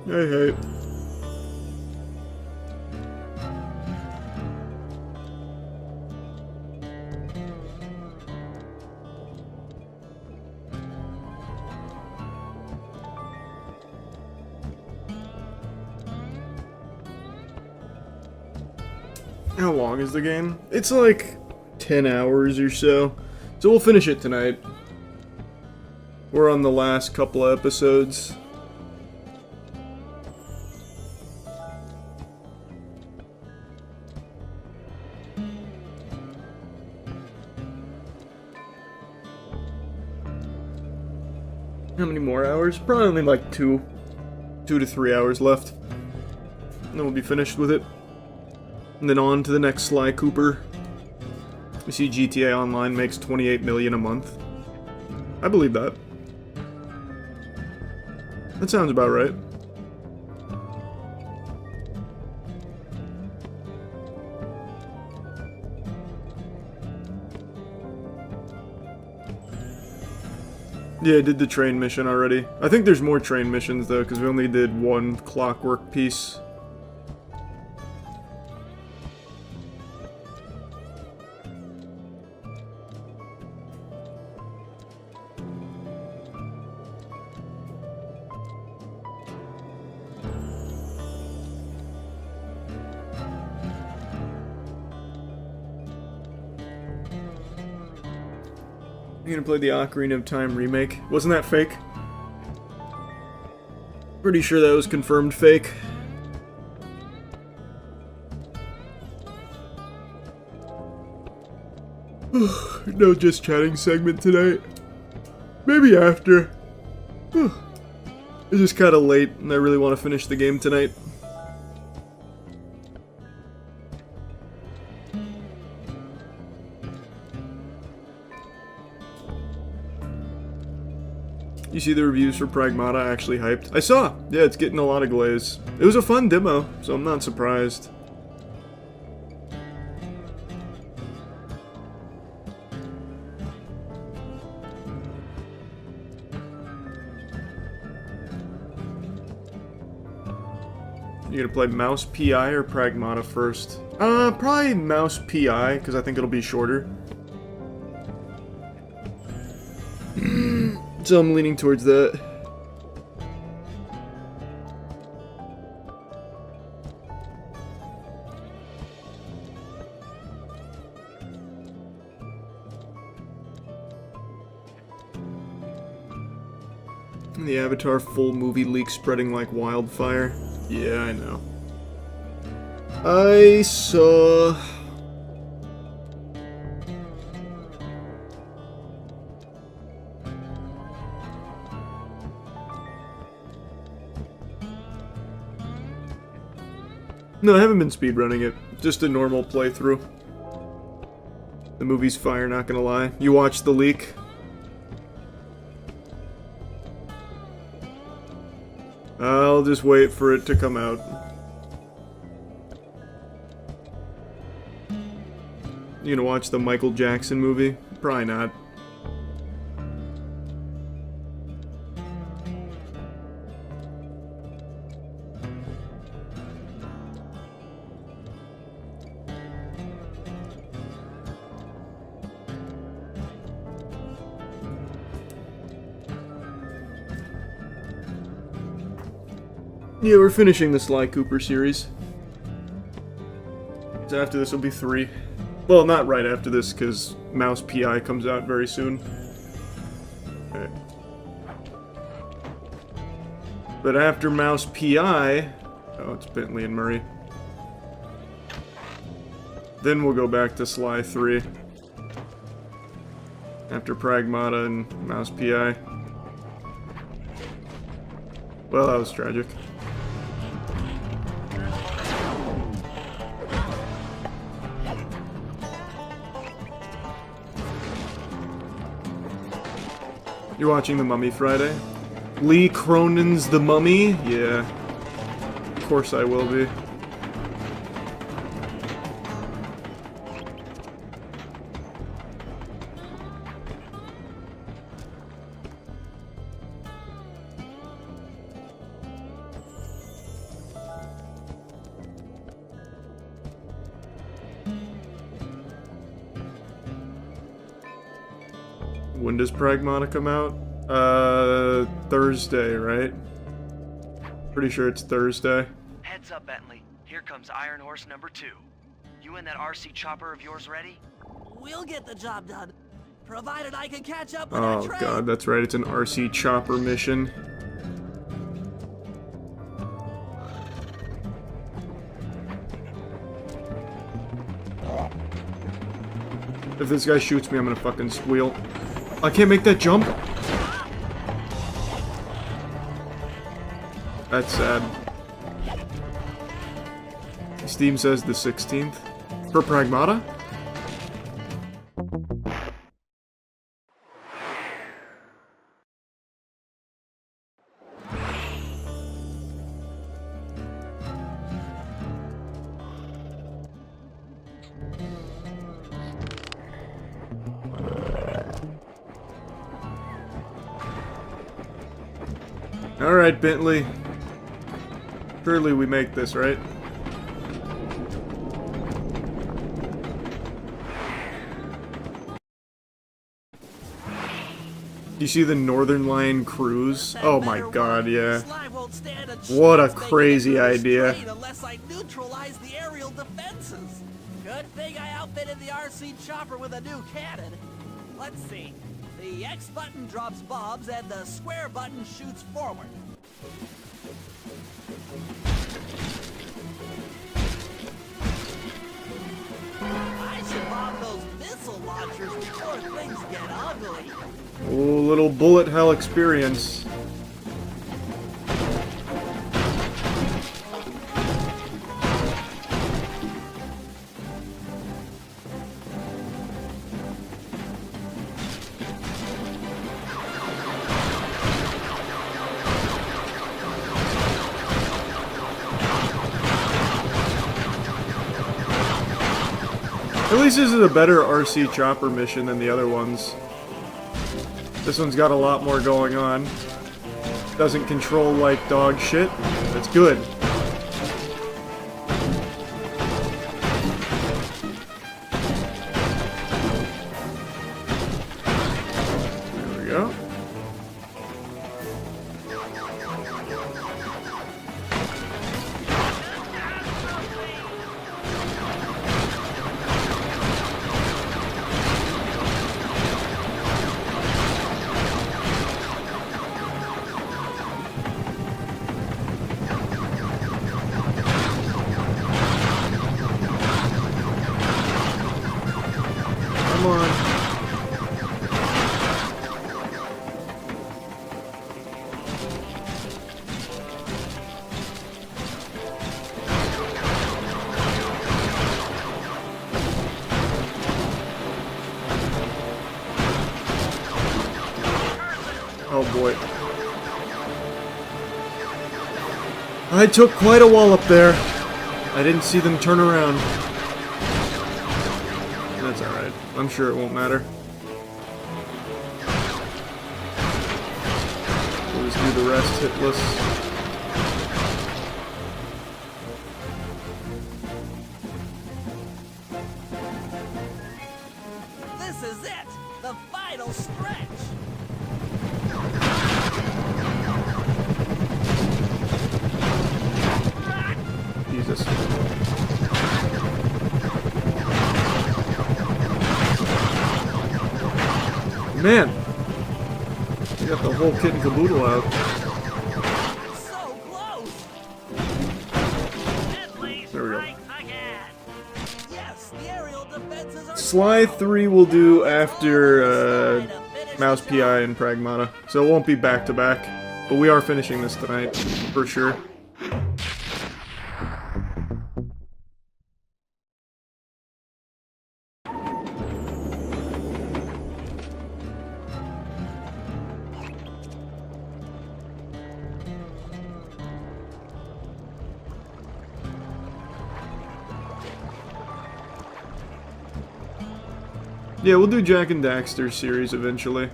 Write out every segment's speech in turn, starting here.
Hey. How long is the game? It's like 10 hours or so. So we'll finish it tonight. We're on the last couple of episodes. How many more hours? Probably only like 2 to 3 hours left. And then we'll be finished with it. And then on to the next Sly Cooper. We see GTA Online makes 28 million a month. I believe that. That sounds about right. Yeah, I did the train mission already. I think there's more train missions though, because we only did one clockwork piece. I'm gonna play the Ocarina of Time remake. Wasn't that fake? Pretty sure that was confirmed fake. No just chatting segment tonight. Maybe after. It's just kinda late and I really want to finish the game tonight. You see the reviews for Pragmata actually hyped? I saw! Yeah, it's getting a lot of glaze. It was a fun demo, so I'm not surprised. You gonna play Mouse PI or Pragmata first? Probably Mouse PI, because I think it'll be shorter. So I'm leaning towards that. And the Avatar full movie leak spreading like wildfire. Yeah, I know. I saw... No, I haven't been speedrunning it. Just a normal playthrough. The movie's fire, not gonna lie. You watched the leak? I'll just wait for it to come out. You gonna watch the Michael Jackson movie? Probably not. Yeah, we're finishing the Sly Cooper series. So after this will be 3. Well, not right after this, because Mouse PI comes out very soon. Okay. But after Mouse PI... Oh, it's Bentley and Murray. Then we'll go back to Sly 3. After Pragmata and Mouse PI. Well, that was tragic. You're watching The Mummy Friday? Lee Cronin's The Mummy? Yeah. Of course I will be. When does Pragmata come out? Thursday, right? Pretty sure it's Thursday. Heads up, Bentley. Here comes Iron Horse number 2. You and that RC chopper of yours ready? We'll get the job done, provided I can catch up with Oh our train. god, that's right, it's an RC chopper mission. If this guy shoots me, I'm gonna fucking squeal. I can't make that jump? That's sad. Steam says the 16th. For Pragmata? Alright, Bentley. Surely we make this, right? Do you see the Northern Line cruise? Oh my god, yeah. What a crazy idea. Unless I neutralize the aerial defenses. Good thing I outfitted the RC chopper with a new cannon. Let's see. The X button drops bombs and the square button shoots forward. I should bomb those missile launchers before things get ugly. Oh, little bullet hell experience. At least this is a better RC chopper mission than the other ones. This one's got a lot more going on. Doesn't control like dog shit. That's good. There we go. Come on. Oh boy. I took quite a wallop there. I didn't see them turn around. That's alright. I'm sure it won't matter. We'll just do the rest hitless. This is it! The final stretch! Jesus. Man! You got the whole kit and caboodle out. So close! There we go. Yes, the aerial defenses are Sly 3 will do after Mouse PI and Pragmata, so it won't be back to back. But we are finishing this tonight, for sure. Yeah, we'll do Jack and Daxter series eventually.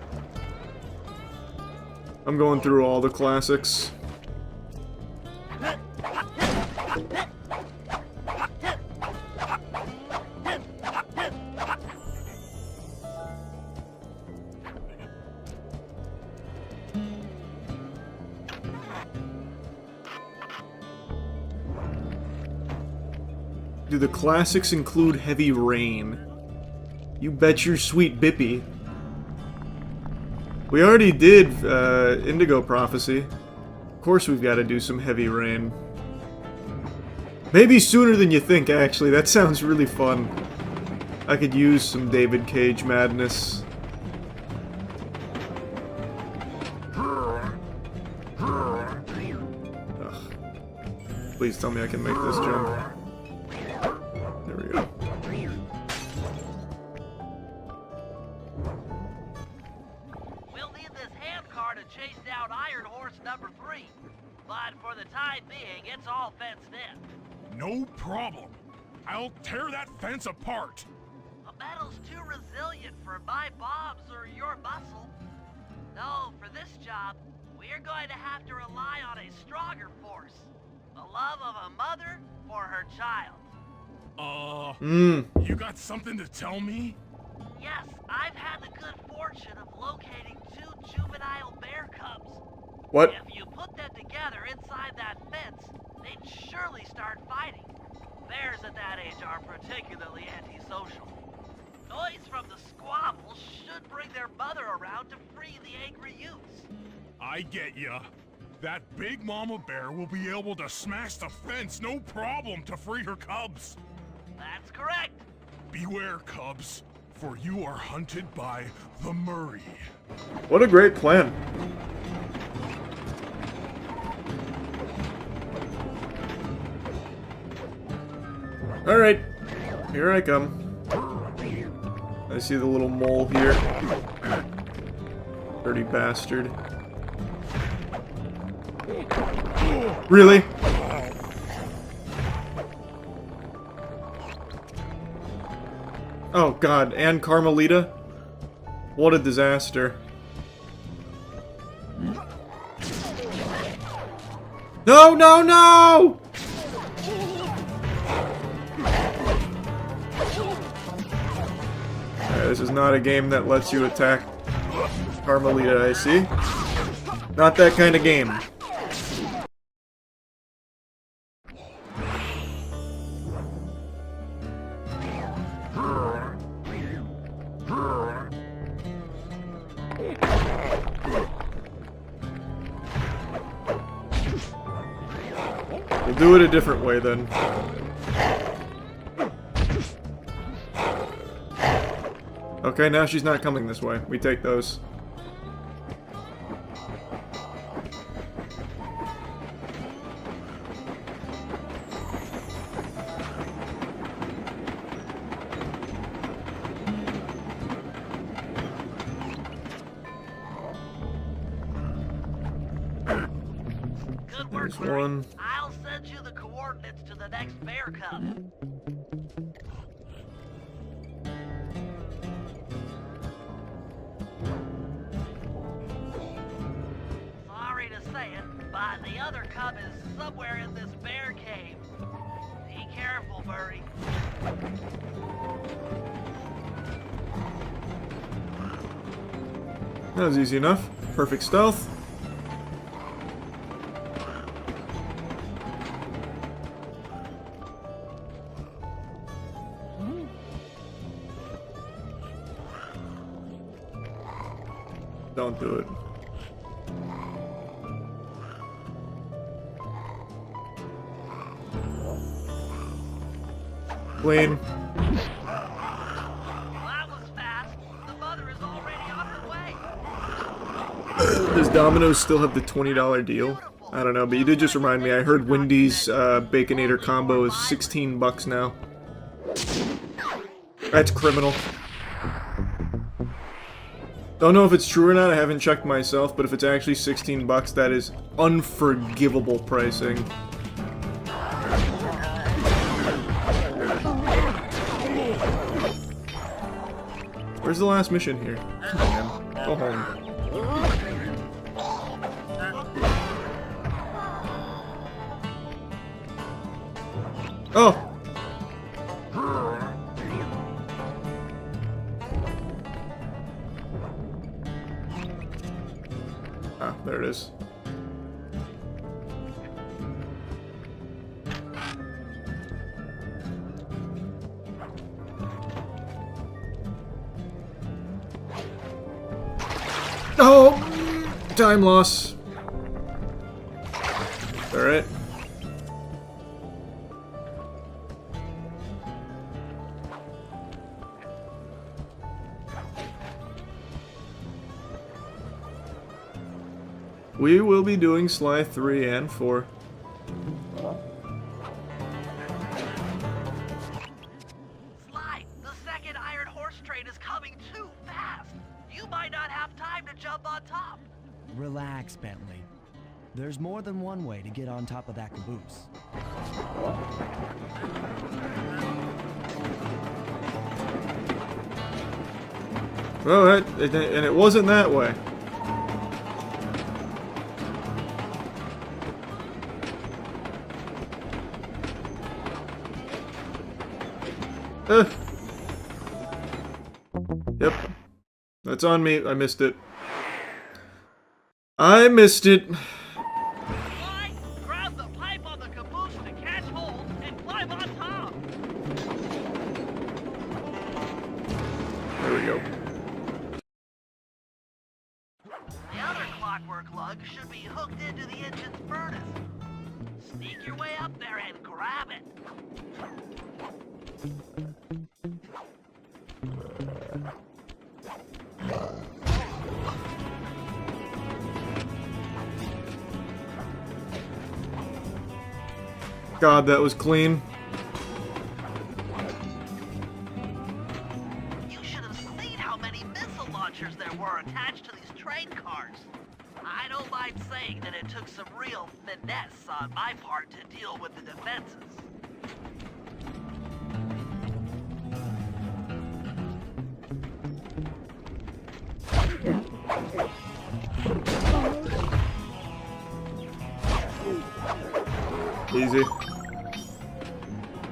I'm going through all the classics. Do the classics include heavy rain? You bet your sweet bippy. We already did Indigo Prophecy. Of course we've got to do some heavy rain. Maybe sooner than you think, actually. That sounds really fun. I could use some David Cage madness. Ugh. Please tell me I can make this jump. There we go. We'll need this hand car to chase down Iron Horse number 3. But for the time being, it's all fenced in. No problem. I'll tear that fence apart. The metal's too resilient for my bombs or your muscle. No, for this job, we're going to have to rely on a stronger force. The love of a mother for her child. You got something to tell me? Yes, I've had the good fortune of locating 2 juvenile bear cubs. What? If you put them together inside that fence, they'd surely start fighting. Bears at that age are particularly antisocial. Noise from the squabble should bring their mother around to free the angry youths. I get ya. That big mama bear will be able to smash the fence no problem to free her cubs. That's correct. Beware, cubs, for you are hunted by the Murray. What a great plan. Alright, here I come. I see the little mole here. Dirty bastard. Really? Oh god, and Carmelita? What a disaster. No, no, no! This is not a game that lets you attack Carmelita, I see. Not that kind of game. We'll do it a different way then. Okay, now she's not coming this way. We take those. Good work, There's Murray. one. I'll send you the coordinates to the next bear cub. Sorry to say it, but the other cub is somewhere in this bear cave. Be careful, Murray. That was easy enough. Perfect stealth. Don't do it. Clean. That was fast. The mother is already on her way. Does Domino's still have the $20 deal? I don't know, but you did just remind me. I heard Wendy's Baconator combo is $16 now. That's criminal. Don't know if it's true or not, I haven't checked myself, but if it's actually $16, that is unforgivable pricing. Where's the last mission here? Come on, man. Go home. Oh! Ah, there it is. Oh! Time loss. Alright. We will be doing Sly 3 and 4. Sly, the second Iron Horse train is coming too fast. You might not have time to jump on top. Relax, Bentley. There's more than one way to get on top of that caboose. Well, and it wasn't that way. Yep. That's on me. I missed it. I missed it. Sly, grab the pipe on the caboose to catch hold and climb on top. There we go. The other clockwork lug should be hooked into the engine's furnace. Sneak your way up there and grab it. God, that was clean. You should have seen how many missile launchers there were attached to these train cars. I don't mind saying that it took some real finesse on my part to deal with the defenses. Easy.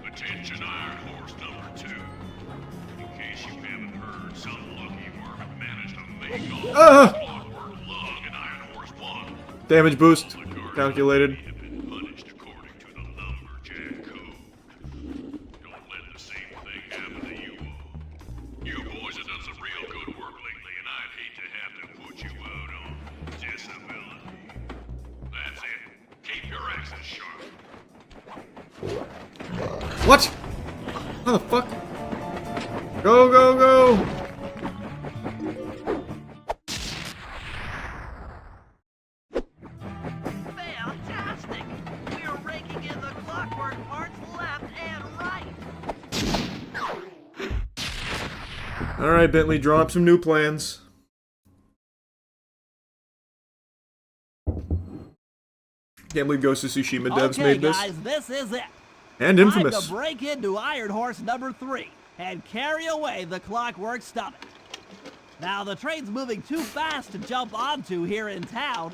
Attention Iron Horse number 2. In case you haven't heard, some lucky worm managed to make off Clockwork Lug and Iron Horse 1. Damage boost calculated. Have been punished according to the Lumberjack Code. Don't let the same thing happen to you all. You boys have done some real good work lately, and I'd hate to have to put you out on disability. That's it. Keep your axes sharp. What? How the fuck? Go, go, go! Fantastic! We're raking in the clockwork parts left and right. Alright, Bentley, draw up some new plans. Can't believe Ghost of Tsushima devs Okay, made this. guys, this is it. And Time infamous. to break into Iron Horse number 3 and carry away the clockwork stomach. Now, the train's moving too fast to jump onto here in town,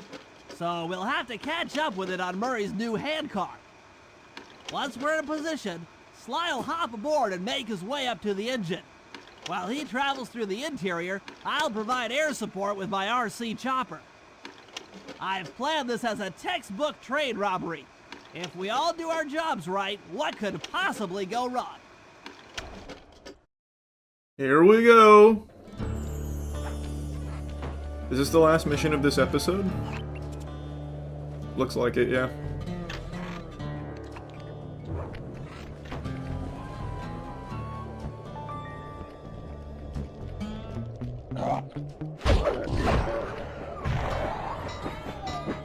so we'll have to catch up with it on Murray's new handcar. Once we're in position, Sly'll hop aboard and make his way up to the engine. While he travels through the interior, I'll provide air support with my RC chopper. I've planned this as a textbook train robbery. If we all do our jobs right, what could possibly go wrong? Here we go. Is this the last mission of this episode? Looks like it, yeah.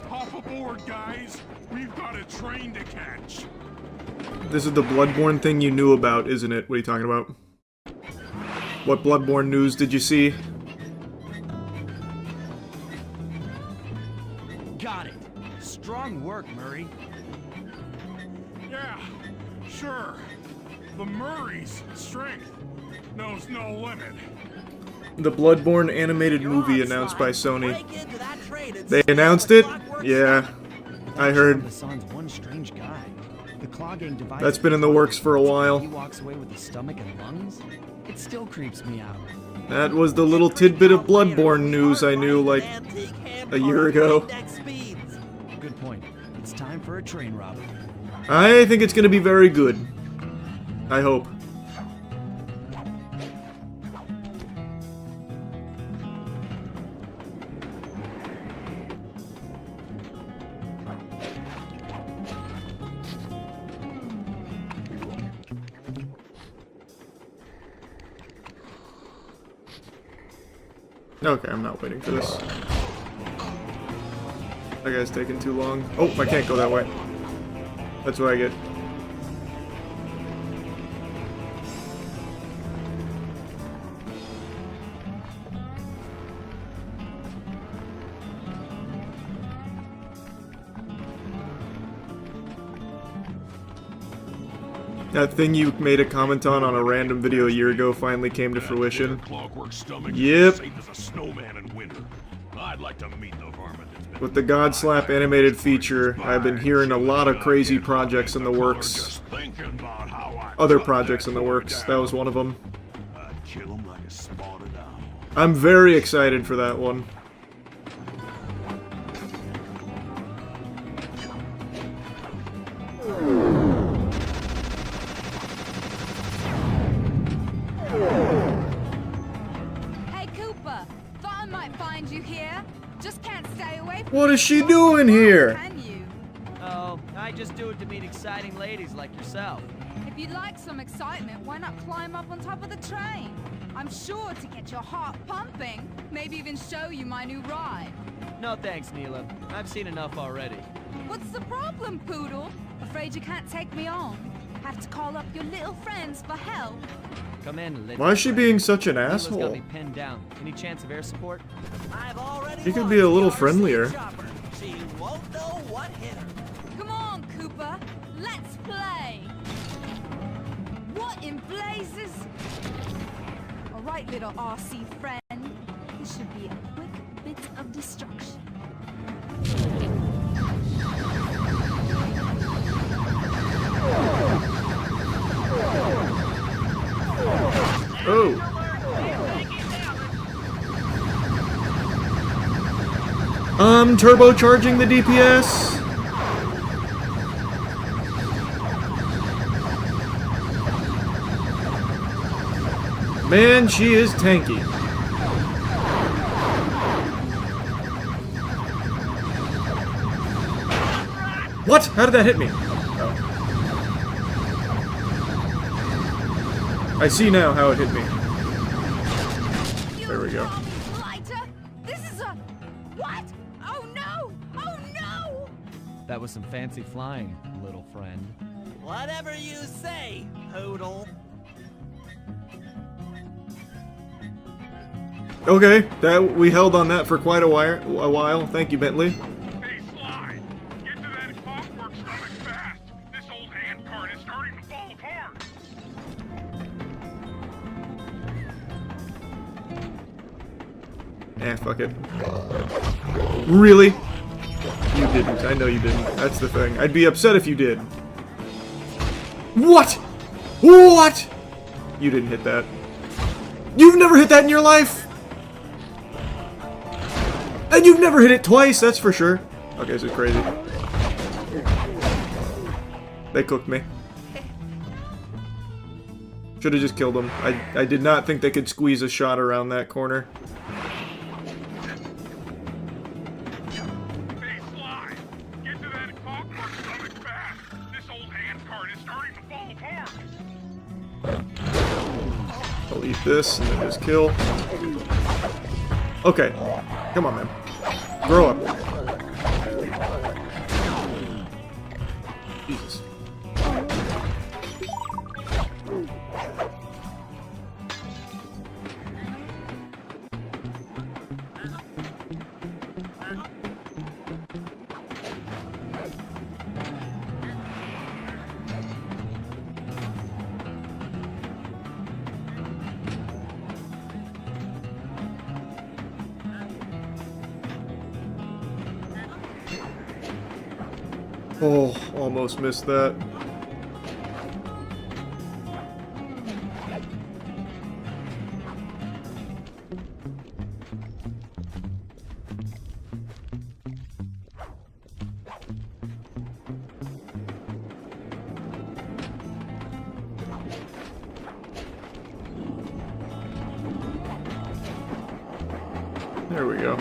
Hop aboard, guys. We've got a train to catch. This is the Bloodborne thing you knew about, isn't it? What are you talking about? What Bloodborne news did you see? Got it. Strong work, Murray. Yeah, sure. The Murray's strength knows no limit. The Bloodborne animated movie You're on, announced Sly. by Sony. Break into that train and They steal announced the it? clockwork Yeah. stomach. I heard. Hassan's one strange guy. The clogging device. That's been in the works for a while. He walks away with the stomach and lungs. It still creeps me out. That was the little tidbit of Bloodborne news I knew like a year ago. Good point. It's time for a train robbery. I think it's gonna be very good. I hope. Okay, I'm not waiting for this. That guy's taking too long. Oh, I can't go that way. That's what I get. That thing you made a comment on a random video a year ago finally came to fruition. Clockwork stomach Yep. safe as a snowman in winter. I'd like to meet the varmint that's been With the God Slap animated feature, I've been hearing a lot of crazy projects in the works. just thinking about how I Other cut projects that in the boy works. down. That was one of them. I'd kill him like a spotted owl. I'm very excited for that one. Hey Cooper, thought I might find you here. Just can't stay away from What the is she sport, doing here? Can you? Oh, I just do it to meet exciting ladies like yourself. If you'd like some excitement, why not climb up on top of the train? I'm sure to get your heart pumping. Maybe even show you my new ride. No thanks, Neela. I've seen enough already. What's the problem, Poodle? Afraid you can't take me on? Have to call up your little friends for help? Come in, little Why is she friend. being such an Neela's got asshole? me pinned down. Any chance of air support? I've already She could won be a the little RC friendlier. chopper. She won't know what hit her. Come on, Cooper. Let's play. What in blazes? All right, little RC friend. This should be a quick bit of destruction. Oh. Turbocharging the DPS. Man, she is tanky. What? How did that hit me? Oh. I see now how it hit me. There we go. Lighter? This is a... What? Oh no! Oh no! That was some fancy flying, little friend. Whatever you say, Poodle. Okay, that we held on that for quite a while. Thank you, Bentley. Hey, Sly! Get to that clockwork stomach fast! This old hand cart is starting to fall apart! Fuck it. Really? You didn't. I know you didn't. That's the thing. I'd be upset if you did. What? What? You didn't hit that. You've never hit that in your life? And you've never hit it twice, that's for sure. Okay, this is crazy. They cooked me. Should have just killed them. I did not think they could squeeze a shot around that corner. Hey, Sly! Get to that clockwork stomach fast! This old hand cart is starting to fall apart! I'll eat this and then just kill. Okay. Come on, man. Grow up. Jesus. Oh, almost missed that. There we go.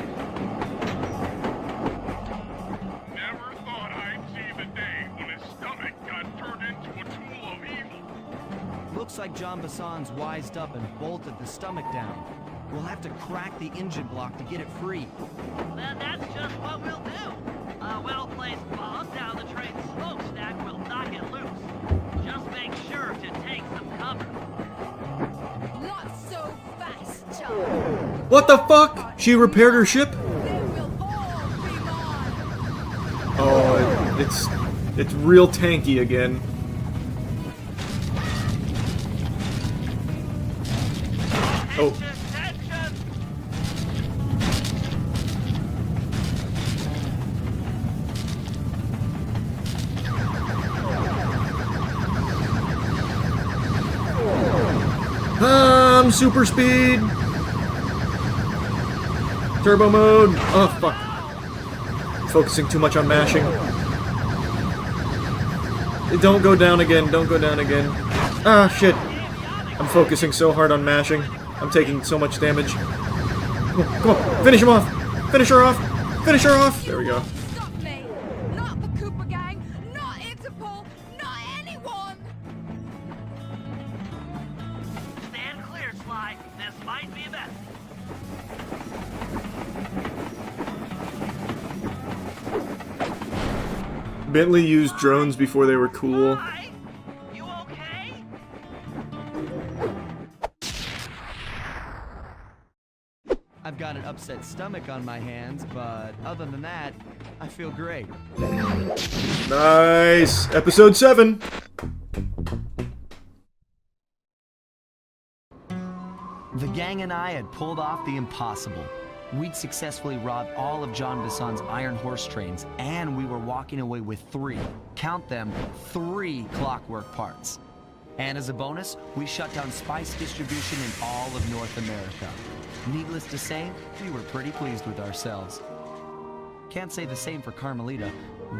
Never thought I'd see the day when his stomach got turned into a tool of evil. Looks like John Basson's wised up and bolted the stomach down. We'll have to crack the engine block to get it free. Then that's just what we'll do. A well-placed bomb down the train's smokestack will knock it loose. Just make sure to take some cover. Not so fast, John. What the fuck? She repaired her ship? They will all be mine. Oh, it's real tanky again. Oh. Attention! Super speed! Turbo mode! Oh, fuck. Focusing too much on mashing. Don't go down again, don't go down again. Ah, shit. I'm focusing so hard on mashing. I'm taking so much damage. Come on, finish him off! Finish her off! Finish her off! There we go. Stop me. Not the Cooper gang. Not Interpol. Not anyone. Stand clear, Sly. This might be a mess. Bentley used drones before they were cool. Sly? You okay? I've got an upset stomach on my hands, but other than that, I feel great. Nice! Episode 7! The gang and I had pulled off the impossible. We'd successfully robbed all of John Bisson's iron horse trains, and we were walking away with 3, count them, 3 clockwork parts. And as a bonus, we shut down spice distribution in all of North America. Needless to say, we were pretty pleased with ourselves. Can't say the same for Carmelita.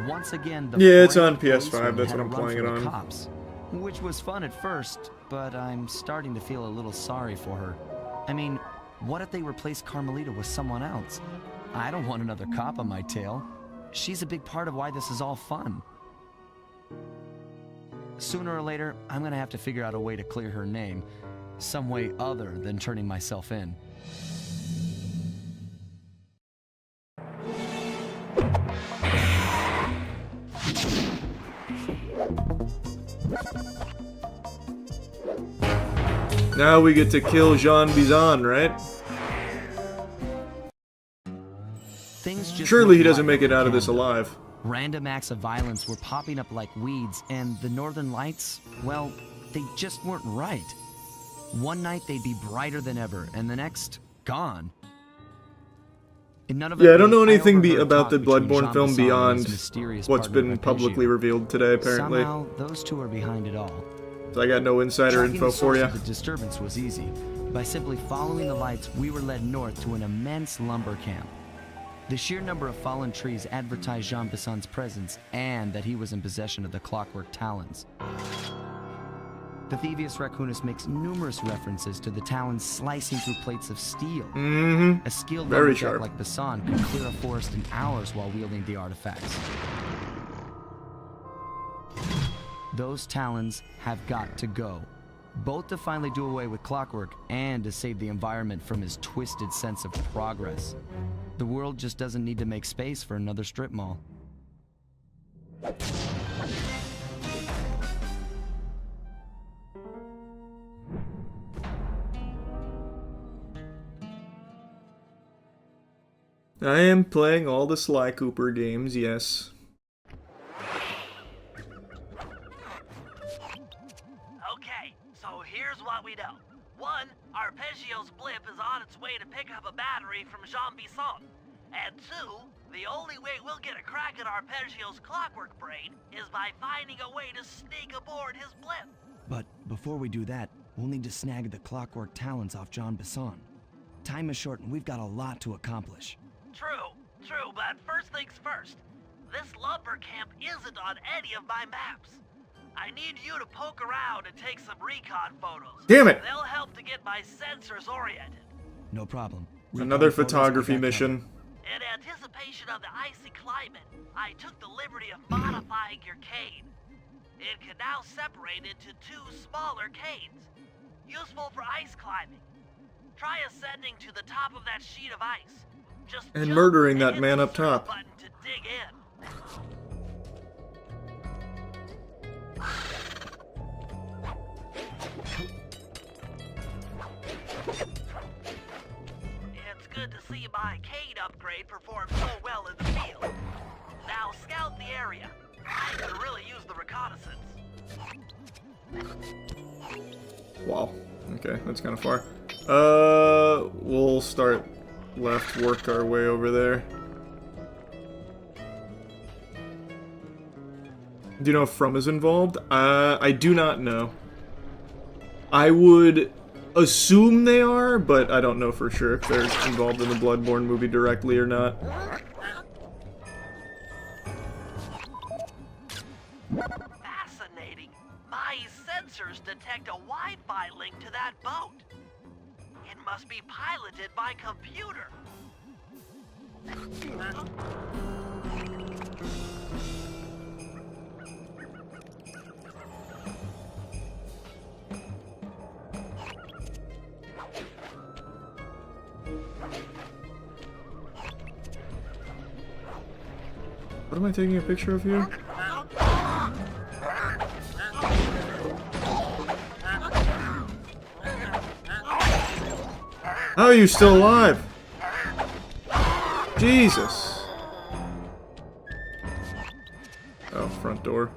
Once again, the Yeah, it's on brave PS5, policeman that's had what I'm to run playing it from the on. cops, which was fun at first, but I'm starting to feel a little sorry for her. I mean, what if they replaced Carmelita with someone else? I don't want another cop on my tail. She's a big part of why this is all fun. Sooner or later, I'm gonna have to figure out a way to clear her name. Some way other than turning myself in. Now we get to kill Jean Bizon, right? Things just Surely he looked doesn't like make it out of this Canada. alive. Random acts of violence were popping up like weeds, and the Northern Lights, well, they just weren't right. One night they'd be brighter than ever, and the next, gone. In none of Yeah, it I don't know I anything overheard about the talk between Bloodborne Jean film Bisson and beyond his mysterious what's partner, been Arpeggio. publicly revealed today, apparently. Somehow, those two are behind it all. So I got no insider Tracking info the for source you. of the disturbance was easy. By simply following the lights, we were led north to an immense lumber camp. The sheer number of fallen trees advertised Jean Bisson's presence and that he was in possession of the clockwork talons. The Thievius Raccoonus makes numerous references to the talons slicing through plates of steel. Mm-hmm. A skilled Very lumberjack sharp. like Bisson could clear a forest in hours while wielding the artifacts. Those talons have got to go, both to finally do away with clockwork and to save the environment from his twisted sense of progress. The world just doesn't need to make space for another strip mall. I am playing all the Sly Cooper games, yes. Okay, so here's what we know. 1, Arpeggio's blip is on its way to pick up a battery from Jean Bisson. And 2, the only way we'll get a crack at Arpeggio's clockwork brain is by finding a way to sneak aboard his blip. But before we do that, we'll need to snag the clockwork talons off John Bisson. Time is short and we've got a lot to accomplish. True, but first things first. This lumber camp isn't on any of my maps. I need you to poke around and take some recon photos. Damn it! They'll help to get my sensors oriented. No problem. Another Recon photos, photography we got mission. In anticipation of the icy climate, I took the liberty of modifying your cane. It can now separate into 2 smaller canes, useful for ice climbing. Try ascending to the top of that sheet of ice. Just And jump murdering and that hit man the up top. button to dig in. It's good to see my Cade upgrade perform so well in the field. Now scout the area. I could really use the reconnaissance. Wow. Okay, that's kind of far. We'll start left, work our way over there. Do you know if From is involved? I do not know. I would assume they are, but I don't know for sure if they're involved in the Bloodborne movie directly or not. Fascinating. My sensors detect a Wi-Fi link to that boat. It must be piloted by computer. What am I taking a picture of here? How are you still alive? Jesus. Oh, front door.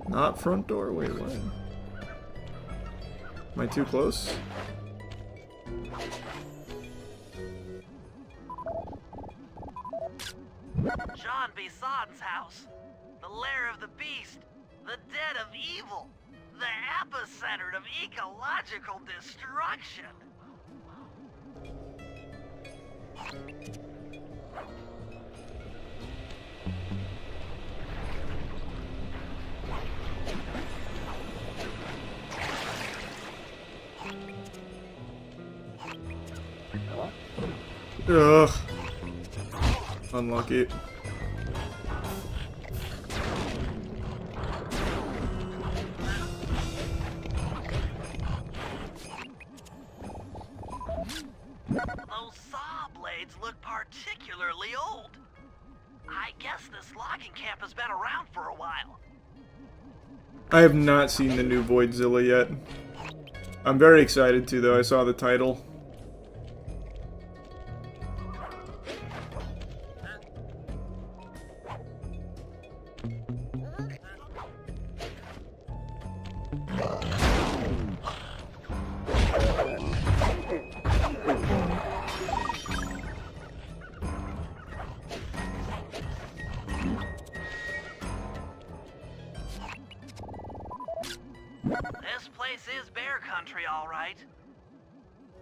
Not front door? Wait, what? Am I too close? Jean Bison's house. The lair of the beast. The den of evil. The epicenter of ecological destruction. Ugh. Unlucky. Those saw blades look particularly old. I guess this logging camp has been around for a while. I have not seen the new Voidzilla yet. I'm very excited to, though. I saw the title. This place is bear country, all right.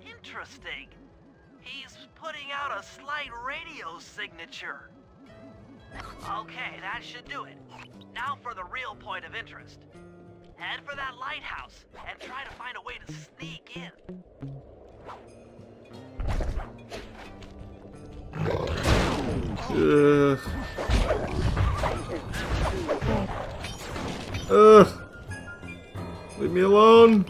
Interesting. He's putting out a slight radio signature. Okay, that should do it. Now for the real point of interest. Head for that lighthouse and try to find a way to sneak in. Leave me alone.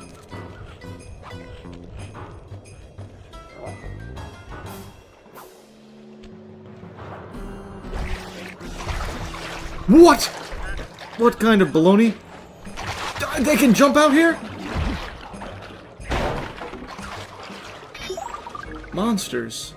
What? What kind of baloney? They can jump out here? Monsters.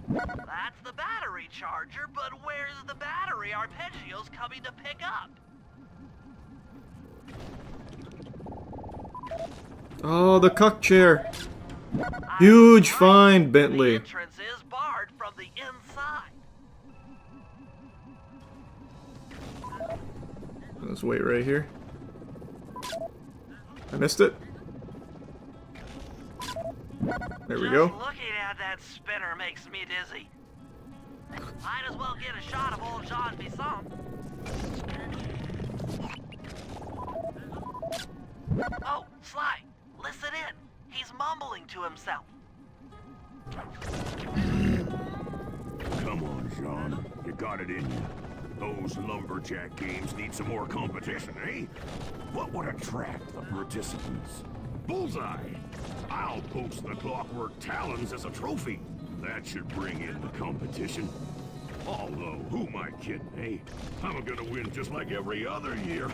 That's the battery charger, but where's the battery Arpeggio's coming to pick up? Oh, the cuck chair. Huge find, Bentley. The entrance is barred from the inside. Let's wait right here. I missed it. There we go. Just looking at that spinner makes me dizzy. Might as well get a shot of old Jean Bisson. Oh, Sly, listen in. He's mumbling to himself. Come on, Jean. You got it in you. Those lumberjack games need some more competition, eh? What would attract the participants? Bullseye! I'll post the Clockwork Talons as a trophy. That should bring in the competition. Although, who am I kidding, eh? I'm gonna win just like every other year.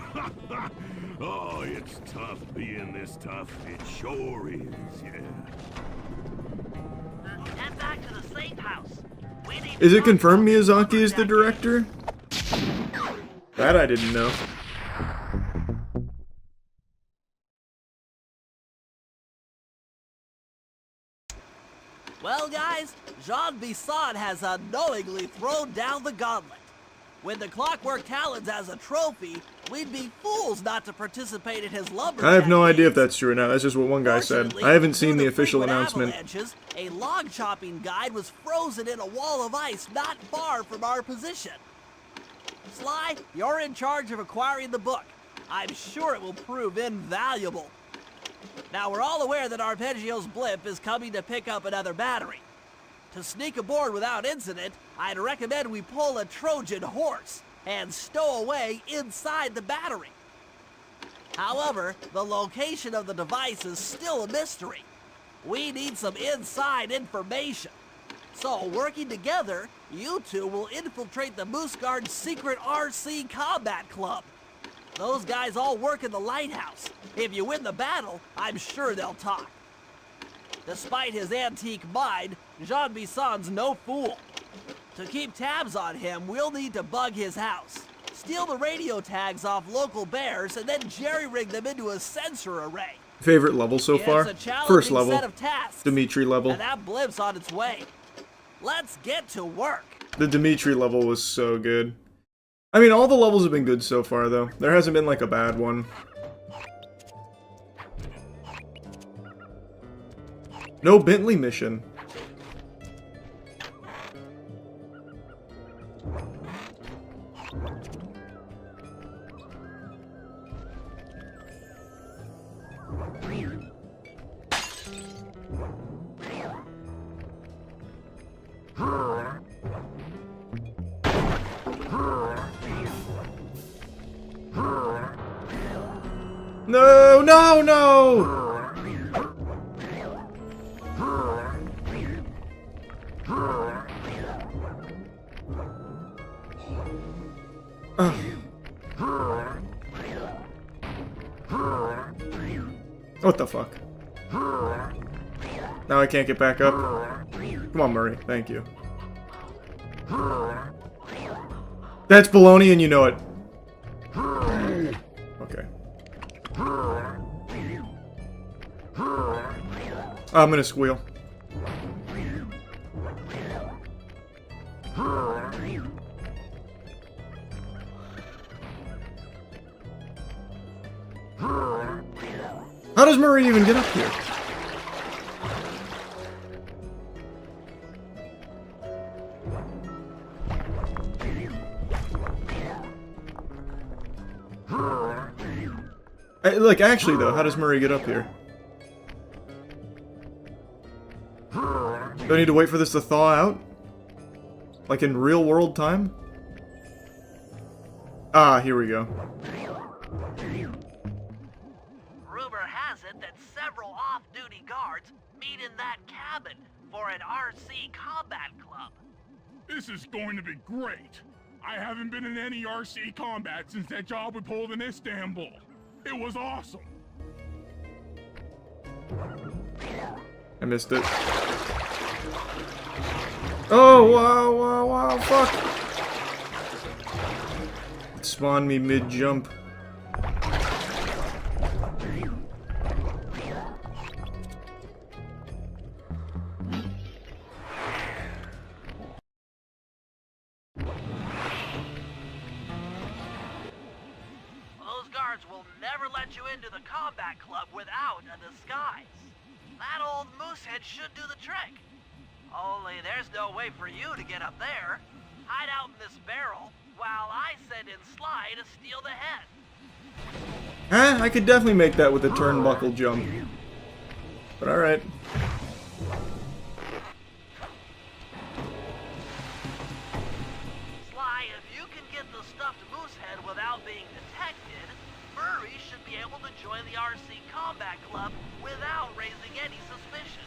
Oh, it's tough being this tough. It sure is, yeah. Head back to the safe house. We need Is to it confirmed talk about Miyazaki is the lumberjack director? That I didn't know. Well, guys, Jean Bisson has unknowingly thrown down the gauntlet. With the Clockwork Talons as a trophy, we'd be fools not to participate in his lumberjack I have no idea if games. that's true or not. That's just what one guy said. Fortunately, I haven't seen due the to official frequent announcement. avalanches, a log chopping guide was frozen in a wall of ice not far from our position. Sly, you're in charge of acquiring the book. I'm sure it will prove invaluable. Now, we're all aware that Arpeggio's blimp is coming to pick up another battery. To sneak aboard without incident, I'd recommend we pull a Trojan horse and stow away inside the battery. However, the location of the device is still a mystery. We need some inside information. So, working together, you two will infiltrate the Moose Guard's secret RC combat club. Those guys all work in the lighthouse. If you win the battle, I'm sure they'll talk. Despite his antique mind, Jean Bisson's no fool. To keep tabs on him, we'll need to bug his house, steal the radio tags off local bears, and then jerry-rig them into a sensor array. Favorite level so It's far? a challenging First level. set of tasks, Dimitri level. and that blimp's on its way. Let's get to work. The Dimitri level was so good. I mean, all the levels have been good so far, though. There hasn't been, like, a bad one. No Bentley mission. No, no, no! What the fuck? Now I can't get back up. Come on, Murray. Thank you. That's baloney and you know it. Okay. I'm gonna squeal. How does Murray even get up here? Like, actually though, how does Murray get up here? Do I need to wait for this to thaw out? Like in real world time? Ah, here we go. Rumor has it that several off-duty guards meet in that cabin for an RC combat club. This is going to be great. I haven't been in any RC combat since that job we pulled in Istanbul. It was awesome. I missed it. Oh, wow, wow, wow, fuck. It spawned me mid-jump. Those guards will never let you into the combat club without a disguise. That old moosehead should do the trick. Only there's no way for you to get up there. Hide out in this barrel while I send in Sly to steal the head. I could definitely make that with a turnbuckle jump. But alright. Sly, if you can get the stuffed moosehead without being detected, Murray should be able to join the RC Combat Club without raising any suspicion.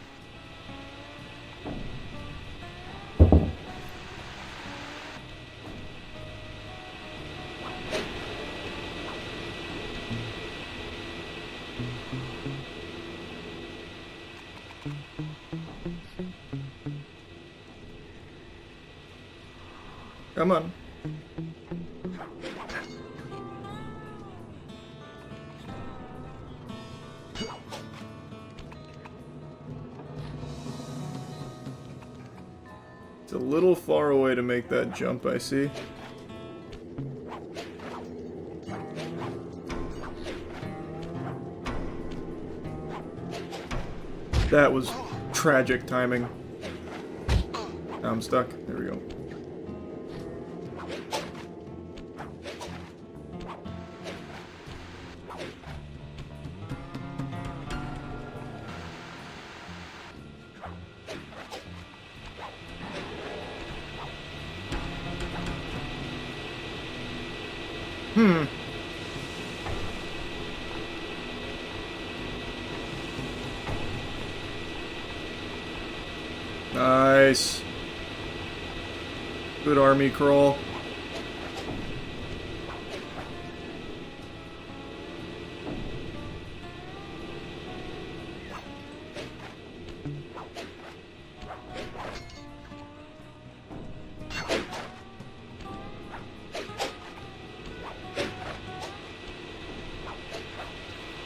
Come on. It's a little far away to make that jump, I see. That was tragic timing. Now I'm stuck. There we go. Nice. Good army crawl.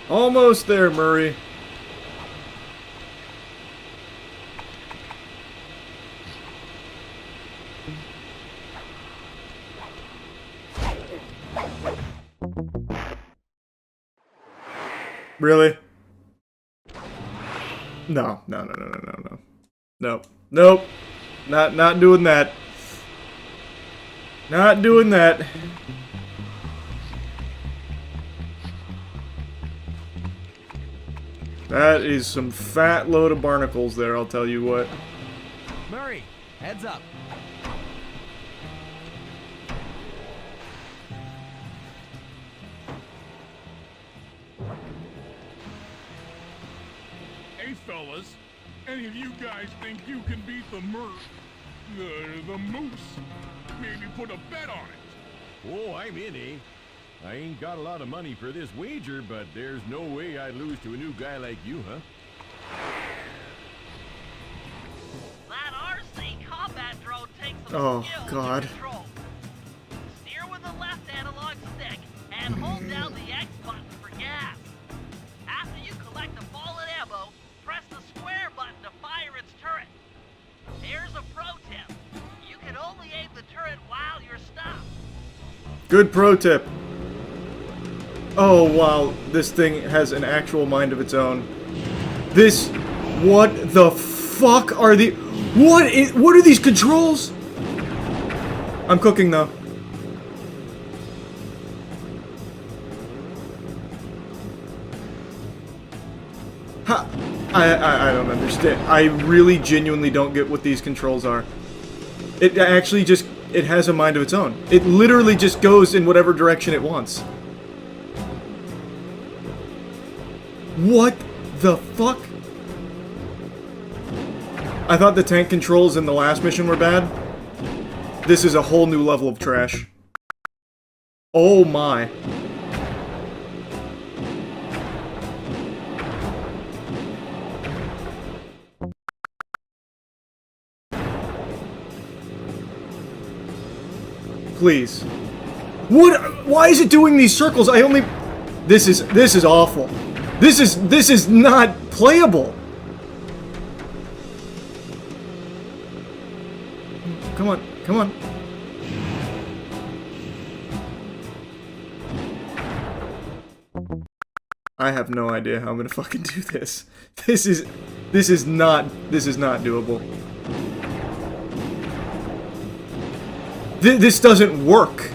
Almost there, Murray. Really? No. Nope. Nope. Not doing that. Not doing that. That is some fat load of barnacles there, I'll tell you what. Murray, heads up. Hey, fellas, any of you guys think you can beat the moose? Maybe put a bet on it. Oh, I'm in, eh? I ain't got a lot of money for this wager, but there's no way I'd lose to a new guy like you, huh? That RC combat drone takes some Oh, skill God. to control. Steer with the left analog stick and hold down the X button for gas. After you collect the fallen ammo, press the square button to fire its turret. Here's a pro tip. You can only aim the turret while you're stopped. Good pro tip. Oh, wow. This thing has an actual mind of its own. This... What the fuck are the... What are these controls? I'm cooking, though. Ha! I don't understand. I really genuinely don't get what these controls are. It actually just... It has a mind of its own. It literally just goes in whatever direction it wants. What the fuck? I thought the tank controls in the last mission were bad. This is a whole new level of trash. Oh my. Please. What? Why is it doing these circles? I only... This is awful. This is not playable. Come on, come on. I have no idea how I'm gonna fucking do this. This is... This is not doable. This doesn't work.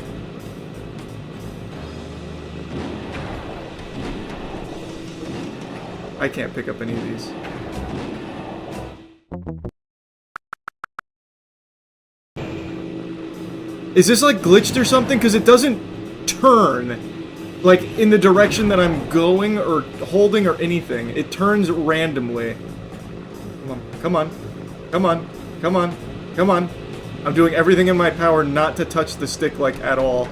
I can't pick up any of these. Is this like glitched or something? Because it doesn't turn like in the direction that I'm going or holding or anything. It turns randomly. Come on. Come on. Come on. Come on. I'm doing everything in my power not to touch the stick like at all.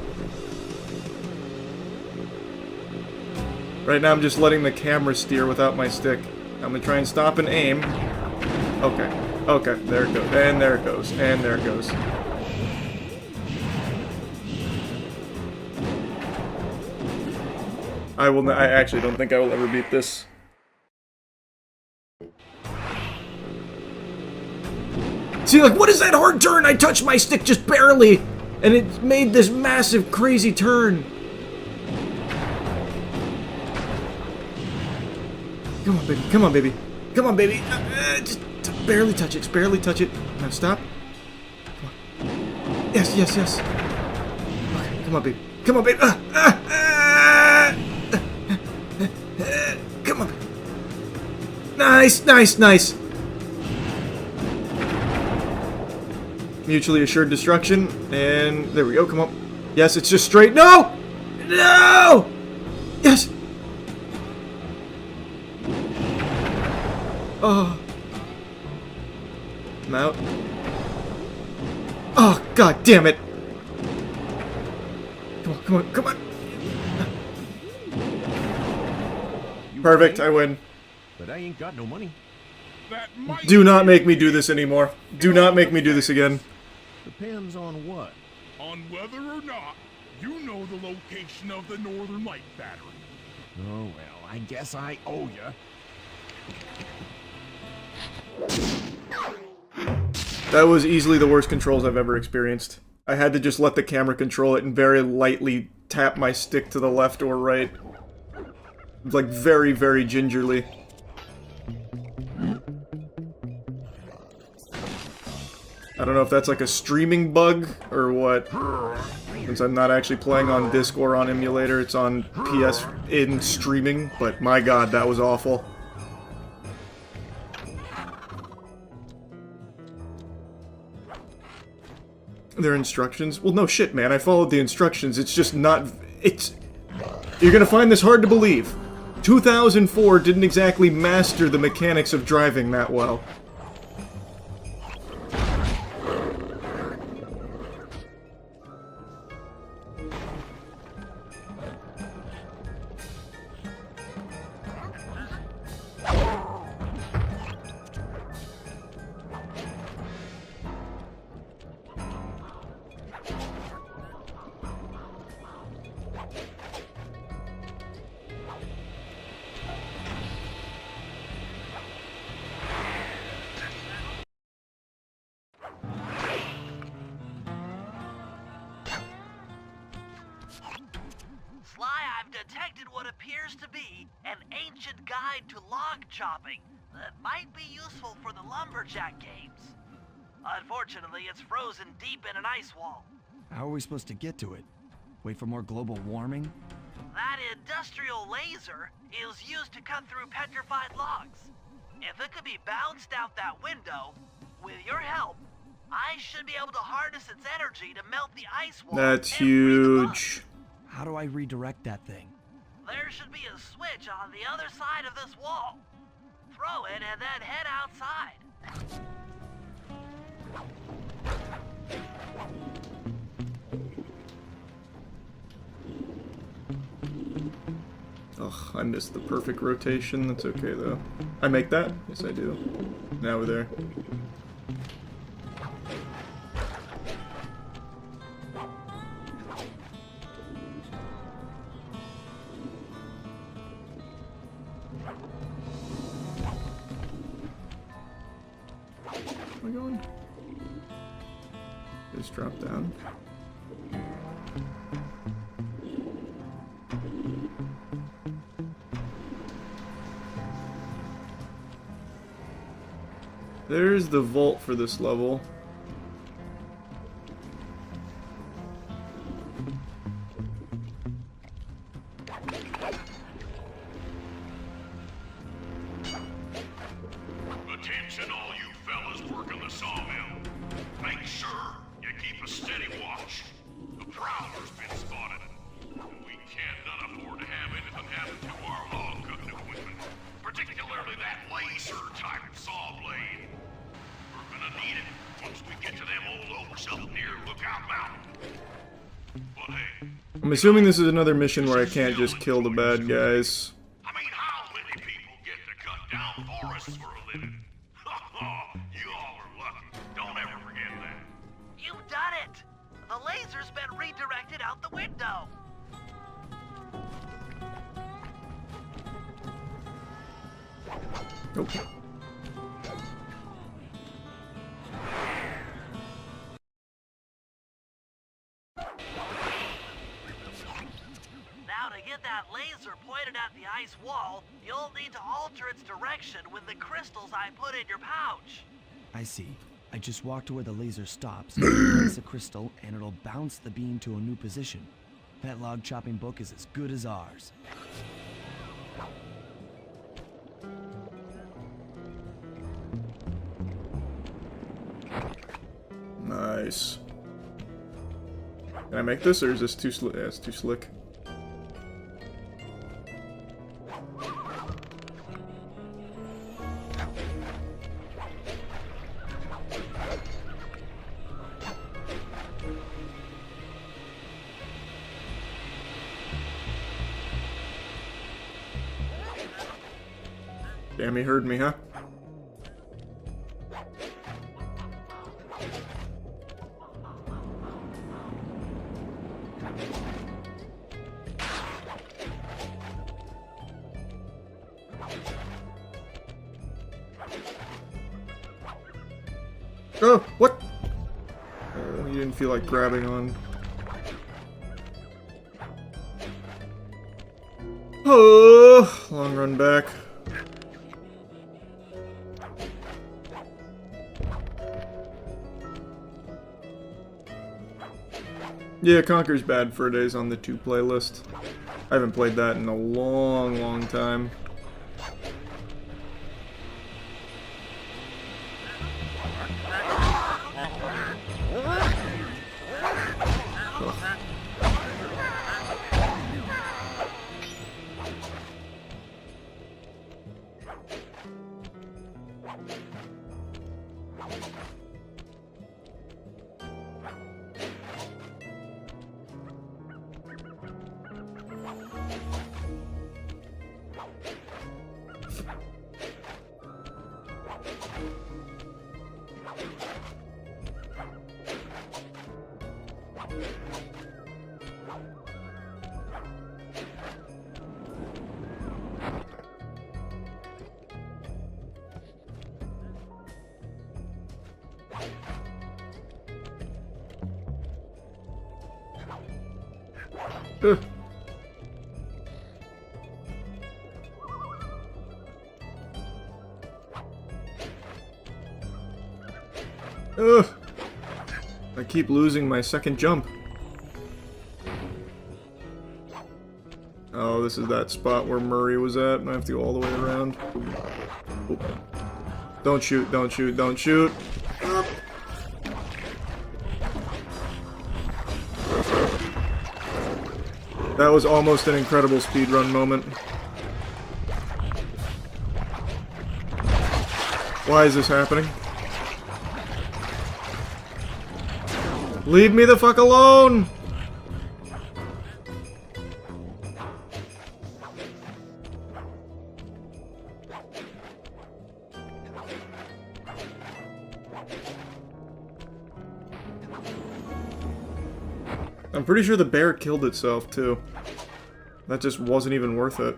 Right now I'm just letting the camera steer without my stick. I'm gonna try and stop and aim. Okay. Okay, there it goes. And there it goes. And there it goes. I actually don't think I will ever beat this. See, like, what is that hard turn? I touched my stick just barely, and it made this massive, crazy turn. Come on, baby. Come on, baby. Come on, baby. Just barely touch it. Just barely touch it. Now stop. Come on. Yes, yes, yes. Okay, come on, baby. Come on, baby. Come on. Nice, nice, nice. Mutually assured destruction, and there we go. Come on. Yes, it's just straight. No! No! Yes! Oh. I'm out. Oh, god damn it! Come on, come on, come on! Perfect, I win. But I ain't got no money. That might Do not make me do this anymore. Do not make me do this again. Depends on what. on whether or not you know the location of the Northern Light battery. Oh, well, I guess I owe ya. That was easily the worst controls I've ever experienced. I had to just let the camera control it and very lightly tap my stick to the left or right. Like, very, very gingerly. I don't know if that's like a streaming bug or what. Since I'm not actually playing on disc or on emulator, it's on PS in streaming, but my god, that was awful. Their instructions? Well, no shit, man. I followed the instructions. It's just not... It's... You're gonna find this hard to believe. 2004 didn't exactly master the mechanics of driving that well. Detected what appears to be an ancient guide to log chopping that might be useful for the lumberjack games. Unfortunately, it's frozen deep in an ice wall. How are we supposed to get to it? Wait for more global warming? That industrial laser is used to cut through petrified logs. If it could be bounced out that window, with your help, I should be able to harness its energy to melt the ice wall. That's huge. How do I redirect that thing? There should be a switch on the other side of this wall. Throw it and then head outside. Ugh, I missed the perfect rotation. That's okay, though. I make that? Yes, I do. Now we're there. Am I going? Just drop down. There's the vault for this level. Attention all you fellas working the sawmill. Make sure you keep a steady watch. The prowler's been spotted. And we can't none afford to have anything happen to our log cutting equipment. Particularly that laser-type saw blade. We're gonna need it once we get to them old oaks up near Lookout Mountain. But hey, I'm assuming this is another mission where I can't just kill the bad guys. I mean, how many people get to cut down forests for a living? You all are lucky. Don't ever forget that. You've done it! The laser's been redirected out the window. Nope. Now to get that laser pointed at the ice wall, you'll need to alter its direction with the crystals I put in your pouch. I see. I just walk to where the laser stops, place a crystal, and it'll bounce the beam to a new position. That log chopping book is as good as ours. Nice. Can I make this, or is this too slick? Yeah, it's too slick. Damn, he heard me, huh? Oh, what? You didn't feel like grabbing on. Oh, long run back. Yeah, Conker's bad for days on the 2 playlist. I haven't played that in a long, long time. Ugh. Ugh. I keep losing my second jump. Oh, this is that spot where Murray was at, and I have to go all the way around. Oh. Don't shoot, don't shoot, don't shoot. That was almost an incredible speedrun moment. Why is this happening? Leave me the fuck alone! I'm pretty sure the bear killed itself, too. That just wasn't even worth it.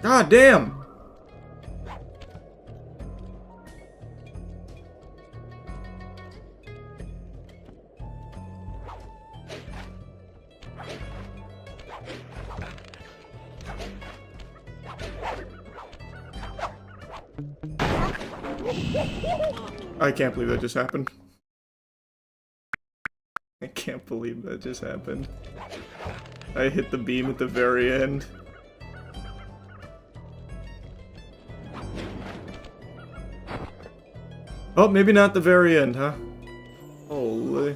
God damn! I can't believe that just happened. I can't believe that just happened. I hit the beam at the very end. Oh, maybe not the very end, huh? Holy.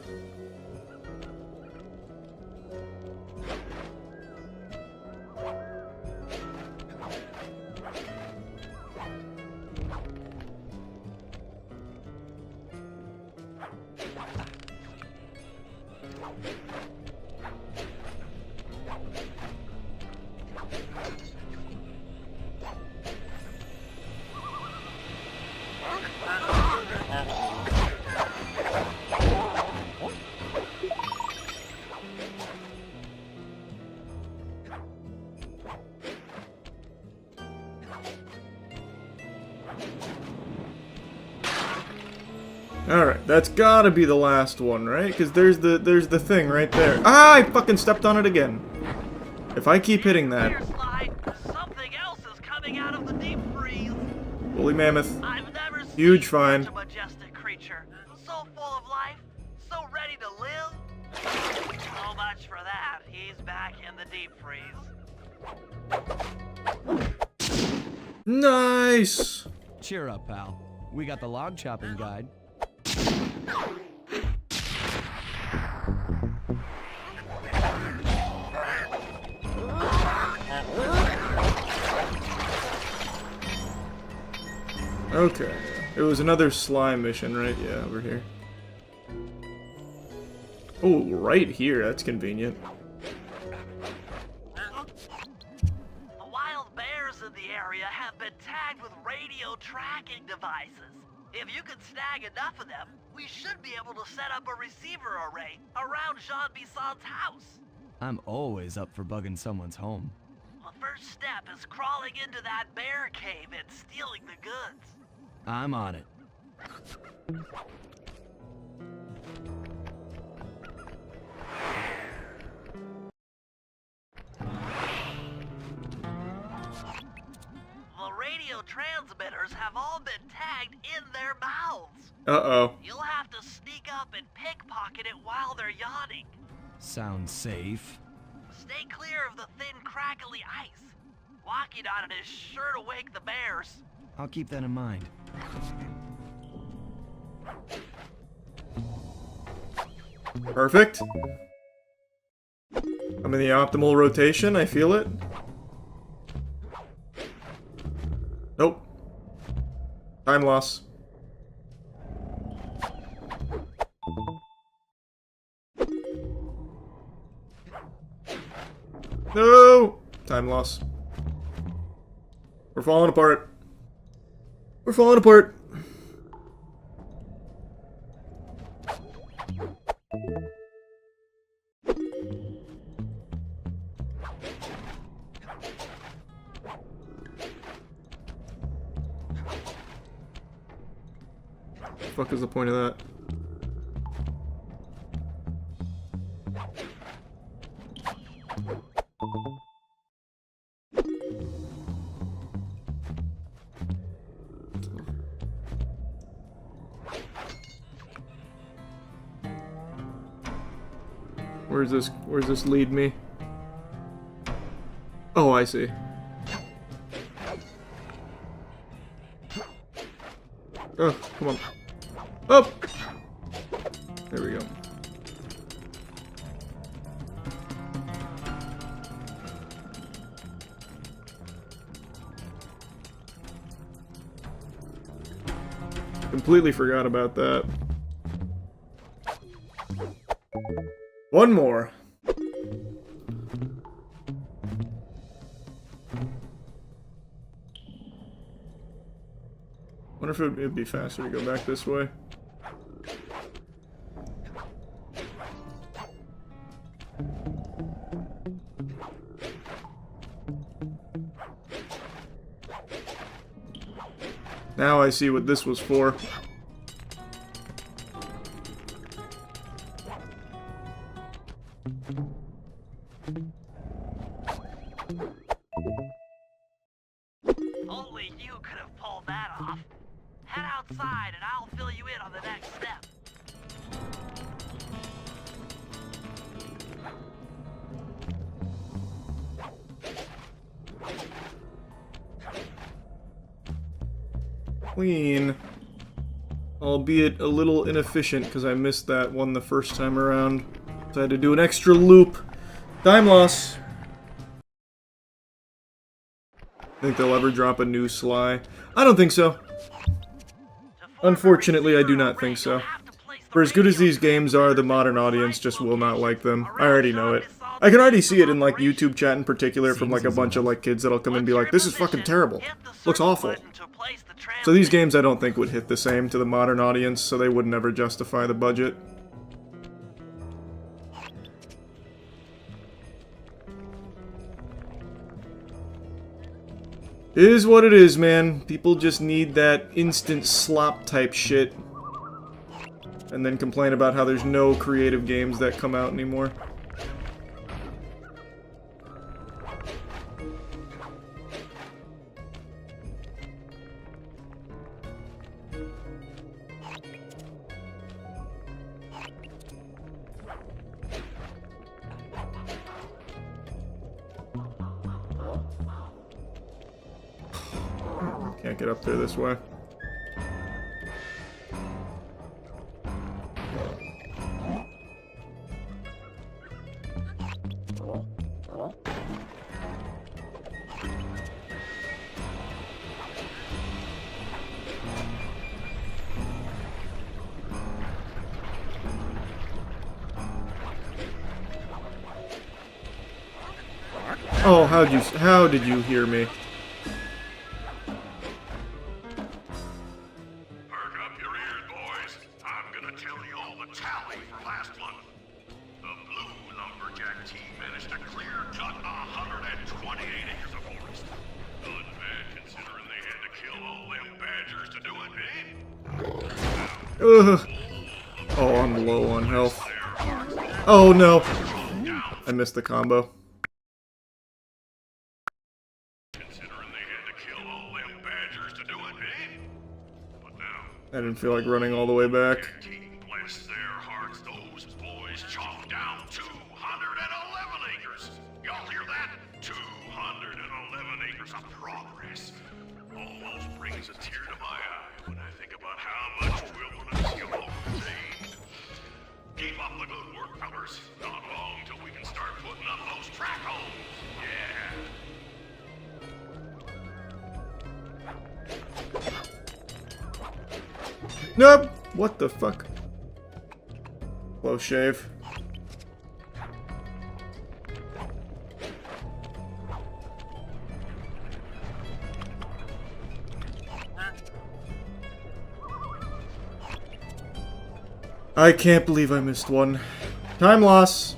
Alright, that's gotta be the last one, right? Because there's the thing right there. Ah, I fucking stepped on it again. If I keep hitting that. Something else is coming out of the deep freeze. Woolly mammoth. I've never Huge seen find. such a majestic creature. So full of life, so ready to live. So much for that. He's back in the deep freeze. Nice! Cheer up, pal. We got the log chopping guide. Okay. It was another slime mission, right? Yeah, over here. Oh, right here. That's convenient. The wild bears in the area have been tagged with radio tracking devices. If you can snag enough of them, we should be able to set up a receiver array around Jean Bisson's house. I'm always up for bugging someone's home. The first step is crawling into that bear cave and stealing the goods. I'm on it. The radio transmitters have all been tagged in their mouths. Uh-oh. You'll have to sneak up and pickpocket it while they're yawning. Sounds safe. Stay clear of the thin, crackly ice. Walking on it is sure to wake the bears. I'll keep that in mind. Perfect. I'm in the optimal rotation, I feel it. Nope. Time loss. No! Time loss. We're falling apart. We're falling apart. What the fuck is the point of that? Where's this lead me? Oh, I see. Oh, come on. Up! There we go. Completely forgot about that. One more. Wonder if it'd be faster to go back this way. Now I see what this was for. Only you could have pulled that off. Head outside and I'll fill you in on the next step. Clean. Albeit a little inefficient because I missed that one the first time around. So I had to do an extra loop. Time loss. Think they'll ever drop a new Sly? I don't think so. Unfortunately, I do not think so. For as good as these games are, the modern audience just will not like them. I already know it. I can already see it in, like, YouTube chat in particular from, like, a bunch of, like, kids that'll come and be like, this is fucking terrible. Looks awful. So these games I don't think would hit the same to the modern audience, so they would never justify the budget. It is what it is, man. People just need that instant slop type shit. And then complain about how there's no creative games that come out anymore. Can't get up there this way. Oh, how did you hear me? Perk up your ears, boys. I'm gonna tell you all the tally for last month. The blue lumberjack team managed to clear cut 128 acres of forest. Not bad considering they had to kill all them badgers to do it, eh? Ugh. Oh, I'm low on health. Oh no. I missed the combo. I didn't feel like running all the way back. Bless their hearts, those boys chopped down 211 acres. Y'all hear that? 211 acres of progress. Almost brings a tear to my eye when I think about how much wilderness you'll oversee. Keep up the good work, fellas. Not long till we can start putting up those track holes. Yeah. Nope! What the fuck? Close shave. I can't believe I missed one. Time loss.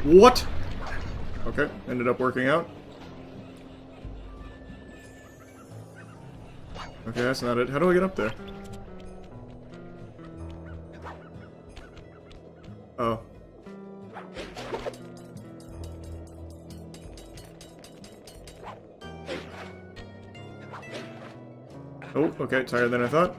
What? Okay, ended up working out. Okay, that's not it. How do I get up there? Oh. Oh, okay, it's higher than I thought.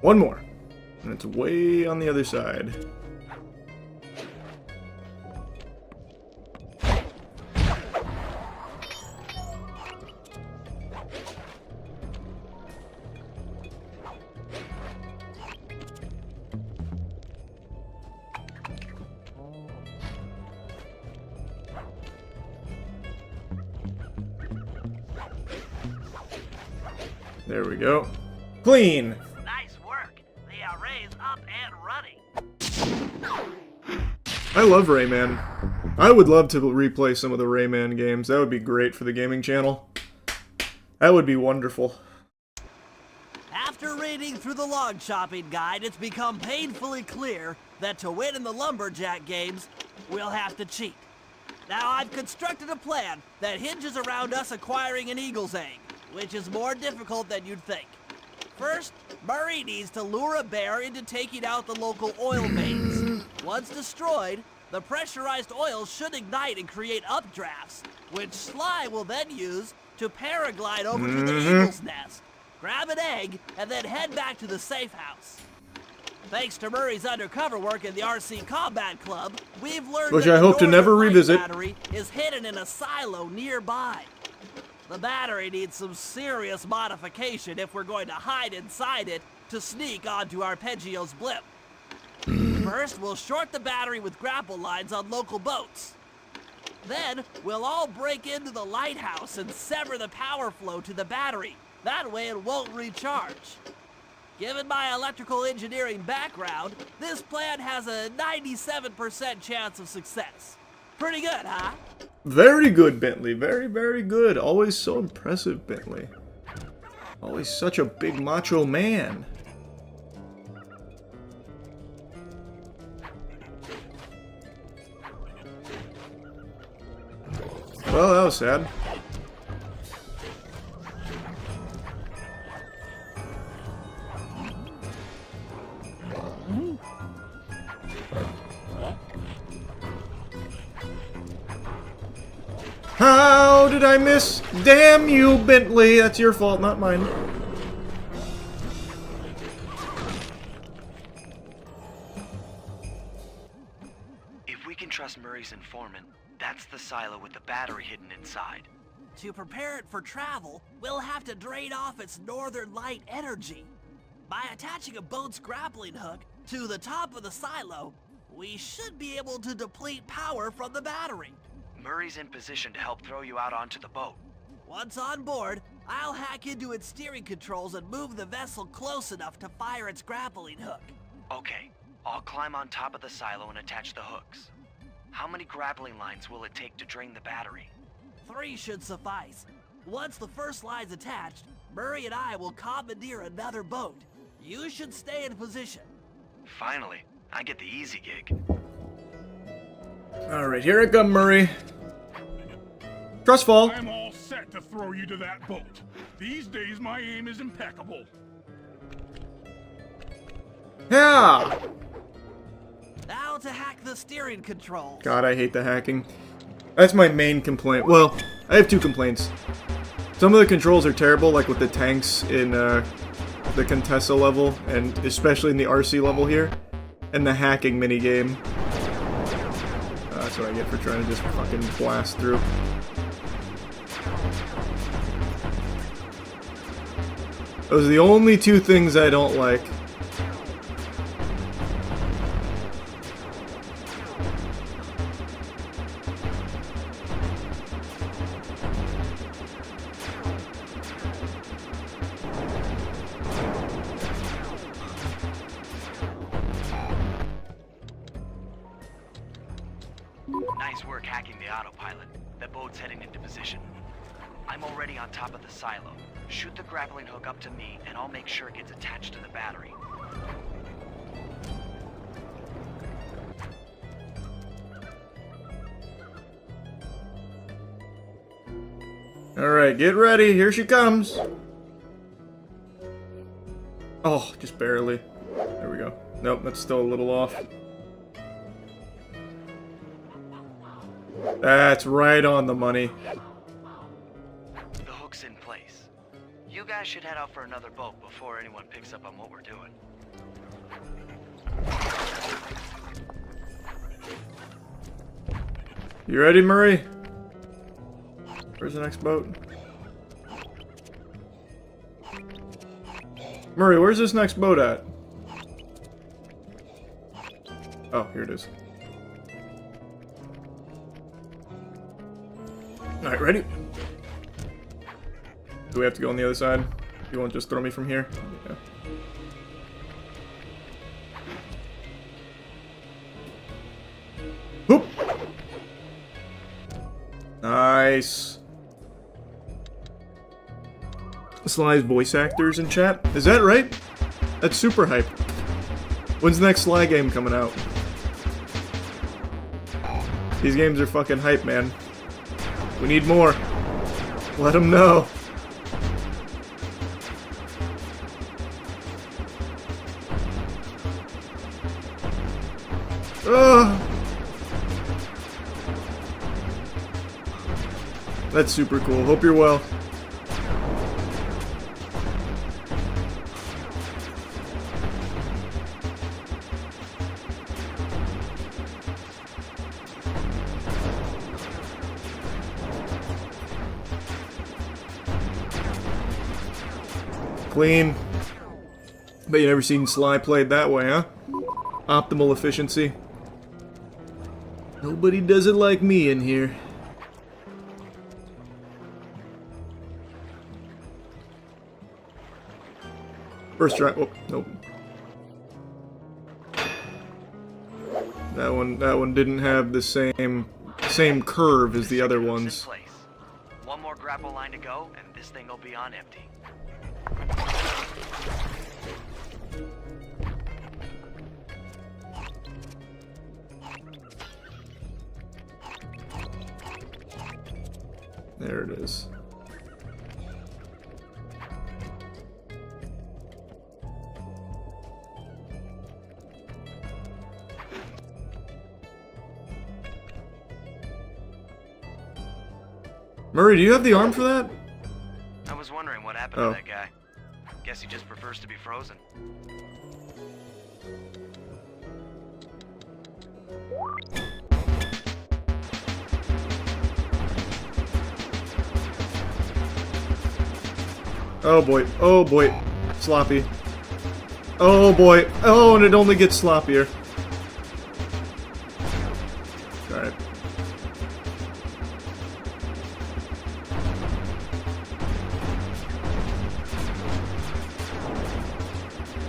One more. And it's way on the other side. There we go. Clean! Nice work. The array's up and running. I love Rayman. I would love to replay some of the Rayman games. That would be great for the gaming channel. That would be wonderful. After reading through the log chopping guide, it's become painfully clear that to win in the lumberjack games, we'll have to cheat. Now, I've constructed a plan that hinges around us acquiring an eagle's egg, which is more difficult than you'd think. First, Murray needs to lure a bear into taking out the local oil mains. Once destroyed, the pressurized oil should ignite and create updrafts, which Sly will then use to paraglide over to the eagle's nest, grab an egg, and then head back to the safe house. Thanks to Murray's undercover work in the RC Combat Club, we've learned Which that I hope to the never Northern Light revisit. battery is hidden in a silo nearby. The battery needs some serious modification if we're going to hide inside it to sneak onto Arpeggio's blip. First, we'll short the battery with grapple lines on local boats. Then, we'll all break into the lighthouse and sever the power flow to the battery. That way it won't recharge. Given my electrical engineering background, this plan has a 97% chance of success. Pretty good, huh? Very good, Bentley. Very, very good. Always so impressive, Bentley. Always such a big macho man. Well, that was sad. How did I miss? Damn you, Bentley. That's your fault, not mine. If we can trust Murray's informant, that's the silo with the battery hidden inside. To prepare it for travel, we'll have to drain off its northern light energy. By attaching a boat's grappling hook to the top of the silo, we should be able to deplete power from the battery. Murray's in position to help throw you out onto the boat. Once on board, I'll hack into its steering controls and move the vessel close enough to fire its grappling hook. Okay, I'll climb on top of the silo and attach the hooks. How many grappling lines will it take to drain the battery? 3 should suffice. Once the first line's attached, Murray and I will commandeer another boat. You should stay in position. Finally, I get the easy gig. Alright, here I come, Murray. Trust fall. I'm all set to throw you to that boat. These days, my aim is impeccable. Yeah! Now to hack the steering controls. God, I hate the hacking. That's my main complaint. Well, I have 2 complaints. Some of the controls are terrible, like with the tanks in the Contessa level, and especially in the RC level here. And the hacking minigame. That's what I get for trying to just fucking blast through. Those are the only 2 things I don't like. Nice work hacking the autopilot. The boat's heading into position. I'm already on top of the silo. Shoot the grappling hook up to me, and I'll make sure it gets attached to the battery. Alright, get ready. Here she comes. Oh, just barely. There we go. Nope, that's still a little off. That's right on the money. The hook's in place. You guys should head out for another boat before anyone picks up on what we're doing. You ready, Murray? Where's the next boat? Murray, where's this next boat at? Oh, here it is. Alright, ready? Do we have to go on the other side? You won't just throw me from here? Yeah. Whoop! Nice. Sly's voice actors in chat. Is that right? That's super hype. When's the next Sly game coming out? These games are fucking hype, man. We need more. Let them know. Ugh. That's super cool. Hope you're well. Clean. Bet you never seen Sly played that way, huh? Optimal efficiency. Nobody does it like me in here. First try. Oh, nope. That one didn't have the same curve as the other ones. One more grapple line to go, and this thing will be on empty. There it is. Murray, do you have the arm for that? I was wondering what happened to that guy. Guess he just prefers to be frozen. Oh boy. Oh boy. Sloppy. Oh boy. Oh, and it only gets sloppier. Alright.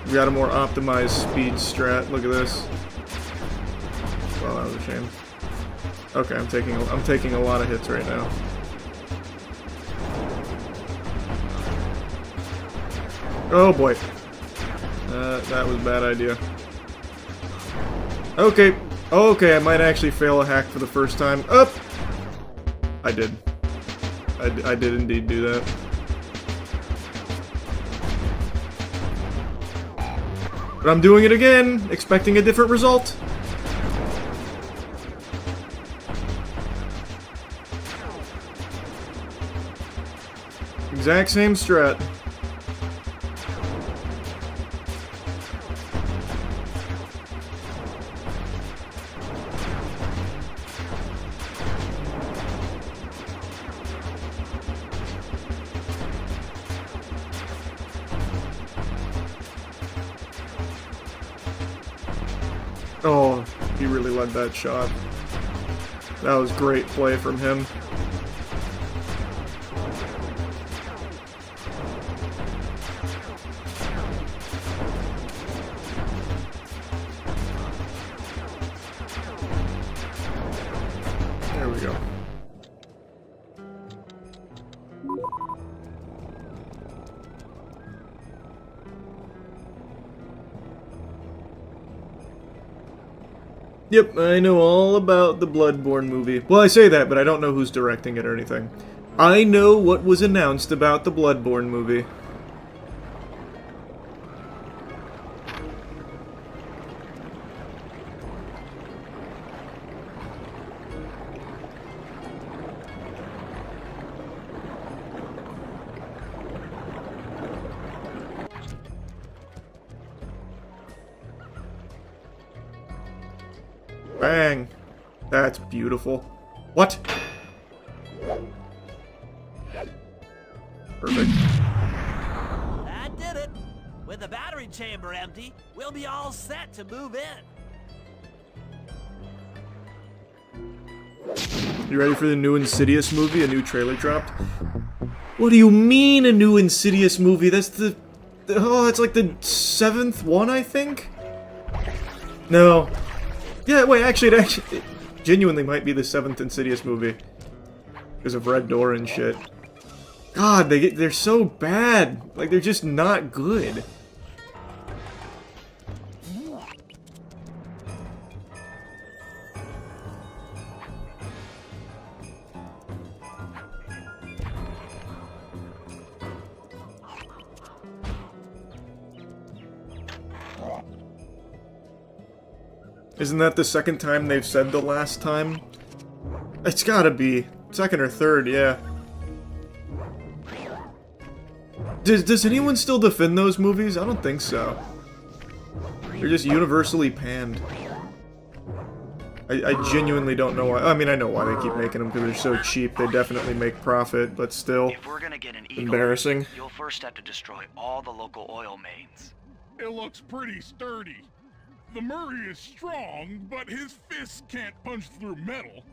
We got a more optimized speed strat. Look at this. Well, that was a shame. Okay, I'm taking a lot of hits right now. Oh boy. That was a bad idea. Okay. Okay, I might actually fail a hack for the first time. Up! I did. I did indeed do that. But I'm doing it again, expecting a different result. Exact same strat. Oh, he really led that shot. That was great play from him. There we go. Yep, I know all about the Bloodborne movie. Well, I say that, but I don't know who's directing it or anything. I know what was announced about the Bloodborne movie. Bang! That's beautiful. What? Perfect. That did it. With the battery chamber empty, we'll be all set to move in. You ready for the new Insidious movie? A new trailer dropped? What do you mean a new Insidious movie? That's that's like the 7th one, I think? No. Yeah, wait, actually, it genuinely might be the 7th Insidious movie. Because of Red Door and shit. God, they're so bad. Like, they're just not good. Isn't that the second time they've said the last time? It's gotta be. Second or third, yeah. Does anyone still defend those movies? I don't think so. They're just universally panned. I genuinely don't know why. I mean, I know why they keep making them, because they're so cheap. They definitely make profit, but still. If we're gonna get an eagle, Embarrassing. you'll first have to destroy all the local oil mains. It looks pretty sturdy. The Murray is strong, but his fists can't punch through metal.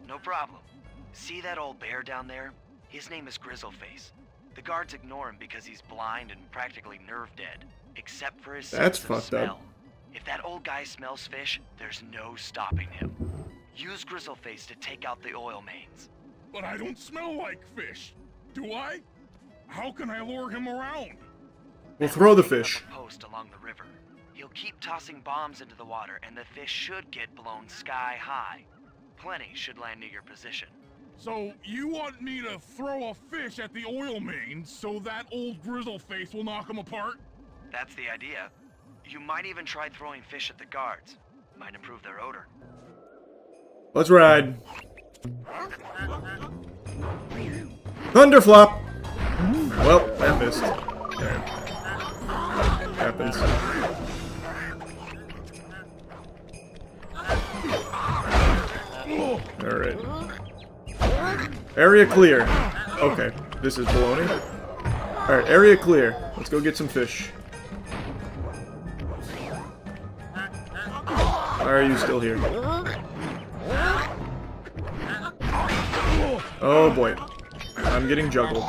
No problem. See that old bear down there? His name is Grizzleface. The guards ignore him because he's blind and practically nerve dead, except for his That's sense of fucked smell. up. If that old guy smells fish, there's no stopping him. Use Grizzleface to take out the oil mains. But I don't smell like fish, do I? How can I lure him around? We'll throw the Set up fish. a post along the river. He'll keep tossing bombs into the water, and the fish should get blown sky high. Plenty should land near your position. So, you want me to throw a fish at the oil mains so that old Grizzleface will knock him apart? That's the idea. You might even try throwing fish at the guards. Might improve their odor. Let's ride. Thunderflop! Well, that missed. Okay. Happens. Alright. Area clear. Okay, this is baloney. Alright, area clear. Let's go get some fish. Why are you still here? Oh boy. I'm getting juggled.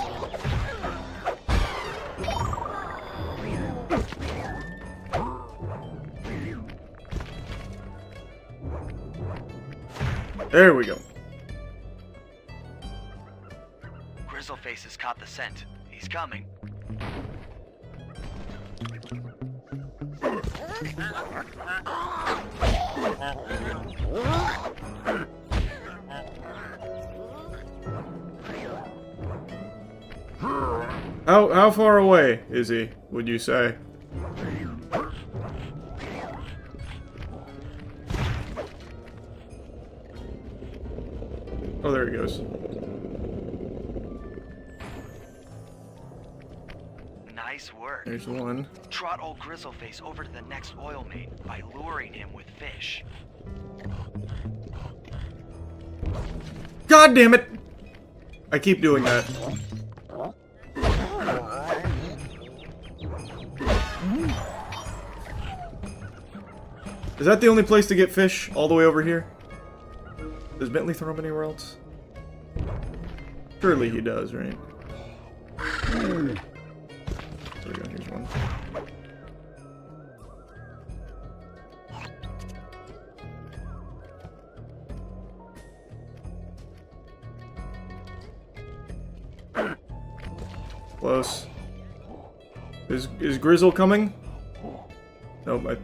There we go. Grizzleface has caught the scent. He's coming. How far away is he, would you say? Oh, there he goes. Nice work. There's one. Trot old Grizzleface over to the next oil main by luring him with fish. God damn it! I keep doing that. Is that the only place to get fish? All the way over here? Does Bentley throw them anywhere else? Surely he does, right? There we go, here's one. Close. Is Grizzle coming? Nope,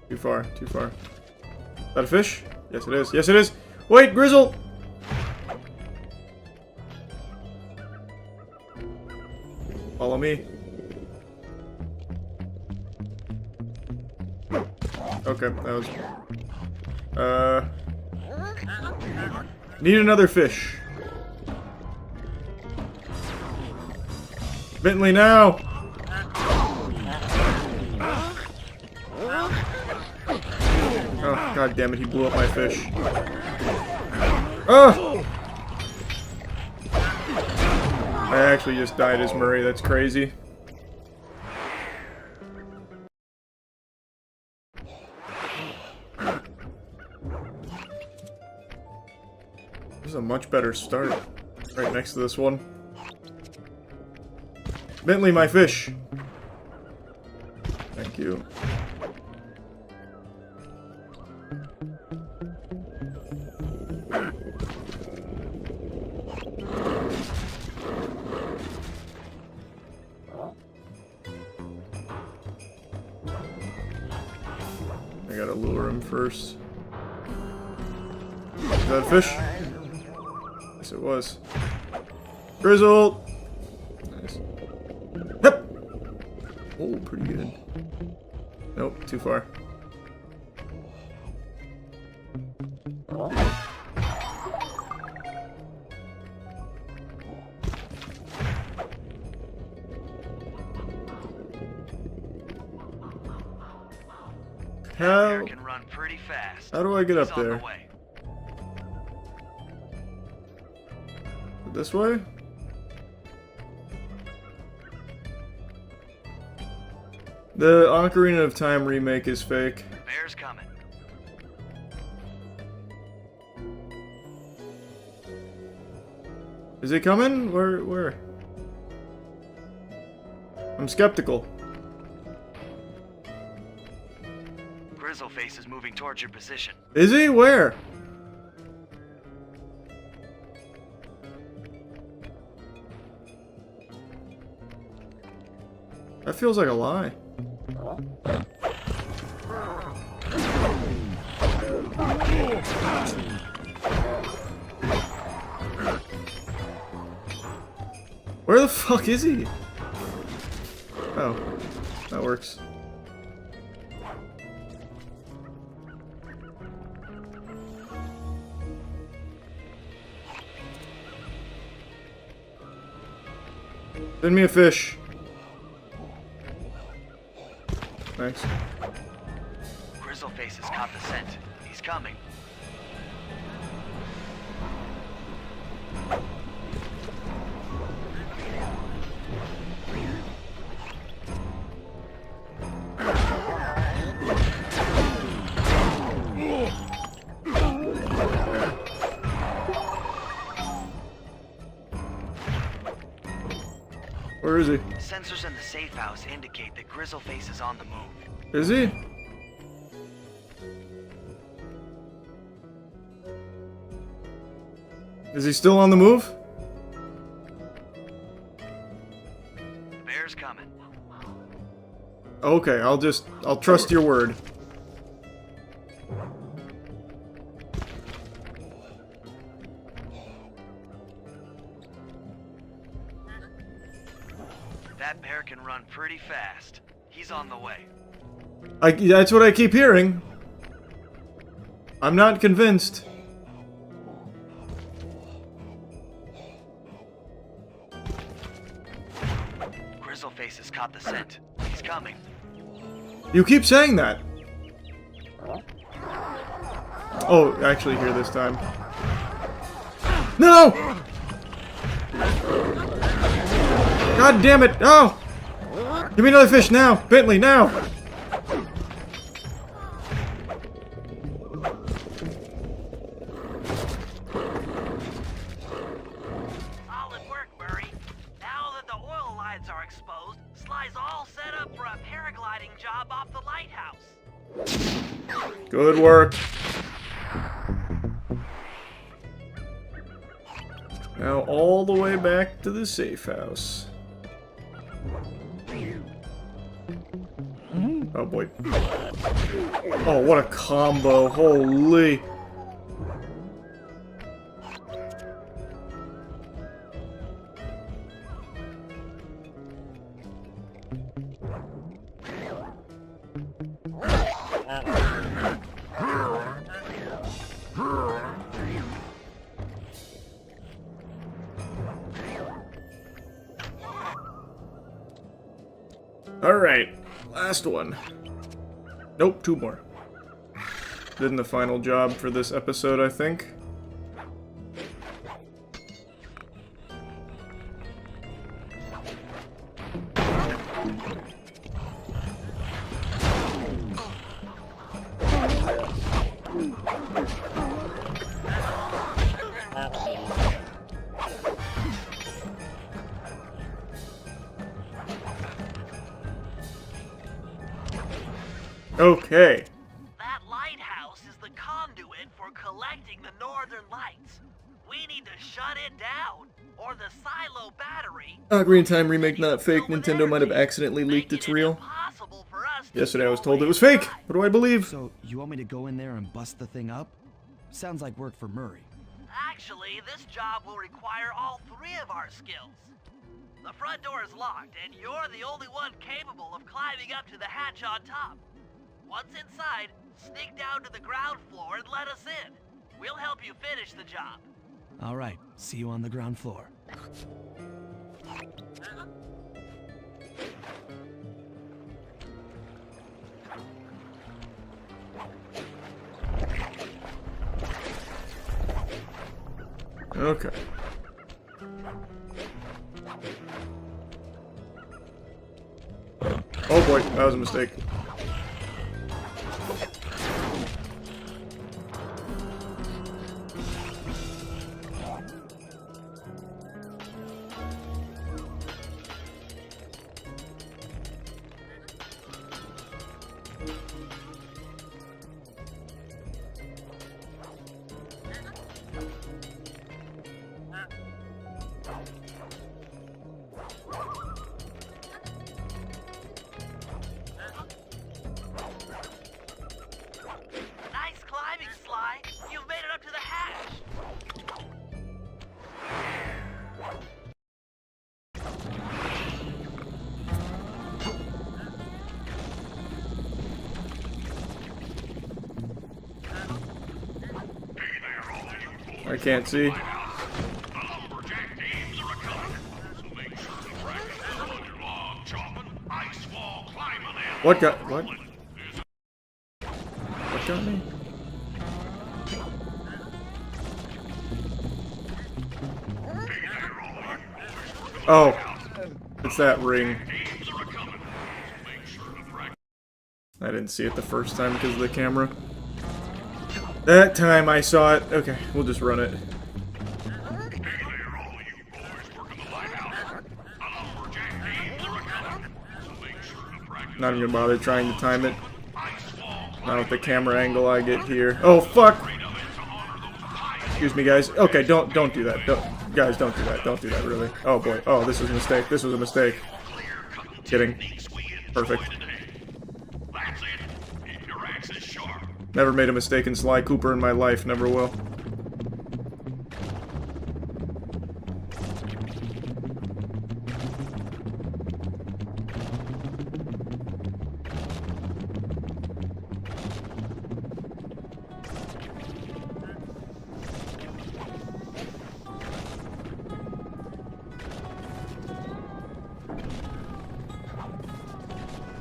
too far, too far. Is that a fish? Yes it is, yes it is! Wait, Grizzle! Follow me. Okay, that was... Need another fish. Bentley, now! Oh, god damn it, he blew up my fish. Oh! I actually just died as Murray, that's crazy. This is a much better start. Right next to this one. Bentley, my fish! Thank you. gotta lure him first. Is that a fish? Yes, it was. Grizzle! Nice. Yep! Oh, pretty good. Nope, too far. Bear can run pretty fast. How do I get He's up on there? the way. This way? The Ocarina of Time remake is fake. Bear's coming. Is he coming? Where? I'm skeptical. Grizzleface is moving towards your position. Is he? Where? That feels like a lie. Where the fuck is he? Oh, that works. Send me a fish. Thanks. Grizzleface has caught the scent. He's coming. Where is he? Sensors in the safe house indicate that Grizzleface is on the move. Is he? Is he still on the move? Bear's coming. Okay, I'll trust your word. That bear can run pretty fast. He's on the way. That's what I keep hearing. I'm not convinced. Grizzleface has caught the scent. He's coming. You keep saying that. Oh, actually here this time. No! God damn it! Oh! Give me another fish now! Bentley, now! Solid work, Murray. Now that the oil lines are exposed, Sly's all set up for a paragliding job off the lighthouse. Good work. Now all the way back to the safe house. Oh boy. Oh, what a combo. Holy. Alright, last one. Nope, two more. Then the final job for this episode, I think. Okay. That lighthouse is the conduit for collecting the northern lights. We need to shut it down, or the silo battery... Ocarina of Time remake not fake. Nintendo might have accidentally leaked it's real. Impossible for us Yesterday I was told it was fake. What do I believe? So, you want me to go in there and bust the thing up? Sounds like work for Murray. Actually, this job will require all 3 of our skills. The front door is locked, and you're the only one capable of climbing up to the hatch on top. Once inside, sneak down to the ground floor and let us in. We'll help you finish the job. Alright, see you on the ground floor. Okay. Oh boy, that was a mistake. Nice climbing, Sly. You've made it up to the hatch. I can't see. Lumberjack games are a coming. So make sure to practice on your log chopping, ice wall climbing, and What got what? What got me? Oh, it's that ring. I didn't see it the first time because of the camera. That time I saw it. Okay, we'll just run it. Not even gonna bother trying to time it. Not with the camera angle I get here. Oh fuck! Excuse me, guys. Okay, don't do that. Guys, don't do that. Don't do that. Really. Oh boy. Oh, this was a mistake. This was a mistake. Kidding. Perfect. Never made a mistake in Sly Cooper in my life. Never will.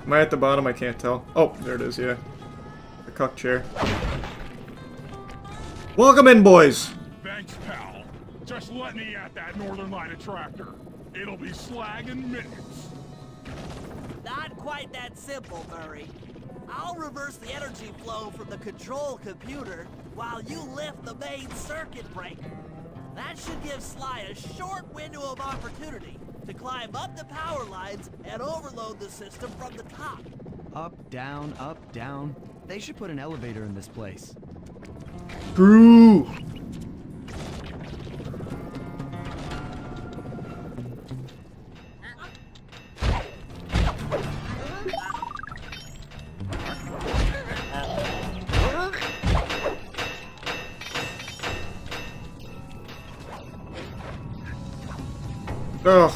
Am I at the bottom? I can't tell. Oh, there it is, yeah. The cuck chair. Welcome in, boys! Thanks, pal. Just let me at that Northern Light attractor. It'll be slag in minutes. Not quite that simple, Murray. I'll reverse the energy flow from the control computer while you lift the main circuit breaker. That should give Sly a short window of opportunity to climb up the power lines and overload the system from the top. Up, down, up, down. They should put an elevator in this place. Screw! Ugh.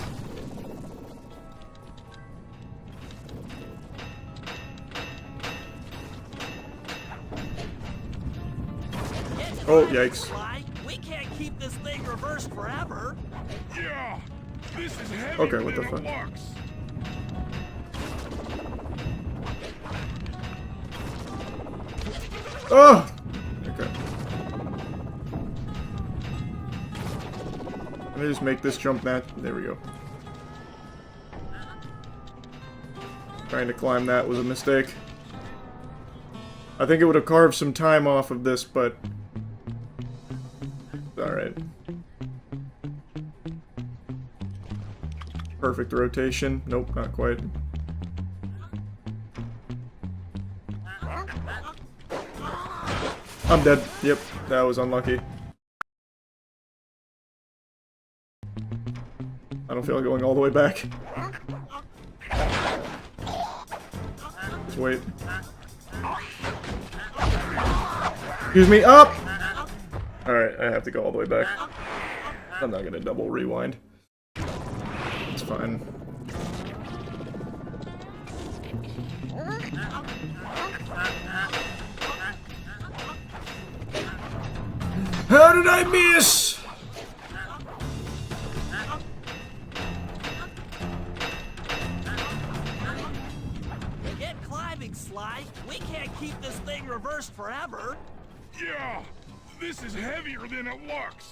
Oh, yikes. Sly, we can't keep this thing reversed forever. Yeah, this is heavy. Okay, what the little fuck? Lux. Oh! Okay. Let me just make this jump match. There we go. Trying to climb that was a mistake. I think it would have carved some time off of this, but... Alright. Perfect rotation. Nope, not quite. I'm dead. Yep, that was unlucky. I don't feel like going all the way back. Just wait. Excuse me, up! Alright, I have to go all the way back. I'm not gonna double rewind. It's fine. How did I miss? Get climbing, Sly. We can't keep this thing reversed forever. Yeah, this is heavier than it looks.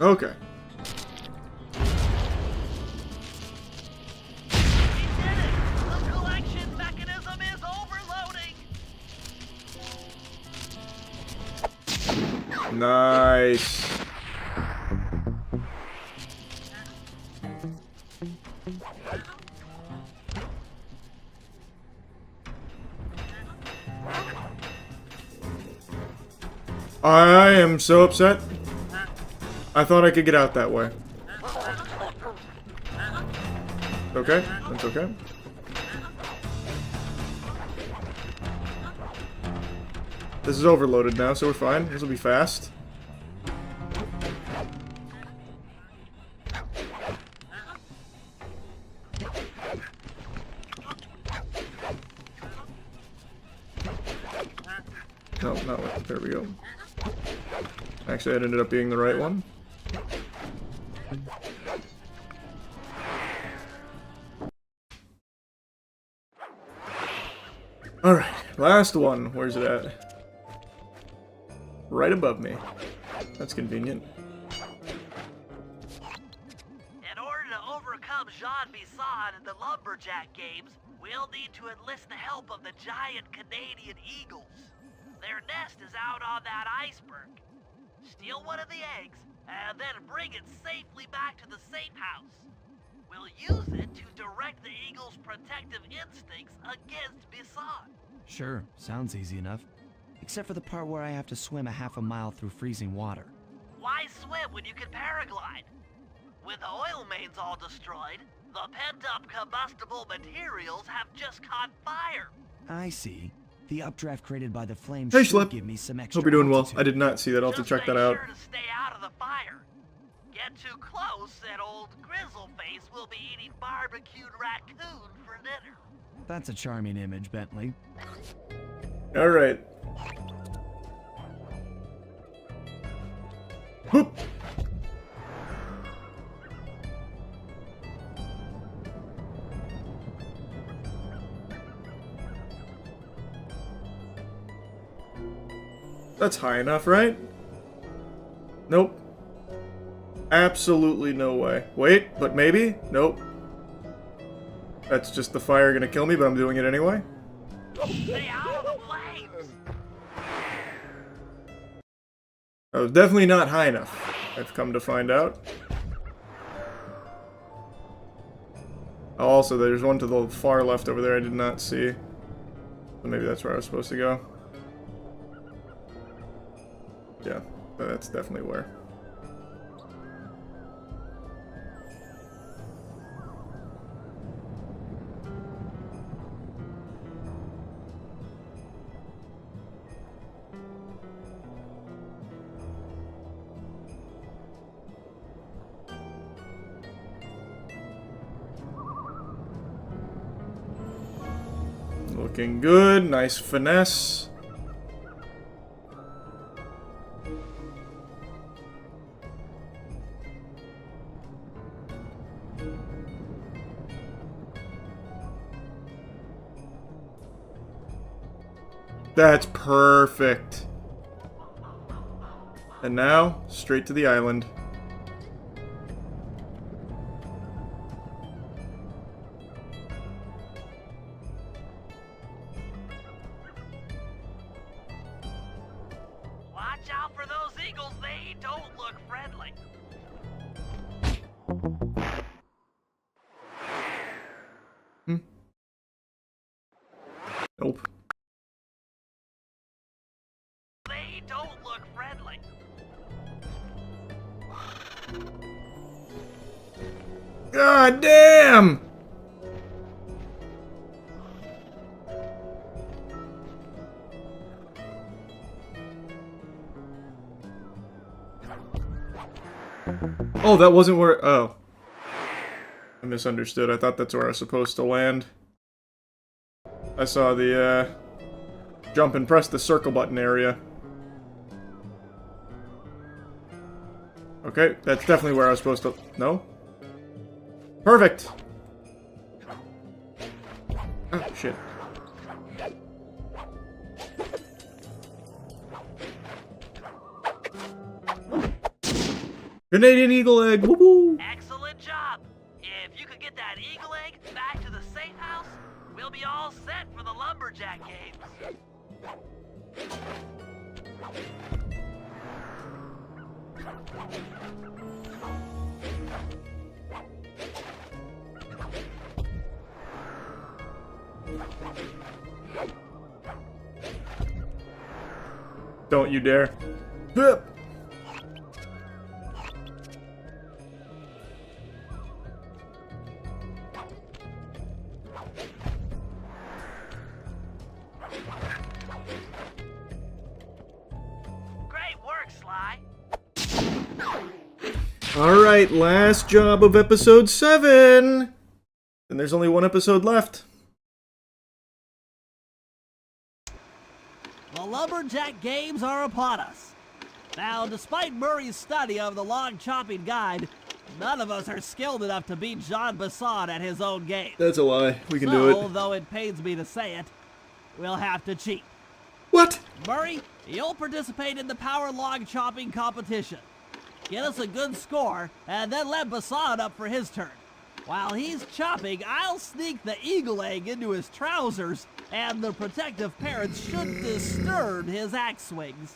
Okay. We did it! The collection mechanism is overloading! Nice. I am so upset. I thought I could get out that way. Okay, that's okay. This is overloaded now, so we're fine. This will be fast. No, not what. There we go. Actually, that ended up being the right one. Alright, last one. Where's it at? Right above me. That's convenient. In order to overcome Jean Bisson in the Lumberjack games, we'll need to enlist the help of the giant Canadian eagles. Their nest is out on that iceberg. Steal one of the eggs, and then bring it safely back to the safe house. We'll use it to direct the eagle's protective instincts against Bisson. Sure, sounds easy enough. Except for the part where I have to swim a half a mile through freezing water. Why swim when you can paraglide? With the oil mains all destroyed, the pent-up combustible materials have just caught fire. I see. The updraft created by the flames Hey, should Schlep. give me some extra Hope you're doing well. altitude. I did not see that. I'll have to Just check that make out. sure to stay out of the fire. Get too close, and old Grizzleface will be eating barbecued raccoon for dinner. That's a charming image, Bentley. Alright. Whoop! That's high enough, right? Nope. Absolutely no way. Wait, but maybe? Nope. That's just the fire gonna kill me, but I'm doing it anyway. Stay out of the flames! I was definitely not high enough, I've come to find out. Oh, also, there's one to the far left over there I did not see. So maybe that's where I was supposed to go. Yeah, that's definitely where. Looking good, nice finesse. That's perfect. And now, straight to the island. don't look friendly. Nope. They don't look friendly. God damn! Oh, that wasn't where. Oh. I misunderstood. I thought that's where I was supposed to land. I saw the, jump and press the circle button area. Okay, that's definitely where I was supposed to. No? Perfect! Oh, shit. Canadian Eagle Egg! Woo-woo! Excellent job. If you could get that eagle egg back to the safe house, we'll be all set for the lumberjack games. Don't you dare. Hup. Great work, Sly. Alright, last job of episode 7! And there's only one episode left. The lumberjack games are upon us. Now, despite Murray's study of the log chopping guide, none of us are skilled enough to beat Jean Bisson at his own game. That's a lie. We can So, do it. though it pains me to say it, we'll have to cheat. What? Murray, you'll participate in the power log chopping competition. Get us a good score, and then let Bisson up for his turn. While he's chopping, I'll sneak the eagle egg into his trousers, and the protective parents shouldn't disturb his axe swings.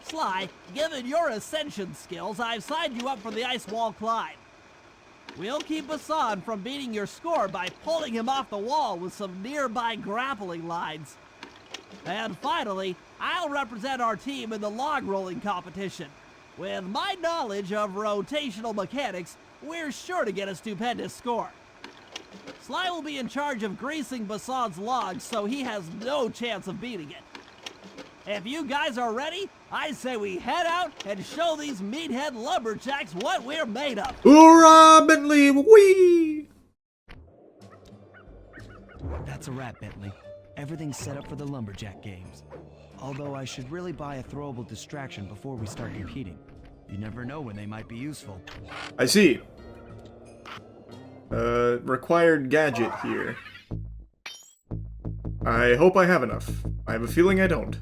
Sly, given your ascension skills, I've signed you up for the ice wall climb. We'll keep Bisson from beating your score by pulling him off the wall with some nearby grappling lines. And finally, I'll represent our team in the log rolling competition. With my knowledge of rotational mechanics, we're sure to get a stupendous score. Sly will be in charge of greasing Bisson's logs, so he has no chance of beating it. If you guys are ready, I say we head out and show these meathead lumberjacks what we're made of. Hoorah, Bentley! Whee! That's a wrap, Bentley. Everything's set up for the lumberjack games. Although I should really buy a throwable distraction before we start competing. You never know when they might be useful. I see. Required gadget here. I hope I have enough. I have a feeling I don't.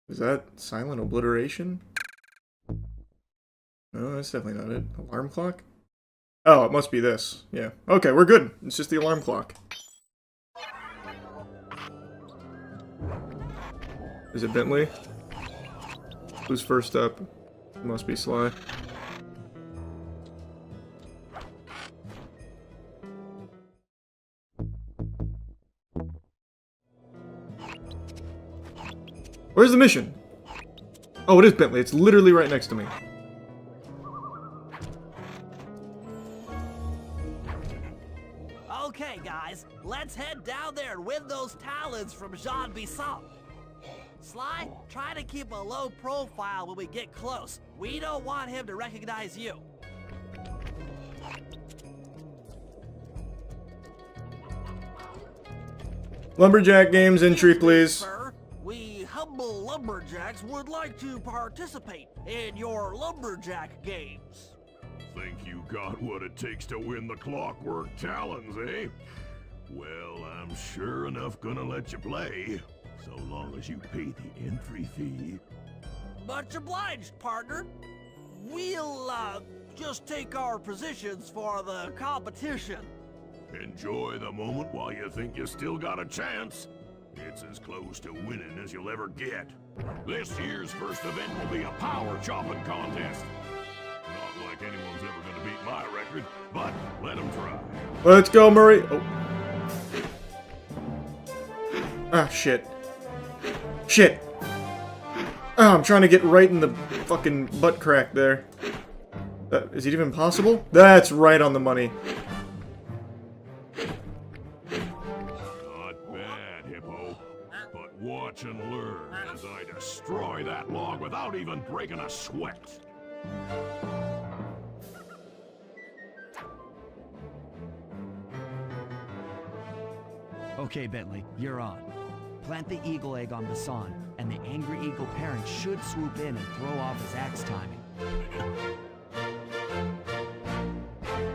Is that silent obliteration? No, that's definitely not it. Alarm clock? Oh, it must be this. Yeah. Okay, we're good. It's just the alarm clock. Is it Bentley? Who's first up? It must be Sly. Where's the mission? Oh, it is Bentley. It's literally right next to me. Okay, guys, let's head down there and win those talons from Jean Bisson. Sly, try to keep a low profile when we get close. We don't want him to recognize you. Lumberjack Games entry, please. Sir, we humble lumberjacks would like to participate in your lumberjack games. Think you got what it takes to win the Clockwork Talons, eh? Well, I'm sure enough gonna let you play, so long as you pay the entry fee. Much obliged, partner. We'll, just take our positions for the competition. Enjoy the moment while you think you still got a chance. It's as close to winning as you'll ever get. This year's first event will be a power chopping contest. Not like anyone's ever gonna beat my record, but let them try. Let's go, Murray. Oh. Ah, shit. Shit. Oh, I'm trying to get right in the fucking butt crack there. Is it even possible? That's right on the money. Not bad, Hippo. But watch and learn as I destroy that log without even breaking a sweat. Okay, Bentley, you're on. Plant the eagle egg on Basan, and the angry eagle parent should swoop in and throw off his axe timing.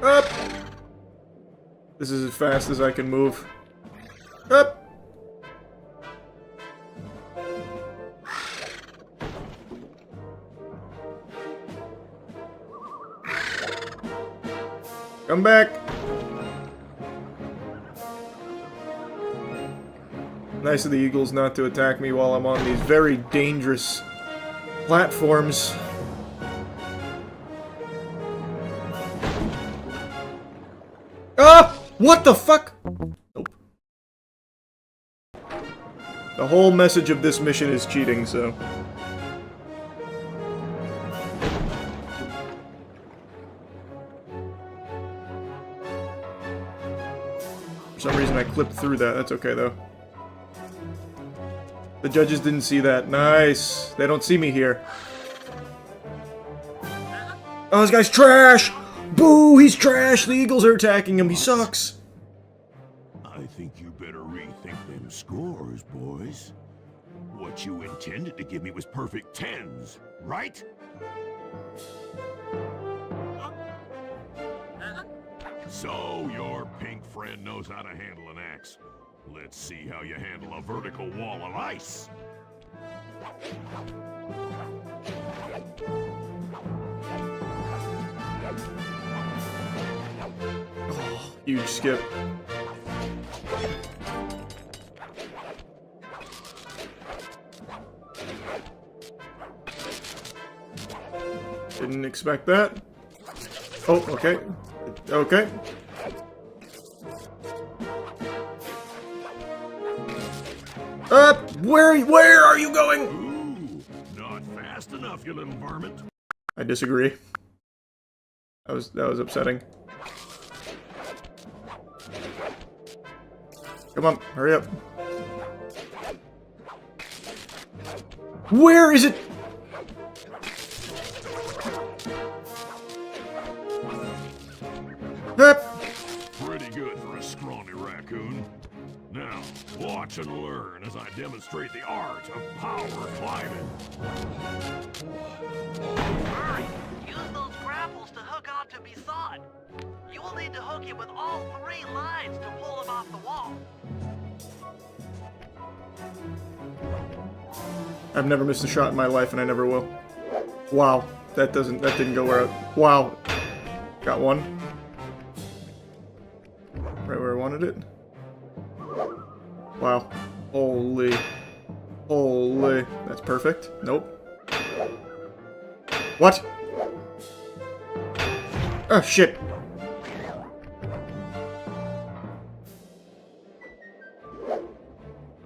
Up! This is as fast as I can move. Up! Come back! Nice of the eagles not to attack me while I'm on these very dangerous platforms. Ah! What the fuck? Nope. The whole message of this mission is cheating, so... For some reason I clipped through that. That's okay, though. The judges didn't see that. Nice. They don't see me here. Oh, this guy's trash! Boo! He's trash! The Eagles are attacking him. He sucks. I think you better rethink them scores, boys. What you intended to give me was perfect tens, right? So your pink friend knows how to handle an axe. Let's see how you handle a vertical wall of ice. Oh, huge skip. Didn't expect that. Oh, okay. Okay. Where are you going? Ooh, not fast enough, you little varmint. I disagree. That was upsetting. Come on, hurry up. Where is it? Pretty good for a scrawny raccoon. Now, watch and learn as I demonstrate the art of power climbing. Murray, use those grapples to hook onto Basan. You will need to hook him with all 3 lines to pull him off the wall. I've never missed a shot in my life, and I never will. Wow, that didn't go where I... Wow. Got one. Right where I wanted it. Wow. Holy. Holy. That's perfect. Nope. What? Oh, shit.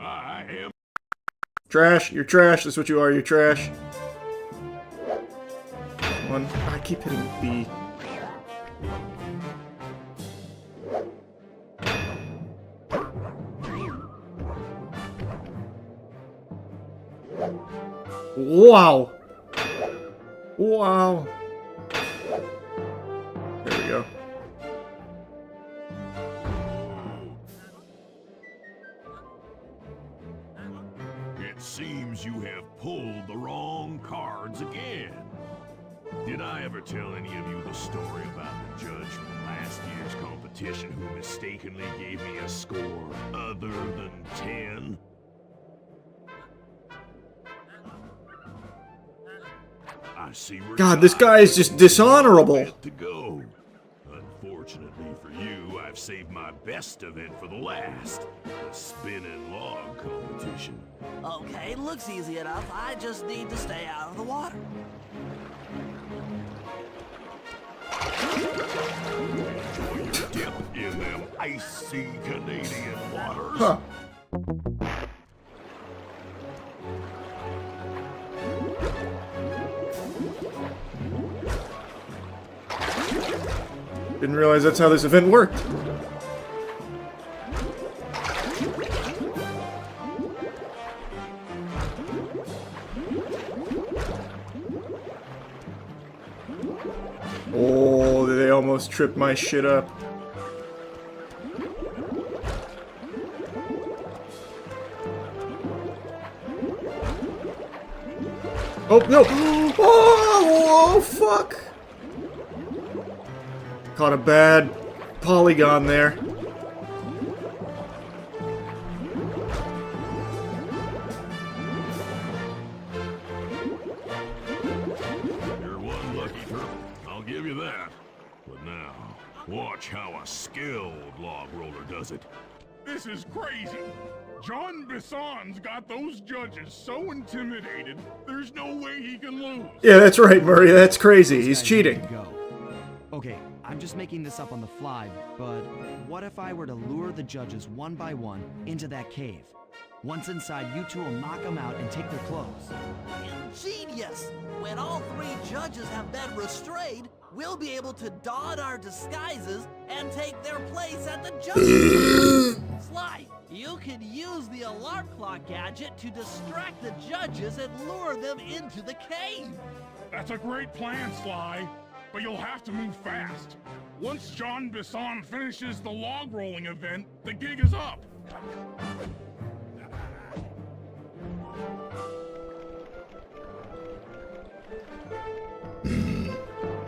I am... Trash. You're trash. That's what you are. You're trash. One. I keep hitting B. Wow. Wow. There we go. It seems you have pulled the wrong cards again. Did I ever tell any of you the story about the judge from last year's competition who mistakenly gave me a score other than 10? I see where God, this guy is just dishonorable. to go. Fortunately for you, I've saved my best event for the last. The spinning log competition. Okay, looks easy enough. I just need to stay out of the water. Dip in them icy Canadian waters. Huh. Didn't realize that's how this event worked. Oh, they almost tripped my shit up. Oh, no! Oh, fuck! Caught a bad polygon there. You're one lucky turtle, I'll give you that. But now, watch how a skilled log roller does it. This is crazy. John Bisson's got those judges so intimidated, there's no way he can lose. Yeah, that's right, Murray. That's crazy. He's Guys need cheating. to go. Okay, I'm just making this up on the fly, but what if I were to lure the judges one by one into that cave? Once inside, you two will knock them out and take their clothes. Ingenious! When all 3 judges have been restrained, we'll be able to don our disguises and take their place at the judges. Sly, you can use the alarm clock gadget to distract the judges and lure them into the cave. That's a great plan, Sly. But you'll have to move fast. Once John Bisson finishes the log rolling event, the gig is up.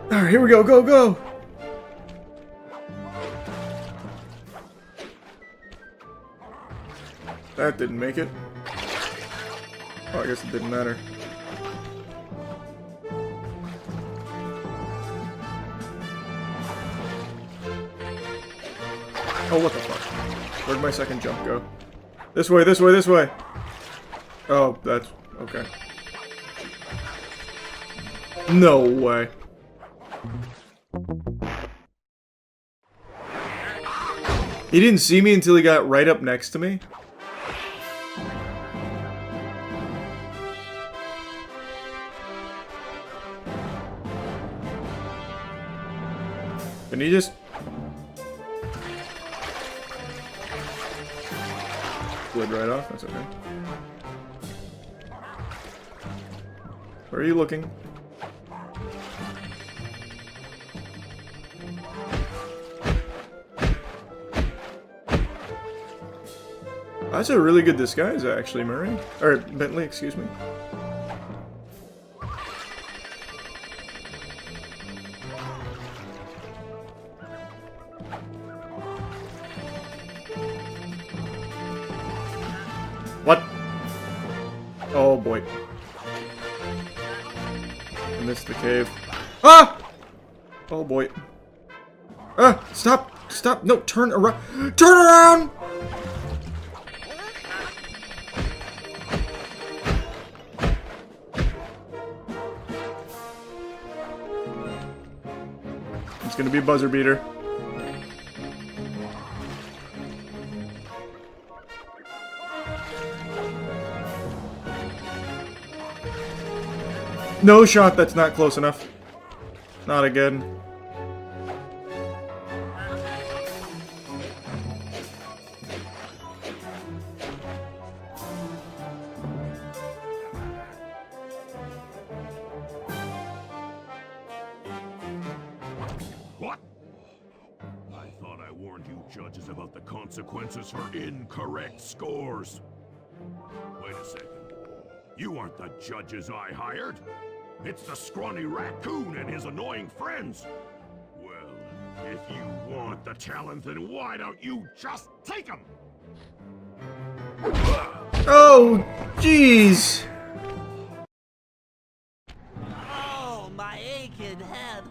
Alright, here we go. Go, go! That didn't make it. Oh, I guess it didn't matter. Oh, what the fuck? Where'd my second jump go? This way, this way, this way! Oh, that's... okay. No way. He didn't see me until he got right up next to me? Can he just... slid right off? That's okay. Where are you looking? That's a really good disguise, actually, Murray. Or, Bentley, excuse me. What? Oh, boy. I missed the cave. Ah! Oh, boy. Ah! Stop! Stop! No, turn around! Turn around! It's gonna be a buzzer beater. No shot, that's not close enough. Not again. What? I thought I warned you judges about the consequences for incorrect scores. Wait a second. You aren't the judges I hired. It's the scrawny raccoon and his annoying friends. Well, if you want the challenge, then why don't you just take them? Oh, jeez. Oh, my aching head.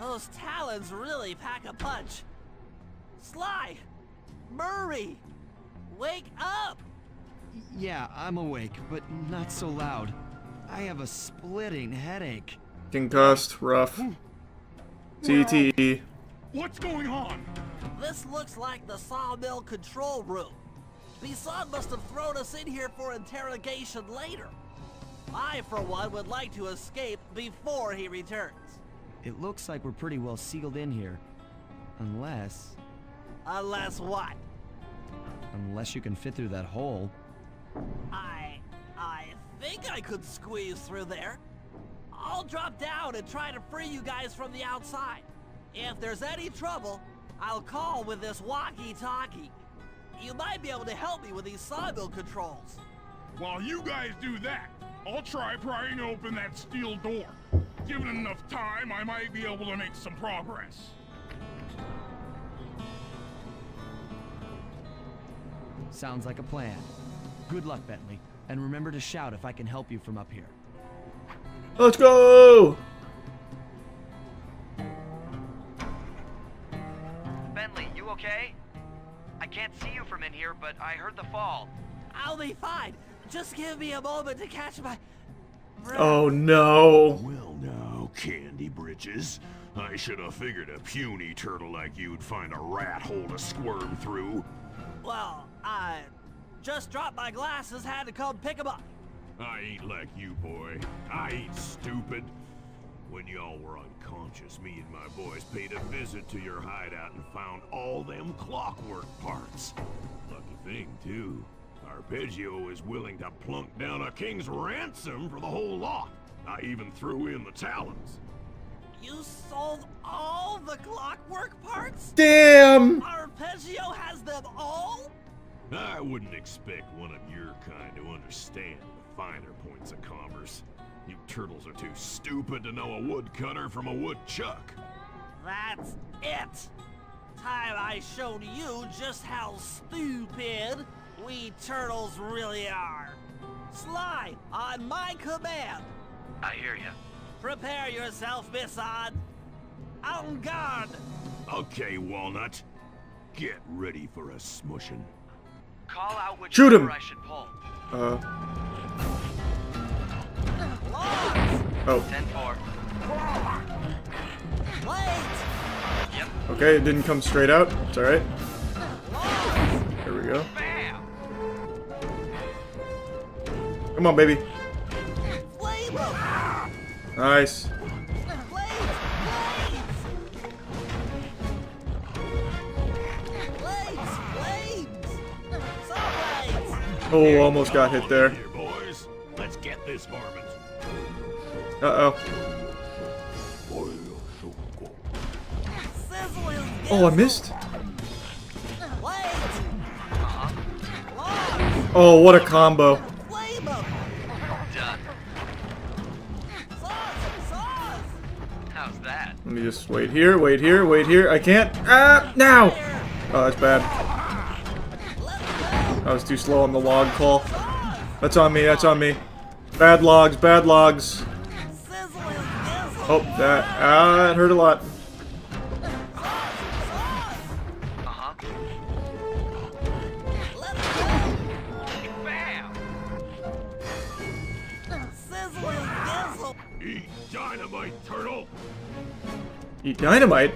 Those talons really pack a punch. Sly! Murray! Wake up! Yeah, I'm awake, but not so loud. I have a splitting headache. Concussed, rough. CTE. What's going on? This looks like the sawmill control room. Bison must have thrown us in here for interrogation later. I, for one, would like to escape before he returns. It looks like we're pretty well sealed in here. Unless Unless what? you can fit through that hole. I think I could squeeze through there. I'll drop down and try to free you guys from the outside. If there's any trouble, I'll call with this walkie-talkie. You might be able to help me with these sawmill controls. While you guys do that, I'll try prying open that steel door. Given enough time, I might be able to make some progress. Sounds like a plan. Good luck, Bentley. And remember to shout if I can help you from up here. Let's go! Bentley, you okay? I can't see you from in here, but I heard the fall. I'll be fine. Just give me a moment to catch my breath. Oh no. Well now, Candy Britches. I should have figured a puny turtle like you'd find a rat hole to squirm through. Well, I just dropped my glasses, had to come pick them up. I ain't like you, boy. I ain't stupid. When y'all were unconscious, me and my boys paid a visit to your hideout and found all them clockwork parts. Lucky thing, too. Arpeggio is willing to plunk down a king's ransom for the whole lot. I even threw in the talons. You sold all the clockwork parts? Damn! Arpeggio has them all? I wouldn't expect one of your kind to understand the finer points of commerce. You turtles are too stupid to know a woodcutter from a woodchuck. That's it. Time I showed you just how stupid we turtles really are. Sly, on my command. I hear you. Prepare yourself, Bison. En garde. Okay, Walnut. Get ready for a smushin'. Call out which Shoot him! lever I should pull. Logs! Oh. 10-4. Wait! Yep. Okay, it didn't come straight out. It's alright. Logs! There we go. Bam! Come on, baby. Flame 'em! Nice. Oh, almost got hit there. Here, boys. Let's get this varmint. Uh-oh. Oh, I missed? Oh, what a combo. Done. How's that? Let me just wait here, wait here, wait here. I can't. Ah, now! Oh, that's bad. I was too slow on the log call. That's on me, that's on me. Bad logs, bad logs. Oh, that hurt a lot. Uh-huh. Bam! Eat dynamite, turtle. Eat dynamite?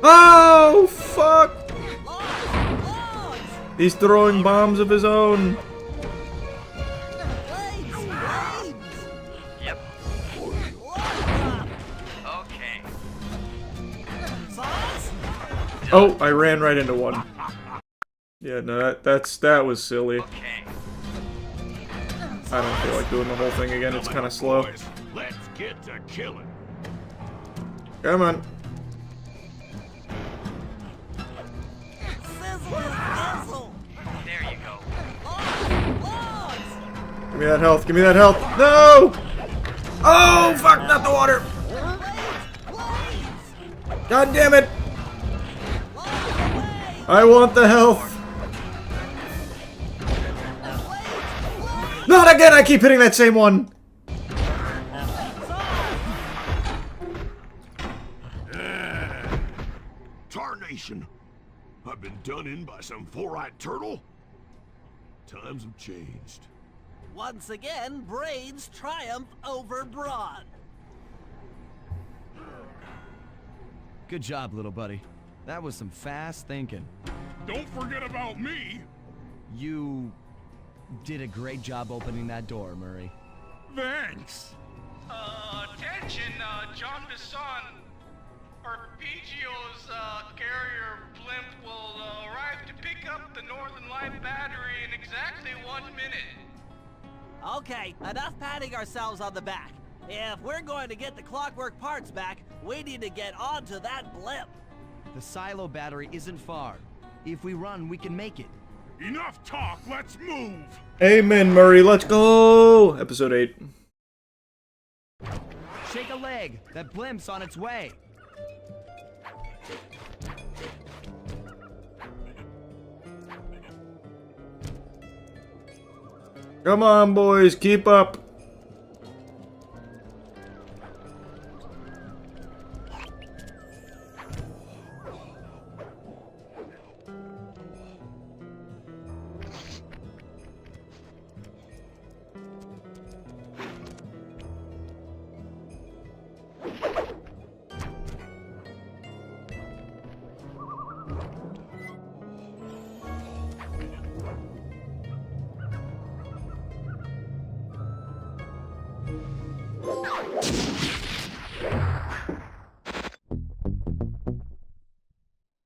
Oh, fuck! He's throwing bombs of his own. Yep. Okay. Oh, I ran right into one. Yeah, no, that was silly. Okay. I don't feel like doing the whole thing again. It's kind of slow. Boys, let's get to killing. Come on. There you go. Give me that health. Give me that health. No! Oh, fuck, not the water. God damn it. I want the health. Not again. I keep hitting that same one. compilation. I've been done in by some four-eyed turtle? Times have changed. Once again, brains triumph over brawn. Good job, little buddy. That was some fast thinking. Don't forget about me. You did a great job opening that door, Murray. Thanks. Attention, John Bisson. Arpeggio's carrier blimp will arrive to pick up the Northern Light battery in exactly 1 minute. Okay, enough patting ourselves on the back. If we're going to get the clockwork parts back, we need to get onto that blimp. The silo battery isn't far. If we run, we can make it. Enough talk, let's move. Amen, Murray. Let's go. Episode 8. Shake a leg. That blimp's on its way. Come on, boys. Keep up.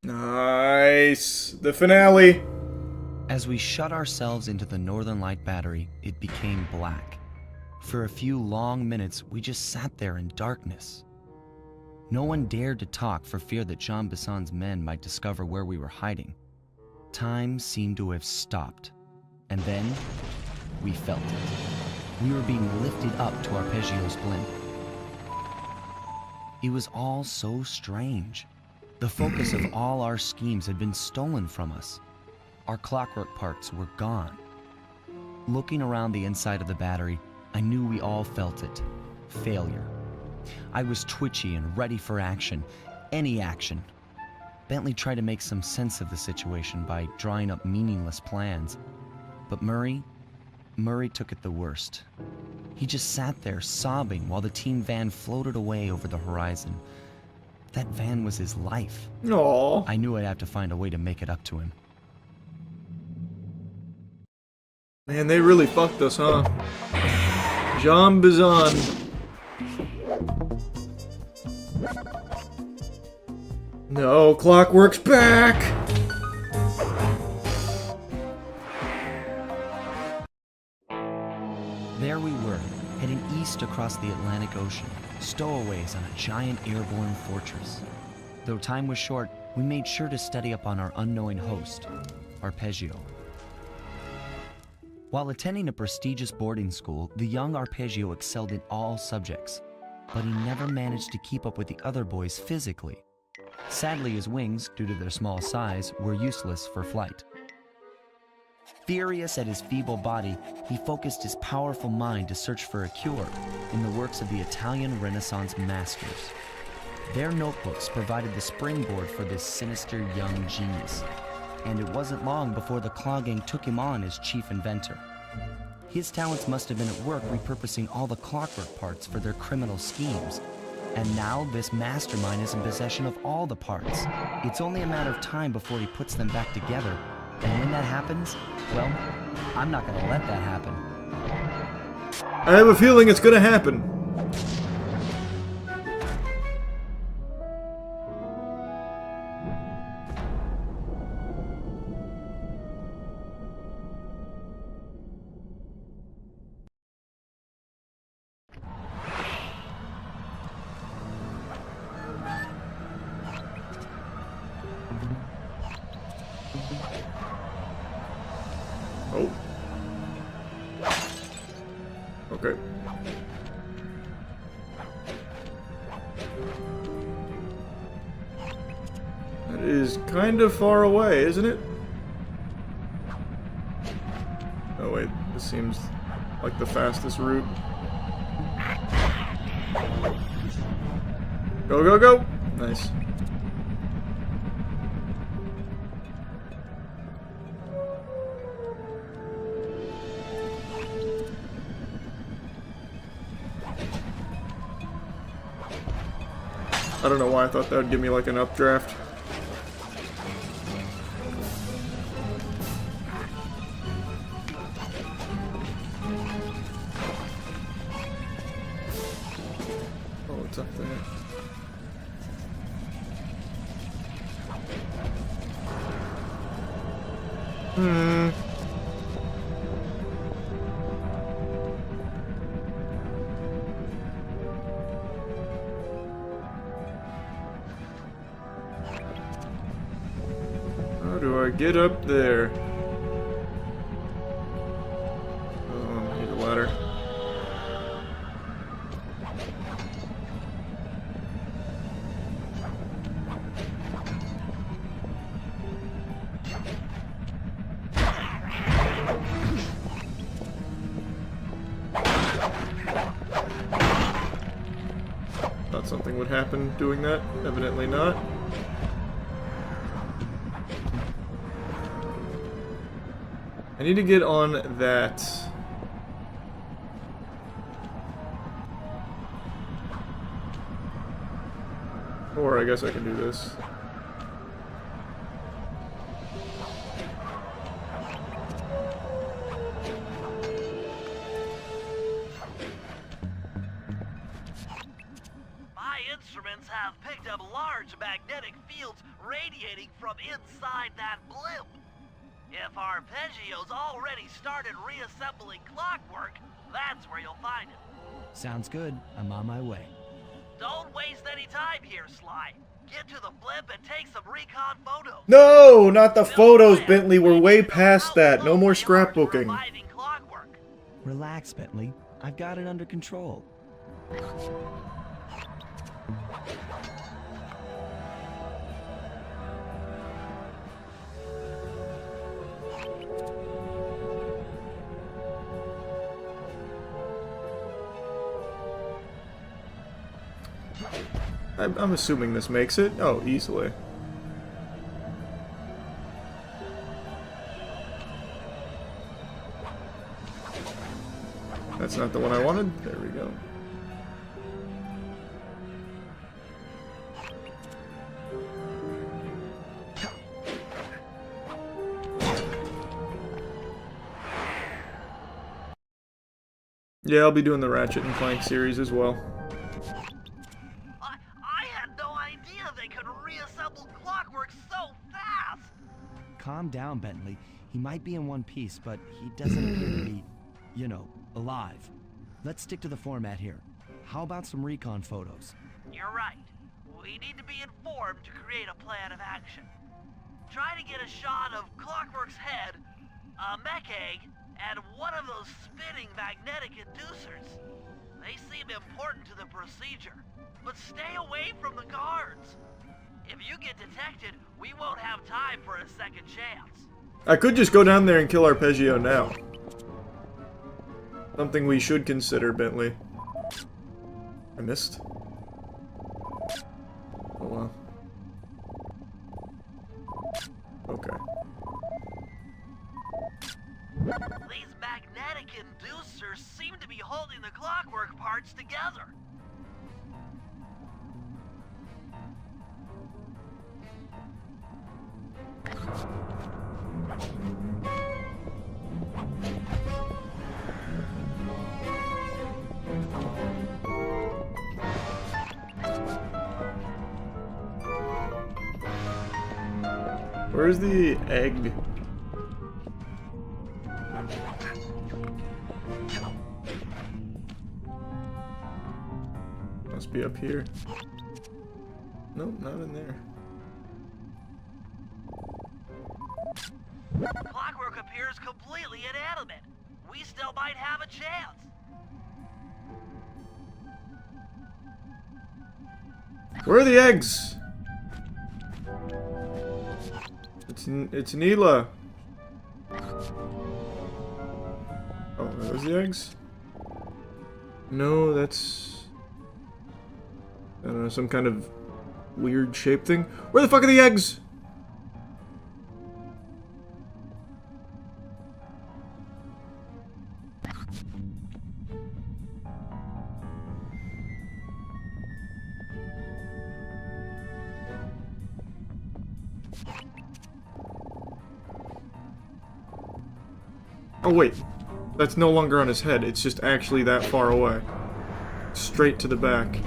Nice. The finale. As we shut ourselves into the Northern Light battery, it became black. For a few long minutes, we just sat there in darkness. No one dared to talk for fear that Jean Besson's men might discover where we were hiding. Time seemed to have stopped. And then, we felt it. We were being lifted up to Arpeggio's blimp. It was all so strange. The focus of all our schemes had been stolen from us. Our clockwork parts were gone. Looking around the inside of the battery, I knew we all felt it. Failure. I was twitchy and ready for action. Any action. Bentley tried to make some sense of the situation by drawing up meaningless plans. But Murray took it the worst. He just sat there sobbing while the team van floated away over the horizon. That van was his life. Aww. I knew I'd have to find a way to make it up to him. Man, they really fucked us, huh? Jean Bessson. No, Clockwork's back! There we were, heading east across the Atlantic Ocean, stowaways on a giant airborne fortress. Though time was short, we made sure to study up on our unknowing host, Arpeggio. While attending a prestigious boarding school, the young Arpeggio excelled in all subjects, but he never managed to keep up with the other boys physically. Sadly, his wings, due to their small size, were useless for flight. Furious at his feeble body, he focused his powerful mind to search for a cure in the works of the Italian Renaissance masters. Their notebooks provided the springboard for this sinister young genius, and it wasn't long before the Claw Gang took him on as chief inventor. His talents must have been at work repurposing all the clockwork parts for their criminal schemes. And now this mastermind is in possession of all the parts. It's only a matter of time before he puts them back together. And when that happens, well, I'm not gonna let that happen. I have a feeling it's gonna happen. Oh. Okay. That is kind of far away, isn't it? Oh wait, this seems like the fastest route. Go, go, go! Nice. I don't know why I thought that would give me like an updraft. Oh, it's up there. How do I get up there? Oh, I need a ladder. Thought something would happen doing that. Evidently not. I need to get on that. Or I guess I can do this. My instruments have picked up large magnetic fields radiating from inside that blimp. If Arpeggio's already started reassembling clockwork, that's where you'll find it. Sounds good. I'm on my way. Don't waste any time here, Sly. Get to the blimp and take some recon photos. No, not the photos, Bentley. We're way past that. No more scrapbooking. Relax, Bentley. I've got it under control. I'm assuming this makes it. Oh, easily. That's not the one I wanted. There we go. Yeah, I'll be doing the Ratchet and Clank series as well. I had no idea they could reassemble clockwork so fast! Calm down, Bentley. He might be in one piece, but he doesn't appear to be, you know, alive. Let's stick to the format here. How about some recon photos? You're right. We need to be informed to create a plan of action. Try to get a shot of Clockwork's head, a mech egg, and one of those spinning magnetic inducers. They seem important to the procedure, but stay away from the guards. If you get detected, we won't have time for a second chance. I could just go down there and kill Arpeggio now. Something we should consider, Bentley. I missed. Oh well. Okay. These magnetic inducers seem to be holding the clockwork parts together. Where's the egg? Must be up here. Nope, not in there. Clockwork appears completely inanimate. We still might have a chance. Where are the eggs? It's Neela. Oh, are those the eggs? No, that's... I don't know, some kind of weird shape thing. Where the fuck are the eggs? Oh wait, that's no longer on his head, it's just actually that far away. Straight to the back.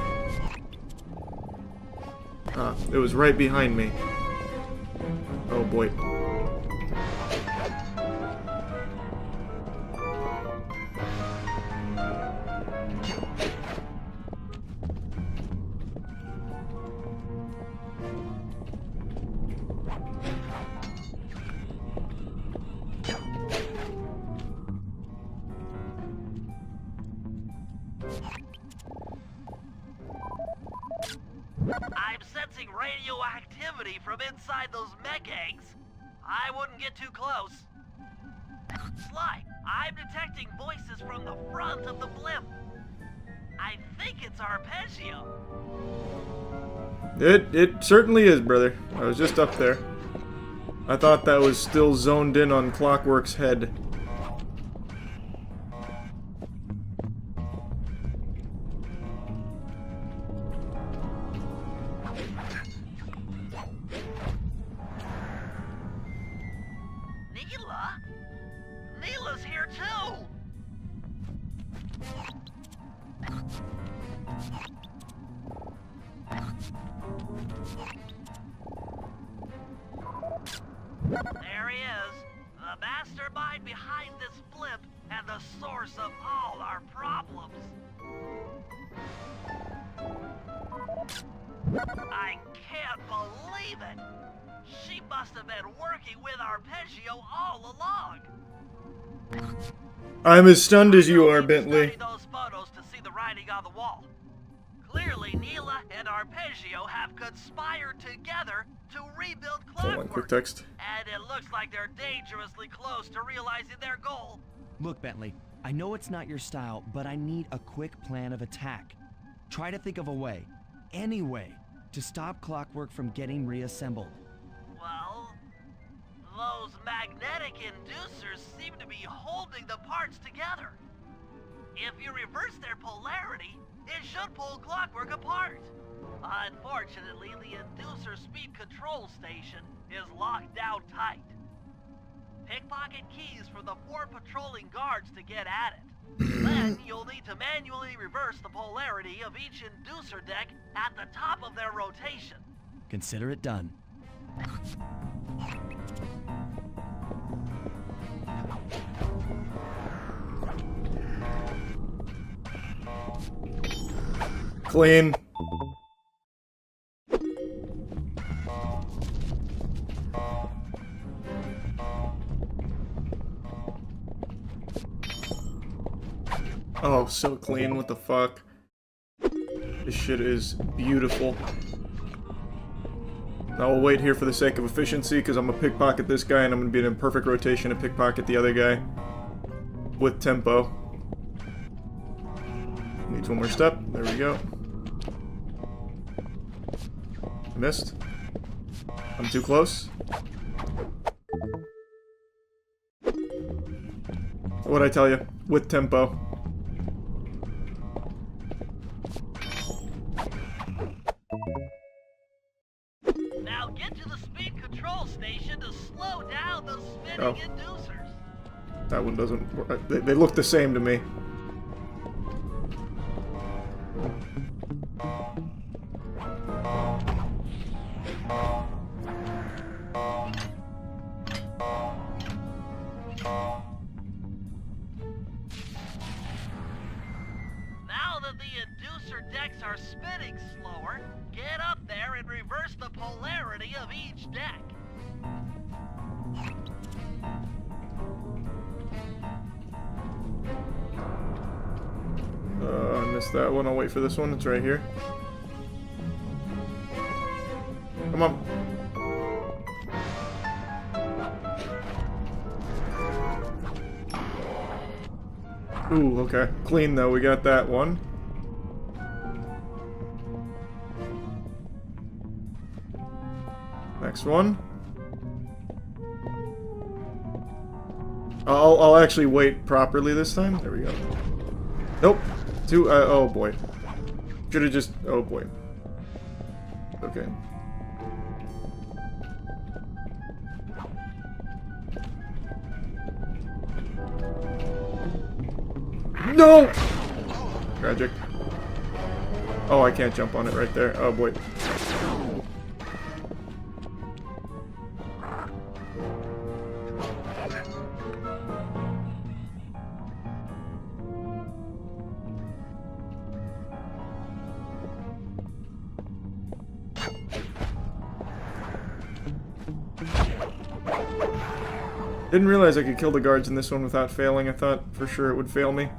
Ah, it was right behind me. Oh boy. I'm sensing radioactivity from inside those mech eggs. I wouldn't get too close. Sly, I'm detecting voices from the front of the blimp. I think it's Arpeggio. It certainly is, brother. I was just up there. I thought that was still zoned in on Clockwork's head. Neela? Neela's here too! There he is, the mastermind behind this blimp and the source of all our problems. I can't believe it! She must have been working with Arpeggio all along. I'm as stunned as you are, Study Bentley. those photos to see the writing on the wall. Clearly, Neela and Arpeggio have conspired together to rebuild Hold on, quick Clockwork. text. And it looks like they're dangerously close to realizing their goal. Look, Bentley, I know it's not your style, but I need a quick plan of attack. Try to think of a way, any way, to stop Clockwork from getting reassembled. Well, those magnetic inducers seem to be holding the parts together. If you reverse their polarity, it should pull Clockwork apart. Unfortunately, the inducer speed control station is locked down tight. Pickpocket keys for the 4 patrolling guards to get at it. Then you'll need to manually reverse the polarity of each inducer deck at the top of their rotation. Consider it done. Clean. Oh, so clean, what the fuck? This shit is beautiful. Now we'll wait here for the sake of efficiency, because I'm gonna pickpocket this guy and I'm gonna be in perfect rotation to pickpocket the other guy. With tempo. Needs one more step. There we go. Missed. I'm too close. What'd I tell you? With tempo. Now get to the speed control station to slow down those spinning Oh. inducers. That one doesn't work. They look the same to me. Now that the inducer decks are spinning slower, get up there and reverse the polarity of each deck. I missed that one. I'll wait for this one. It's right here. Come on. Ooh, okay. Clean though. We got that one. Next one. I'll actually wait properly this time. There we go. Nope. Oh boy. Should've just, oh boy. Okay. No! Tragic. Oh, I can't jump on it right there. Oh boy. Didn't realize I could kill the guards in this one without failing. I thought for sure it would fail me.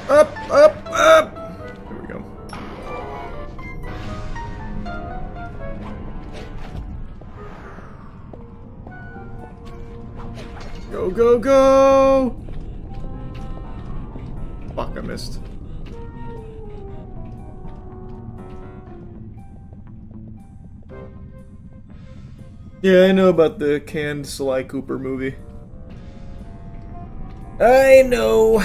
Up, up, up! There we go. Go, go, go! Fuck, I missed. Yeah, I know about the canned Sly Cooper movie. I know.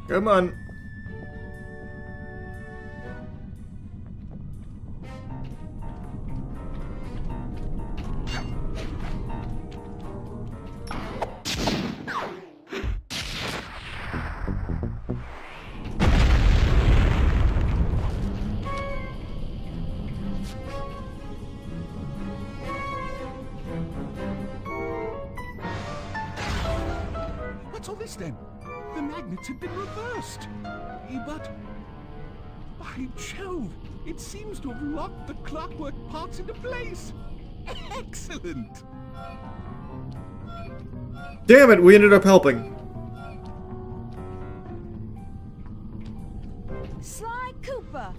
Come on. What's all this then? The magnets have been reversed. But by Jove, it seems to have locked the clockwork parts into place. Excellent. Damn it, we ended up helping. Sly Cooper!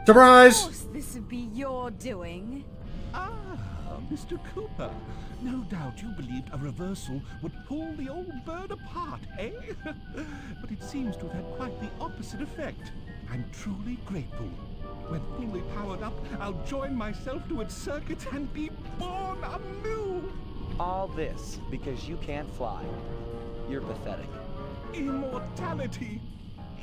Surprise! Of course this would be your doing. Ah, Mr. Cooper. No doubt you believed a reversal would pull the old bird apart, eh? But it seems to have had quite the opposite effect. I'm truly grateful. When fully powered up, I'll join myself to its circuit and be born anew! All this because you can't fly. You're pathetic. Immortality!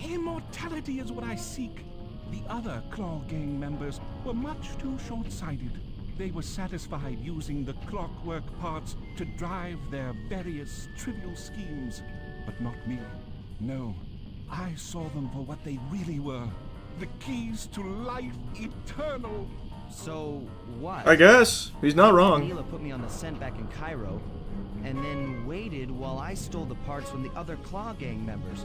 Immortality is what I seek. The other Claw Gang members were much too short-sighted. They were satisfied using the clockwork parts to drive their various trivial schemes. But not me. No, I saw them for what they really were. The keys to life eternal. So, what? I guess. He's not wrong. Mila put me on the scent back in Cairo, and then waited while I stole the parts from the other Claw Gang members.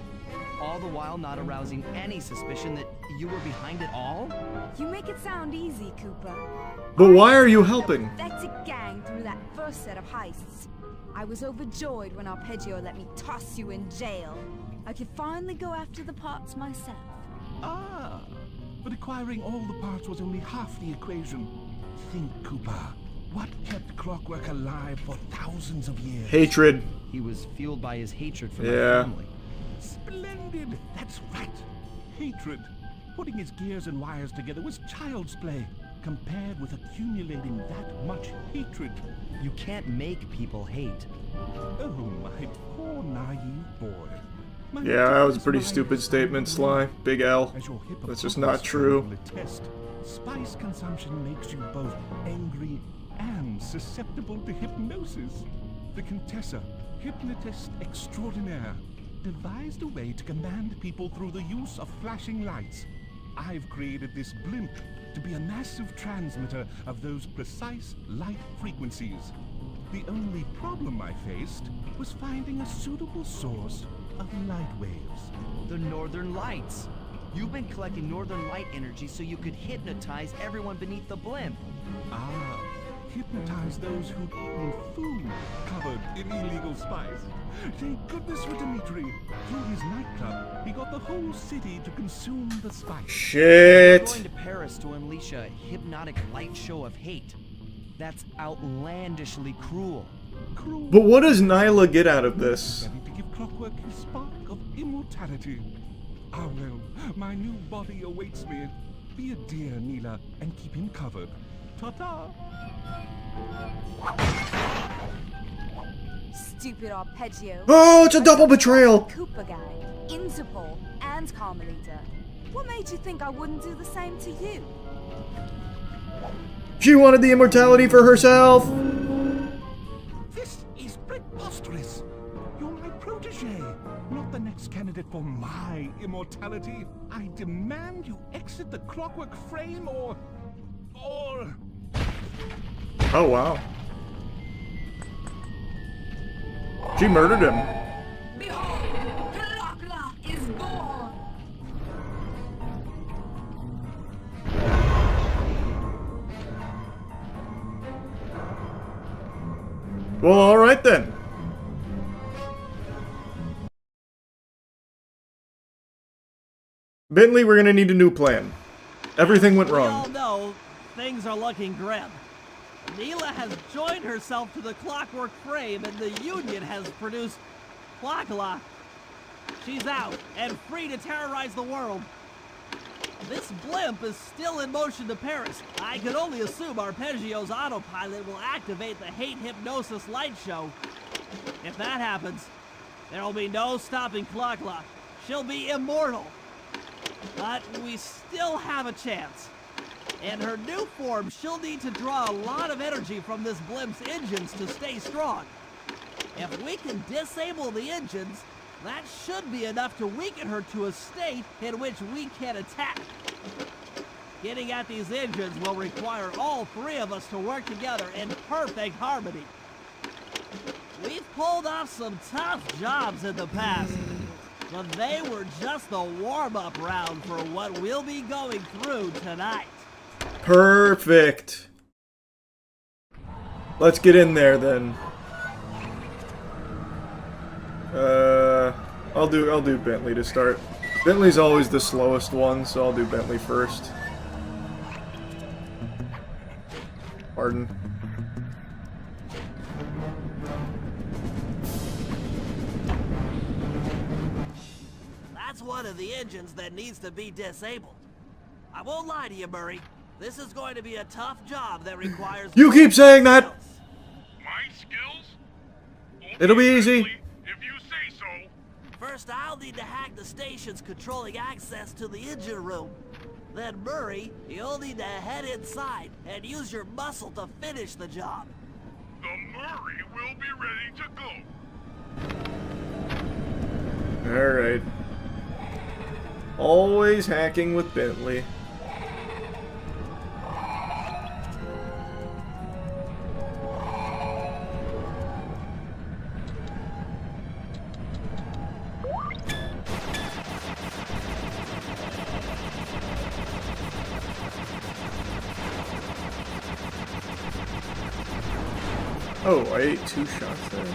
All the while not arousing any suspicion that you were behind it all? You make it sound easy, Cooper. But why are you helping? Pathetic gang through that first set of heists. I was overjoyed when Arpeggio let me toss you in jail. I could finally go after the parts myself. Ah, but acquiring all the parts was only half the equation. Think, Cooper. What kept Clockwork alive for thousands of years? Hatred. He was fueled by his hatred for Yeah. my family. Splendid! That's right. Hatred. Putting his gears and wires together was child's play, compared with accumulating that much hatred. You can't make people hate. Oh, my poor naive boy. My Yeah, that was a pretty ridiculous stupid mind statement, is Sly. Big L. as your That's just hippocampus not true. will attest. Spice consumption makes you both angry and susceptible to hypnosis. The Contessa, hypnotist extraordinaire, devised a way to command people through the use of flashing lights. I've created this blimp to be a massive transmitter of those precise light frequencies. The only problem I faced was finding a suitable source of light waves. The Northern Lights. You've been collecting Northern Light energy so you could hypnotize everyone beneath the blimp. Ah, hypnotize those who'd eaten food covered in illegal spice. Thank goodness for Dimitri. Through his nightclub, he got the whole city to consume the spice. We're Shit. going to Paris to unleash a hypnotic light show of hate. That's outlandishly cruel. Cruel. But what does Nyla get out of this? Ready to give Clockwork his spark of immortality. Ah well, my new body awaits me. Be a dear, Neela, and keep him covered. Ta-ta! Stupid arpeggio. Oh, it's a double betrayal! Cooper gang, Interpol, and Carmelita. What made you think I wouldn't do the same to you? She wanted the immortality for herself! This is preposterous! You're my protege, not the next candidate for my immortality. I demand you exit the Clockwork frame or... Oh, wow. She murdered him. Behold, Dracula is born! Well, alright then. Bentley, we're gonna need a new plan. Everything went We all wrong. know things are looking grim. Neela has joined herself to the Clockwork frame, and the Union has produced Clockla. She's out and free to terrorize the world. This blimp is still in motion to Paris. I can only assume Arpeggio's autopilot will activate the hate hypnosis light show. If that happens, there will be no stopping Clockla. She'll be immortal. But we still have a chance. In her new form, she'll need to draw a lot of energy from this blimp's engines to stay strong. If we can disable the engines, that should be enough to weaken her to a state in which we can attack. Getting at these engines will require all three of us to work together in perfect harmony. We've pulled off some tough jobs in the past, but they were just the warm-up round for what we'll be going through tonight. Perfect. Let's get in there then. I'll do Bentley to start. Bentley's always the slowest one, so I'll do Bentley first. Pardon. That's one of the engines that needs to be disabled. I won't lie to you, Murray. This is going to be a tough job that requires... You keep saying that! My skills? It'll be easy. If you say so. First, I'll need to hack the stations controlling access to the engine room. Then, Murray, you'll need to head inside and use your muscle to finish the job. The Murray will be ready to go. Alright. Always hacking with Bentley. Oh, I ate 2 shots there.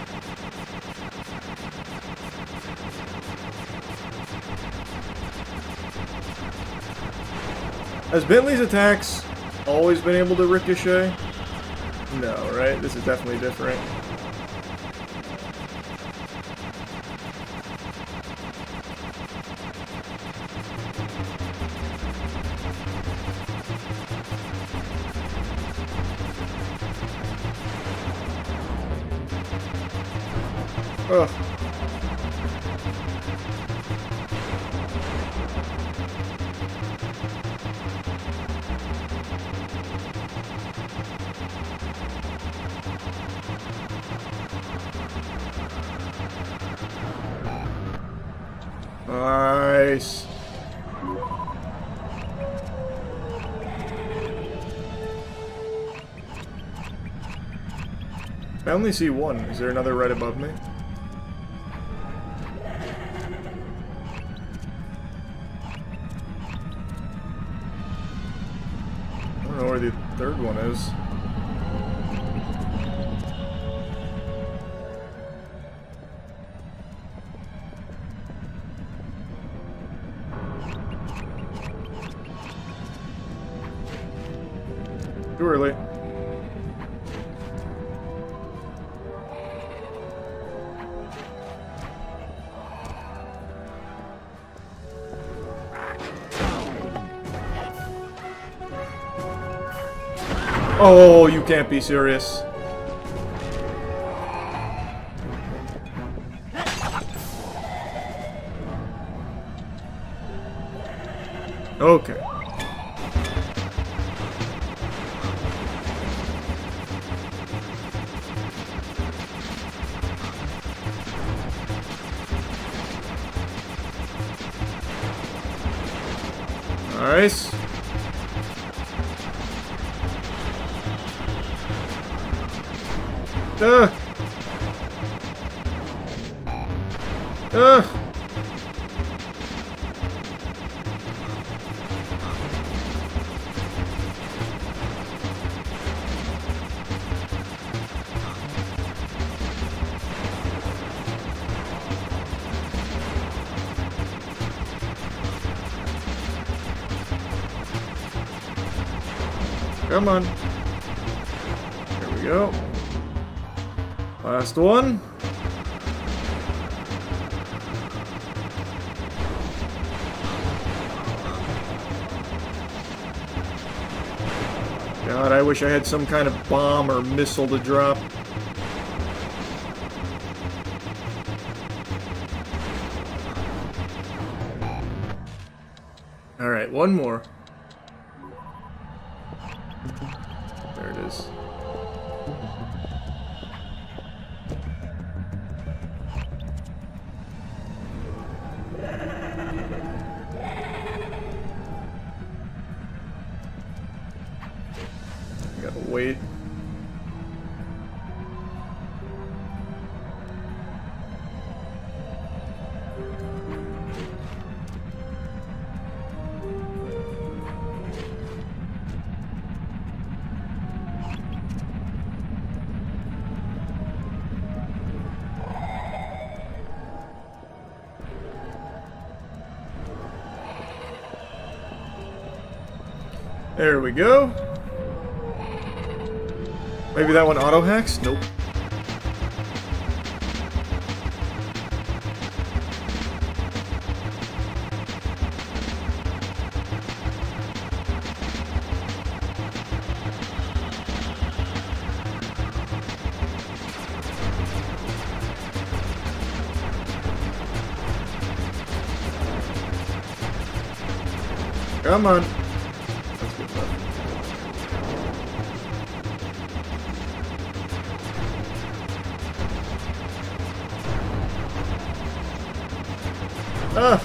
Has Bentley's attacks always been able to ricochet? No, right? This is definitely different. Ugh. Nice. I only see one. Is there another right above me? I don't know where the third one is. Too early. Oh, you can't be serious. Okay. Nice. Come on. There we go. Last one. God, I wish I had some kind of bomb or missile to drop. Alright, one more. There it is. Gotta wait. There we go. Maybe that one auto hacks? Nope. Come on. That's good enough. Ah!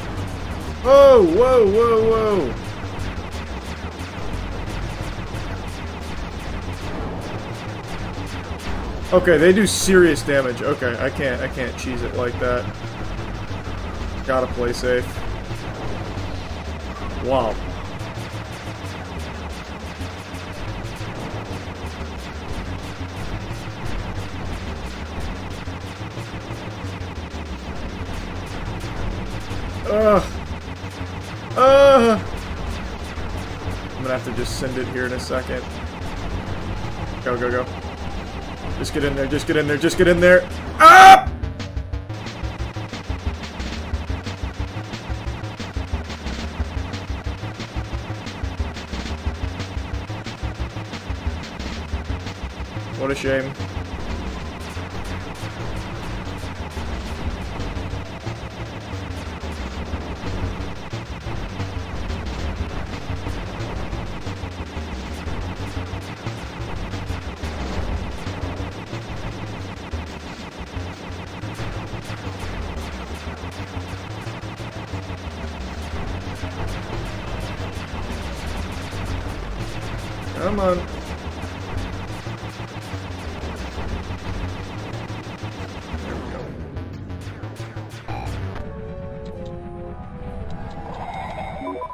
Oh! Whoa! Whoa! Whoa! Okay, they do serious damage. Okay, I can't cheese it like that. Gotta play safe. Wow. I'm gonna have to just send it here in a second. Go, go, go. Just get in there, just get in there, just get in there. Ah! What a shame. Come on. There we go.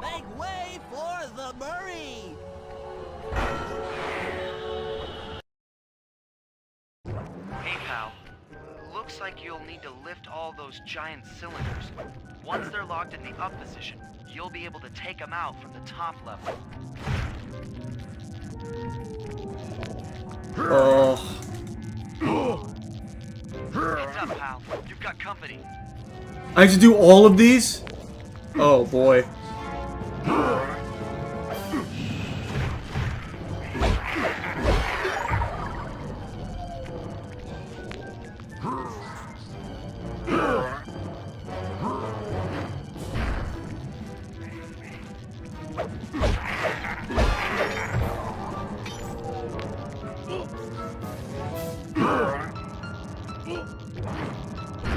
Make way for the Murray! Hey, pal. Looks like you'll need to lift all those giant cylinders. Once they're locked in the up position, you'll be able to take them out from the top level. company. I have to do all of these? Oh boy.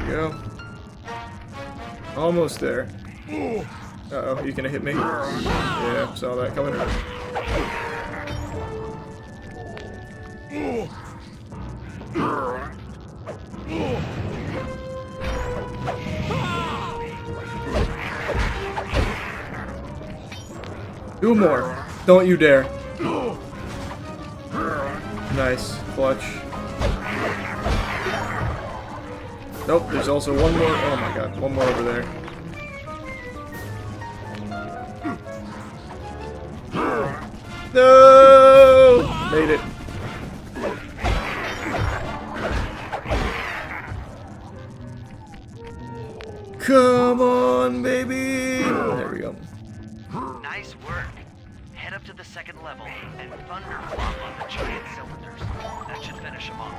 Go. Almost there. Uh-oh, you gonna hit me? Yeah, saw that coming. Two more. Don't you dare. Nice. Clutch. Nope, there's also one more. Oh my god, one more over there. No! Made it. Come on, baby! There we go. Nice work. Head up to the second level and thunderclop on the giant cylinders. That should finish them off.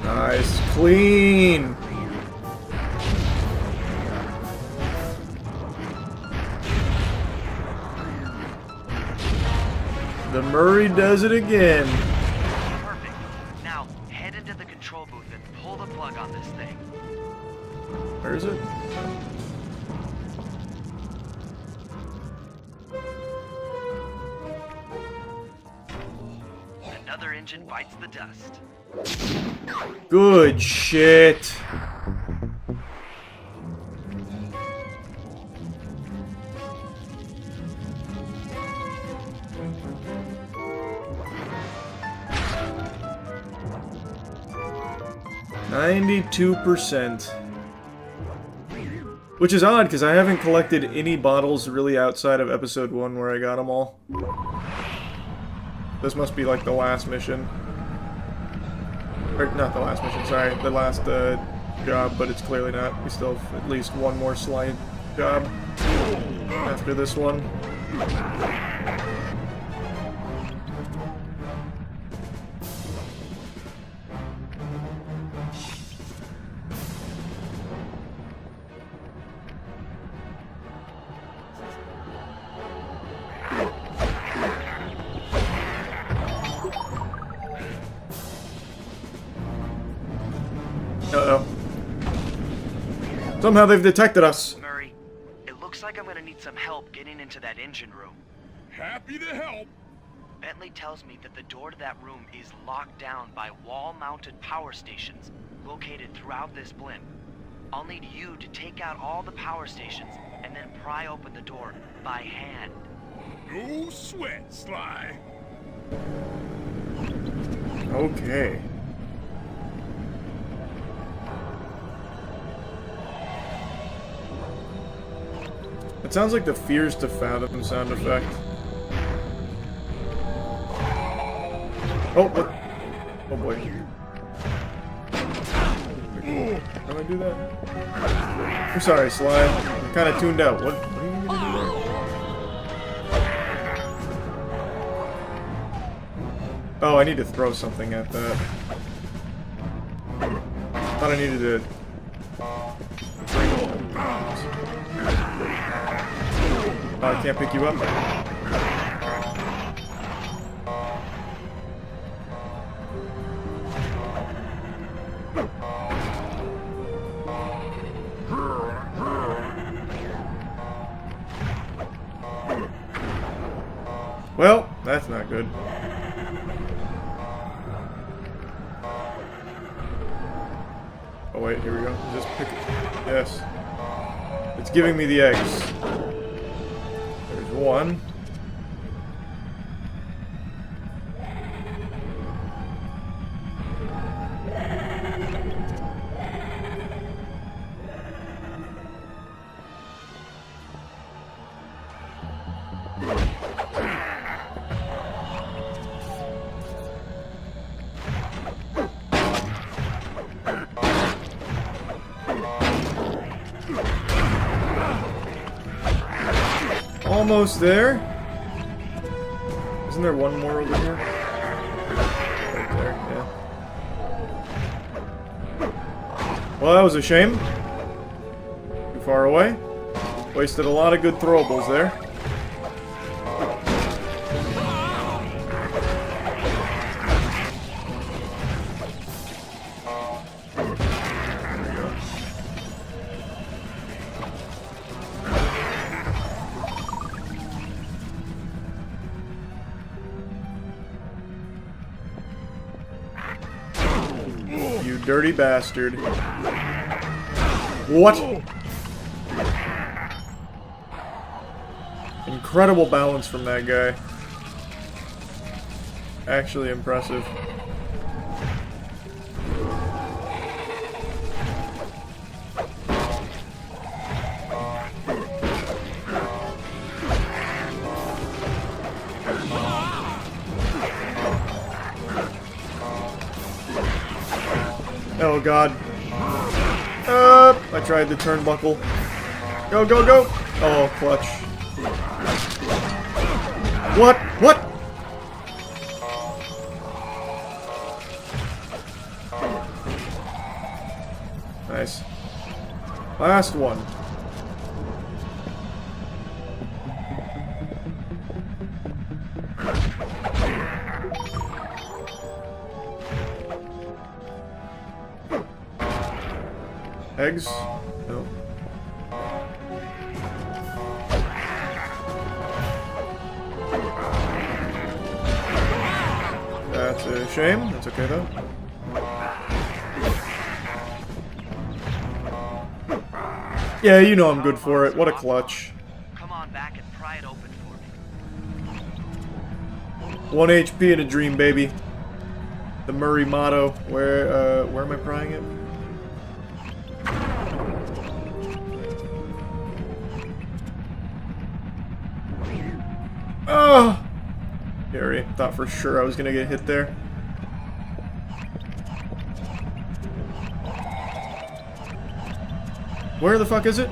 Nice. Clean. The Murray does it again. Perfect. Now, head into the control booth and pull the plug on this thing. Where is it? Another engine bites the dust. Good shit. %. Which is odd, because I haven't collected any bottles really outside of episode 1 where I got them all. This must be like the last mission. Or, not the last mission, sorry. The last job, but it's clearly not. We still have at least one more slide job after this one. Uh-oh. Somehow they've detected us. Murray, it looks like I'm gonna need some help getting into that engine room. Happy to help. Bentley tells me that the door to that room is locked down by wall-mounted power stations located throughout this blimp. I'll need you to take out all the power stations and then pry open the door by hand. No sweat, Sly. Okay. It sounds like the Fears to Fathom sound effect. Oh, what? Oh boy. How do I do that? I'm sorry, Sly. I'm kind of tuned out. What are you gonna do there? Oh, I need to throw something at that. Thought I needed to... Oh, I can't pick you up. Well, that's not good. Oh wait, here we go. Just pick it. Yes. It's giving me the eggs. There's one. Almost there. Isn't there one more over here? Right there, yeah. Well, that was a shame. Too far away. Wasted a lot of good throwables there. You dirty bastard. What? Incredible balance from that guy. Actually impressive. Oh god. I tried the turnbuckle. Go, go, go! Oh, clutch. What? What? Nice. Last one. Eggs? No. That's a shame. That's okay though. Yeah, you know I'm good for it. What a clutch. Come on back and pry it open for me. 1 HP and a dream, baby. The Murray motto. Where am I prying it? Oh! Scary. Thought for sure I was gonna get hit there. Where the fuck is it?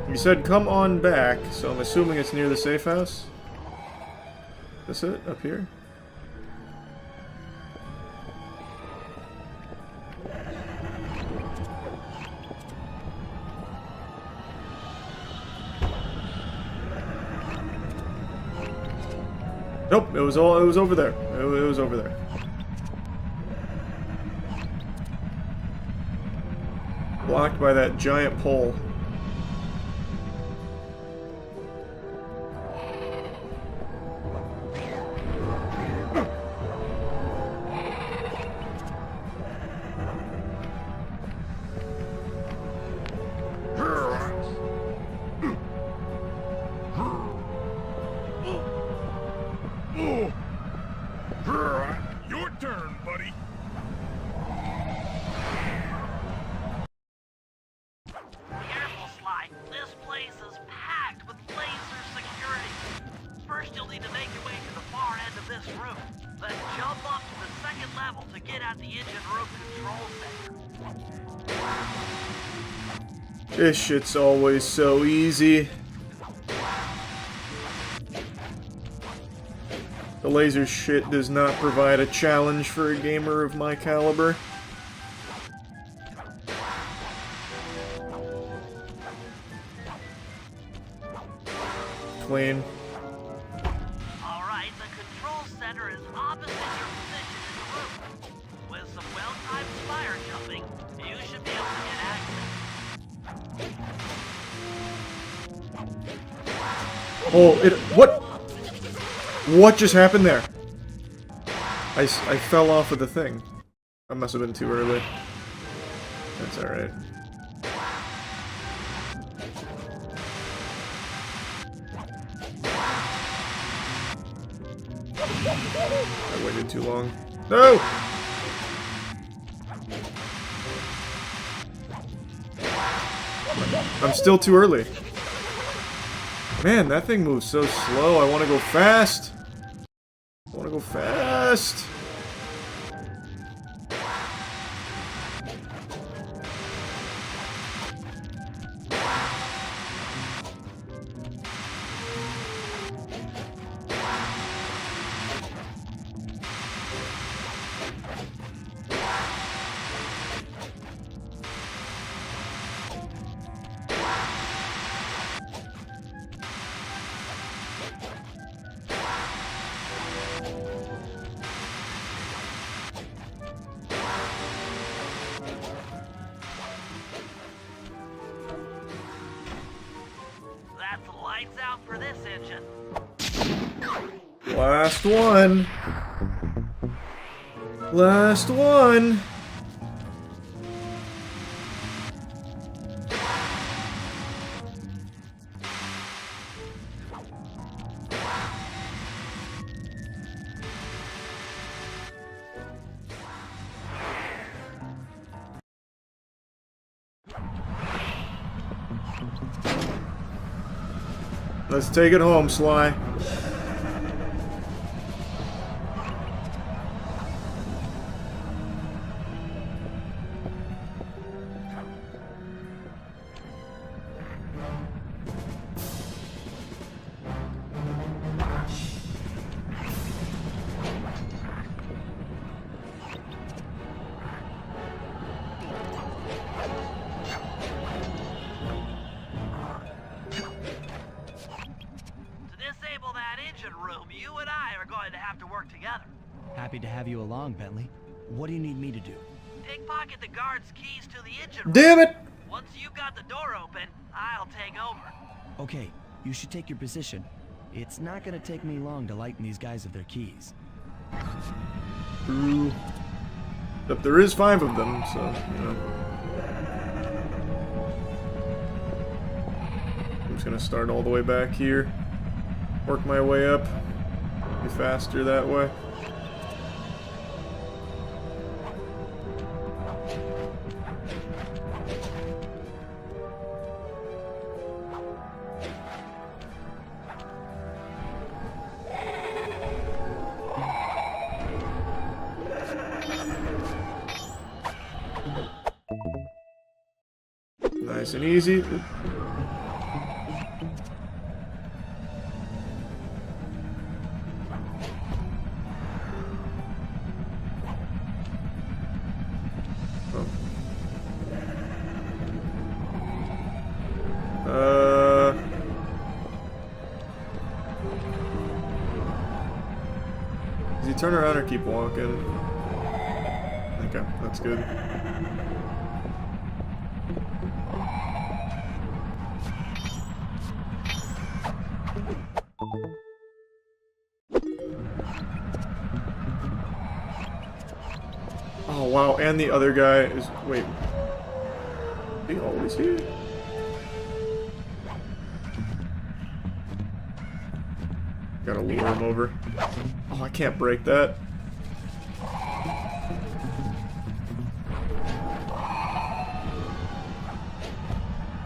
You said come on back, so I'm assuming it's near the safe house. Is this it? Up here? Nope, it was over there. It was over there. Blocked by that giant pole. Your turn, buddy. Careful, Sly. This place is packed with laser security. First, you'll need to make your way to the far end of this room. Then jump up to the second level to get at the engine room control center. This shit's always so easy. The laser shit does not provide a challenge for a gamer of my caliber. Clean. Alright, the control center is opposite your position in the room. With some well-timed spire jumping, you should be able to get access. Oh, what? What just happened there? I fell off of the thing. I must have been too early. That's alright. I waited too long. No! I'm still too early. Man, that thing moves so slow. I want to go fast. I want to go fast. Last one. Last one. Let's take it home, Sly. You and I are going to have to work together. Happy to have you along, Bentley. What do you need me to do? Pickpocket the guard's keys to the engine room. Damn it! Once you've got the door open, I'll take over. Okay, you should take your position. It's not gonna take me long to lighten these guys of their keys. True. But there is 5 of them, so, you know. I'm just gonna start all the way back here. Work my way up. Be faster that way. Nice and easy. Does he turn around or keep walking? Okay, that's good. Oh wow, and the other guy is... wait. Is he always here? Gotta lure him over. Oh, I can't break that.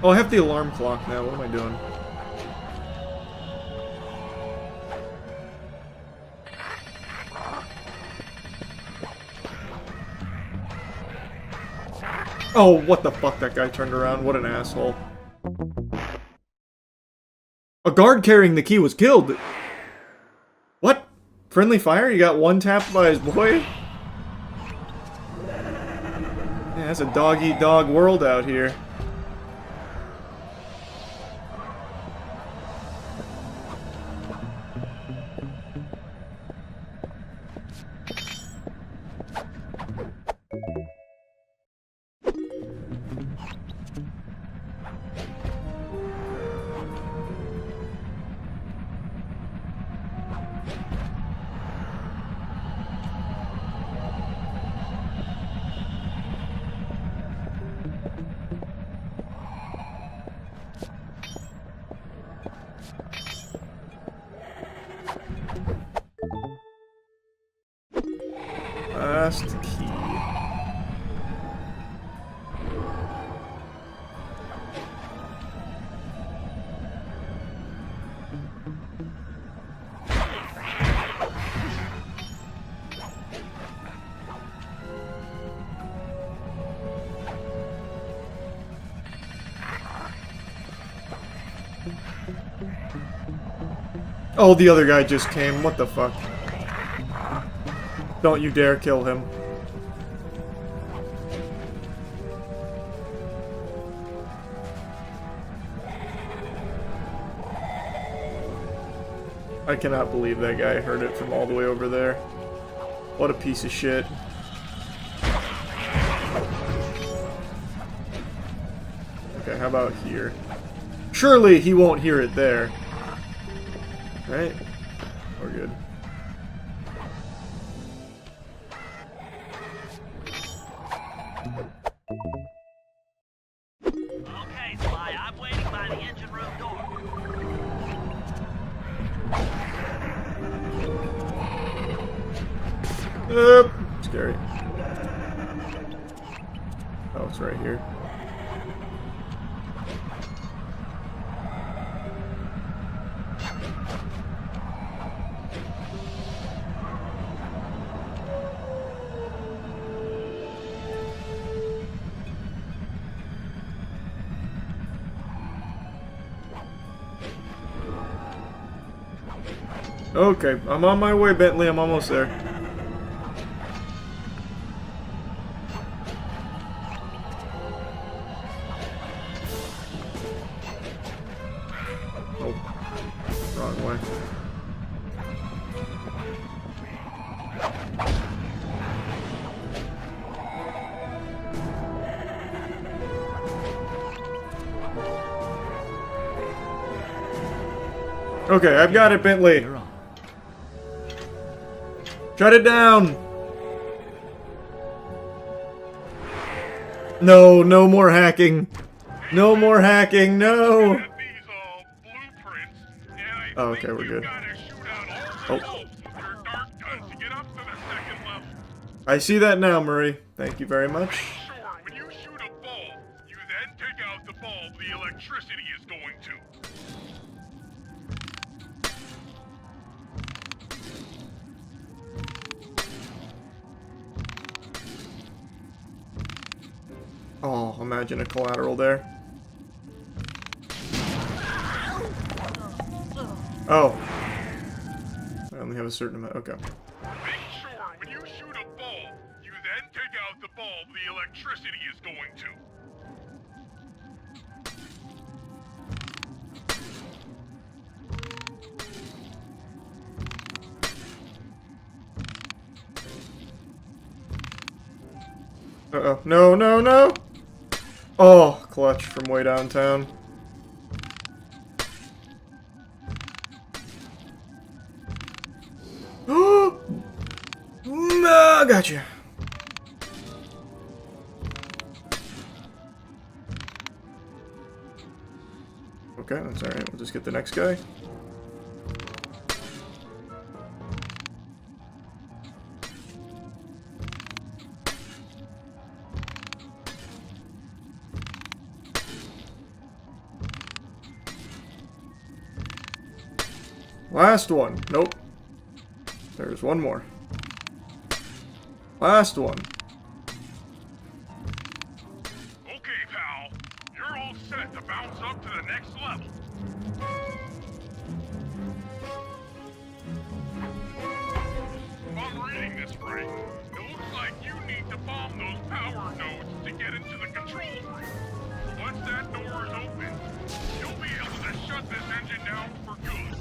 Oh, I have the alarm clock now. What am I doing? Oh, what the fuck? That guy turned around. What an asshole. A guard carrying the key was killed. What? Friendly fire? You got one tapped by his boy? Yeah, that's a dog-eat-dog world out here. Last key. Oh, the other guy just came. What the fuck? Don't you dare kill him. I cannot believe that guy heard it from all the way over there. What a piece of shit. Okay, how about here? Surely he won't hear it there. Right? We're good. Scary. Oh, it's right here. Okay, I'm on my way, Bentley. I'm almost there. Oh, wrong way. Okay, I've got it, Bentley. You're on. Shut it down! No, no more hacking. No more hacking, no! These blueprints, and I Oh, okay, think we're you good. gotta shoot out all the Oh. bolts with your dark guns to get up to the second level. I see that now, Murray. Thank you very much. Sure, when you shoot a bulb, you then take out the bulb the electricity is going to. Oh, imagine a collateral there. Oh. I only have a certain amount. Okay. Make sure when you shoot a bulb, you then take out the bulb the electricity is going to. Uh-oh. No, no, no! Oh, clutch from way downtown. No, gotcha. Okay, that's alright. We'll just get the next guy. Last one. Nope. There's one more. Last one. Okay, pal. You're all set to bounce up to the next level. If I'm reading this right, it looks like you need to bomb those power nodes to get into the control room. Once that door is open, you'll be able to shut this engine down for good.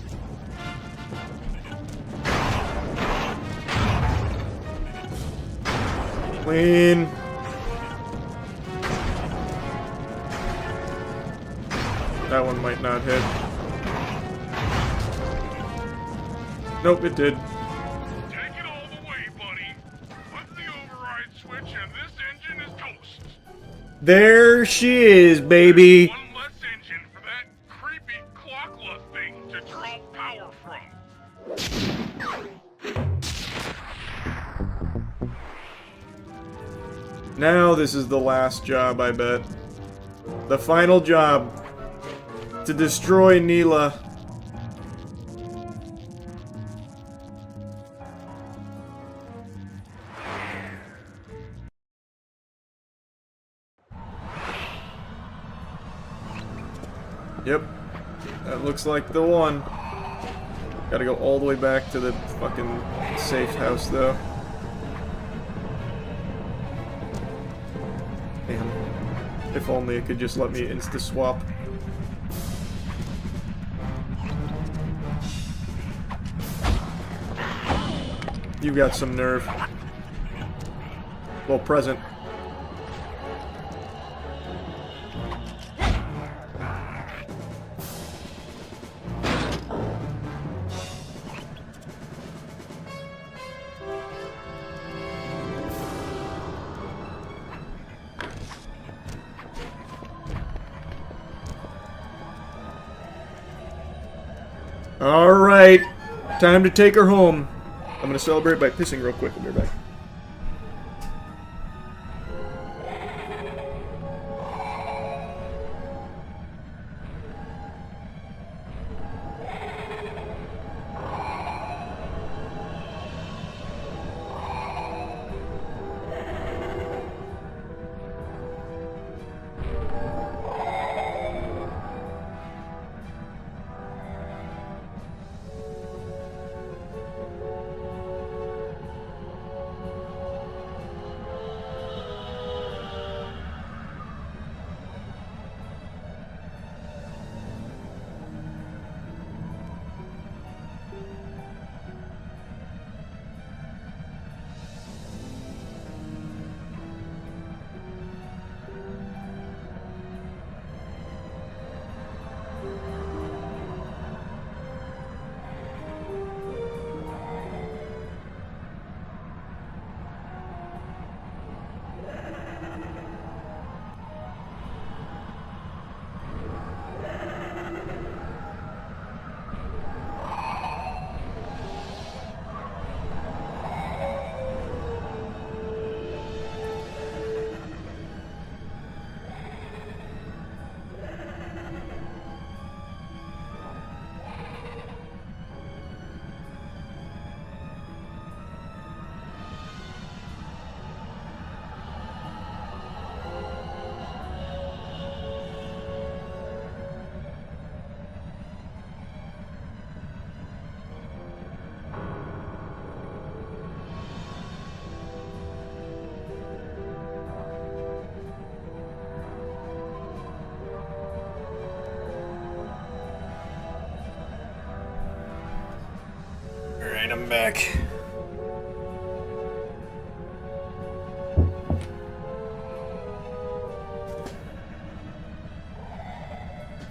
Clean. That one might not hit. Nope, it did. Take it all the way, buddy. Flip the override switch and this engine is toast. There she is, baby. One less engine for that creepy clockla thing to draw power from. Now this is the last job, I bet. The final job. To destroy Neela. Yep. That looks like the one. Gotta go all the way back to the fucking safe house, though. Damn. If only it could just let me insta-swap. You've got some nerve. Well, present. Alright, time to take her home. I'm gonna celebrate by pissing real quick. I'll be right back. Alright, I'm back.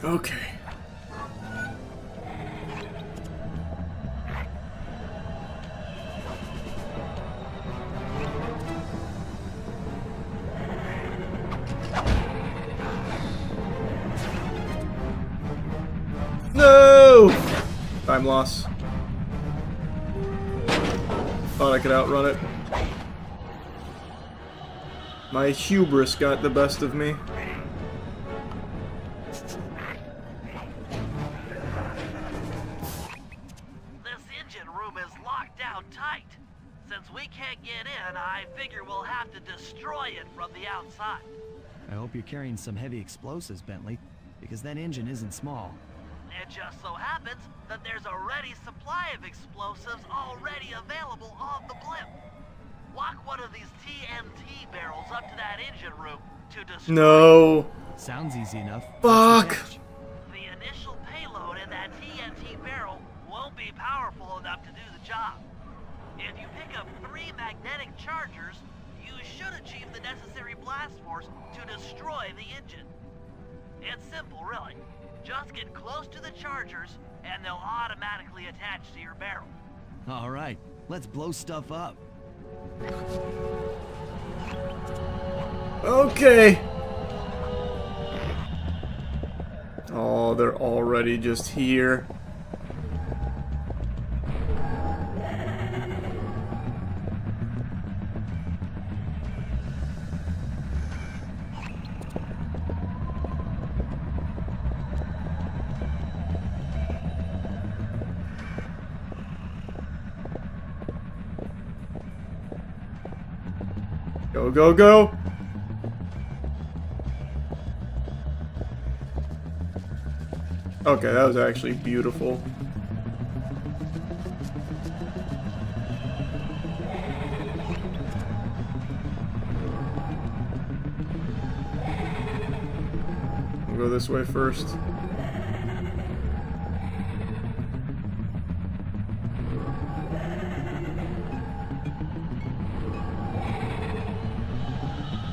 Okay. No! Time loss. Thought I could outrun it. My hubris got the best of me. This engine room is locked down tight. Since we can't get in, I figure we'll have to destroy it from the outside. I hope you're carrying some heavy explosives, Bentley, because that engine isn't small. It just so happens that there's a ready supply of explosives already available on the blimp. Walk one of these TNT barrels up to that engine room to destroy No. Sounds easy enough. Fuck. The initial payload in that TNT barrel won't be powerful enough to do the job. If you pick up 3 magnetic chargers, you should achieve the necessary blast force to destroy the engine. It's simple, really. Just get close to the chargers, and they'll automatically attach to your barrel. All right, let's blow stuff up. Okay. Oh, they're already just here. Go, go, go! Okay, that was actually beautiful. We'll go this way first.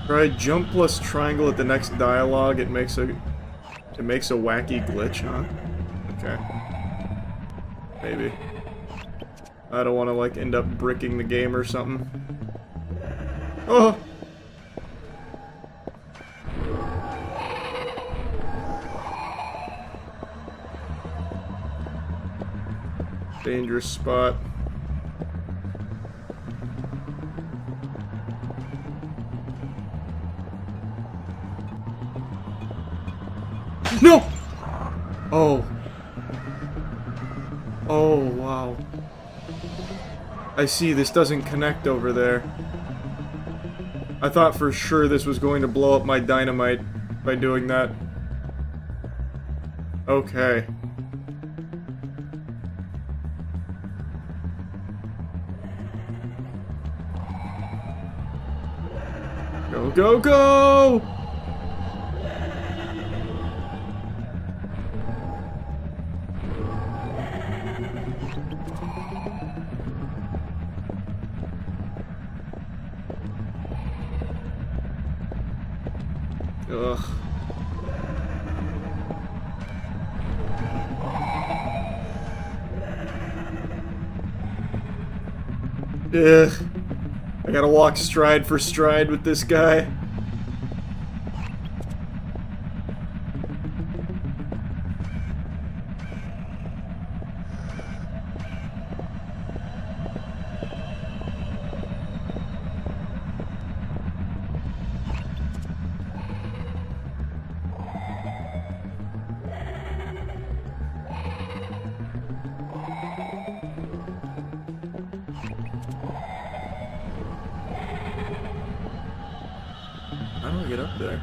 Try jump plus triangle at the next dialogue. It makes a wacky glitch, huh? Okay. Maybe. I don't want to like end up bricking the game or something. Oh. Dangerous spot. No! Oh. Oh, wow. I see, this doesn't connect over there. I thought for sure this was going to blow up my dynamite by doing that. Okay. Go, go, go! Ugh. Ugh. I gotta walk stride for stride with this guy. How do I get up there?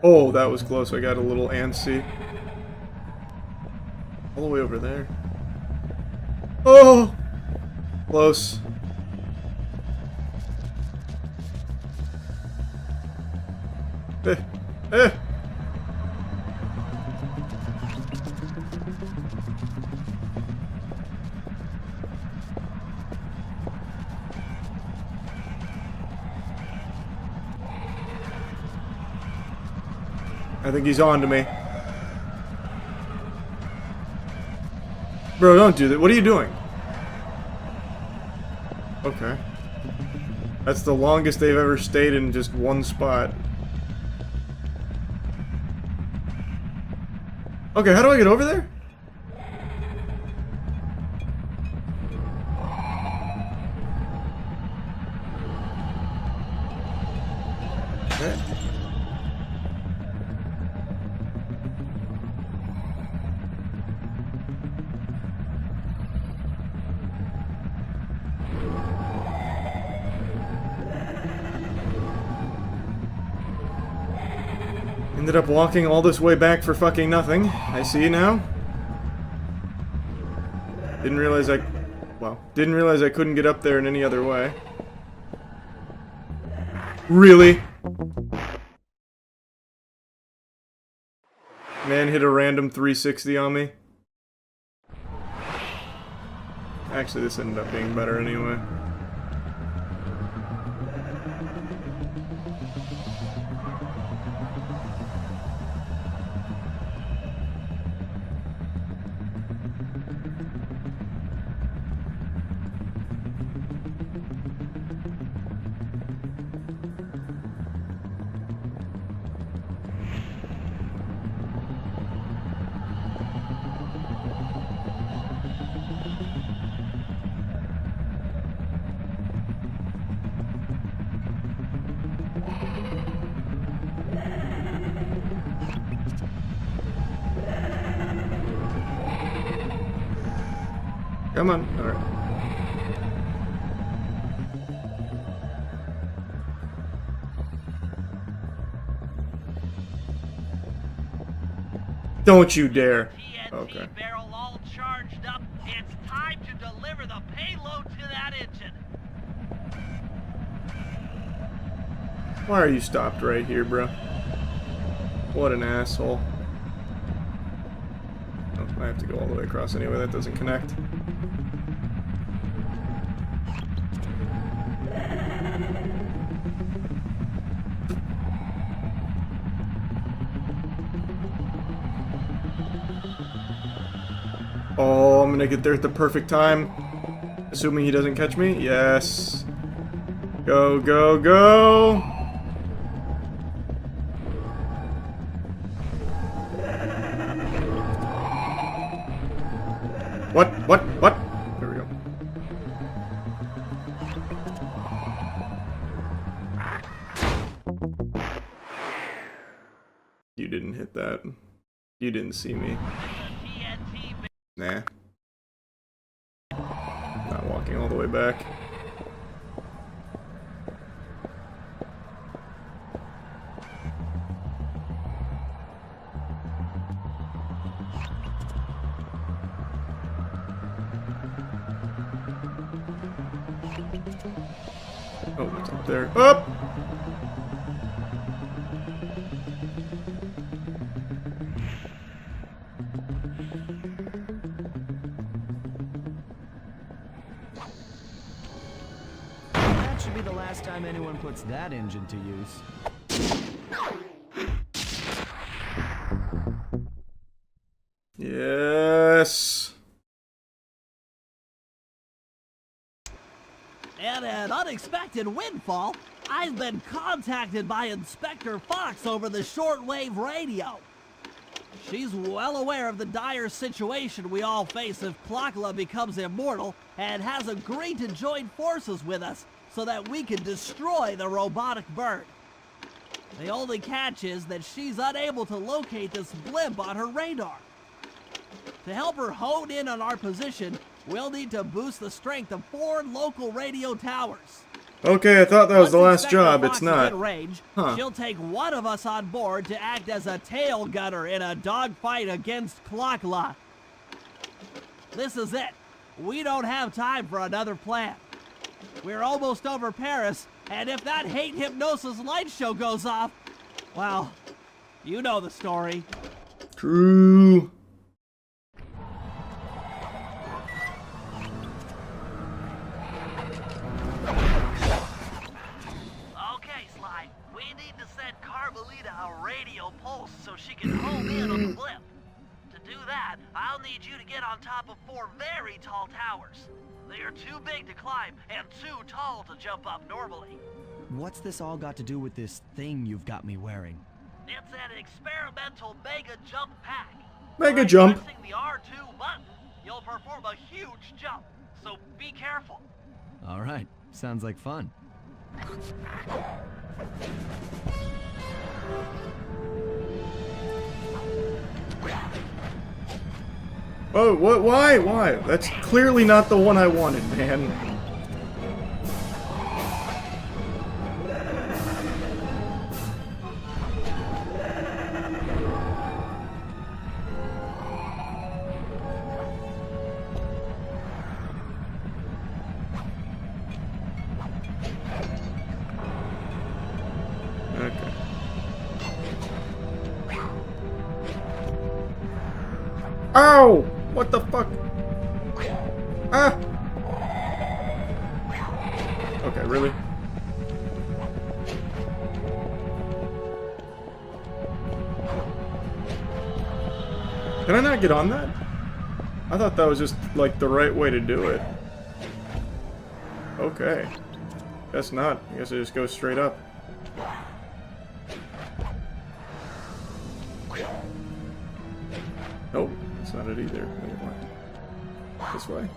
Oh, that was close. I got a little antsy. All the way over there. Oh! Close. Eh. Eh. I think he's on to me. Bro, don't do that. What are you doing? Okay. That's the longest they've ever stayed in just one spot. Okay, how do I get over there? Okay. Ended up walking all this way back for fucking nothing. I see now. Didn't realize I couldn't get up there in any other way. Really? Man hit a random 360 on me. Actually, this ended up being better anyway. Come on. Alright. Don't you dare. Okay. TNT barrel all charged up. It's time to deliver the payload to that engine. Why are you stopped right here, bro? What an asshole. Oh, I have to go all the way across anyway. That doesn't connect. Oh, I'm gonna get there at the perfect time. Assuming he doesn't catch me. Yes. Go, go, go! What? There we go. You didn't hit that. You didn't see me. Nah. Not walking all the way back. Oh, it's up there. Up! That should be the last time anyone puts that engine to use. Yes. And an unexpected windfall, I've been contacted by Inspector Fox over the shortwave radio. She's well aware of the dire situation we all face if Klakla becomes immortal and has agreed to join forces with us so that we can destroy the robotic bird. The only catch is that she's unable to locate this blimp on her radar. To help her hone in on our position, we'll need to boost the strength of 4 local radio towers. Okay, I thought that was the last Inspector job. Fox It's not. is in range, Huh. she'll take one of us on board to act as a tail gunner in a dogfight against Klakla. This is it. We don't have time for another plan. We're almost over Paris, and if that hate hypnosis light show goes off, well, you know the story. True. Okay, Sly. We need to send Carmelita a radio pulse so she can home in on the blip. To do that, I'll need you to get on top of 4 very tall towers. They are too big to climb and too tall to jump up normally. What's this all got to do with this thing you've got me wearing? It's an experimental mega jump pack. Mega By jump. pressing the R2 button, you'll perform a huge jump, so be careful. All right, sounds like fun. Oh, what? Why? Why? That's clearly not the one I wanted, man. Okay. Ow! What the fuck? Ah! Okay, really? Can I not get on that? I thought that was just, like, the right way to do it. Okay. Guess not. I guess I just go straight up. Nope, that's not it either. Wait, what? This way?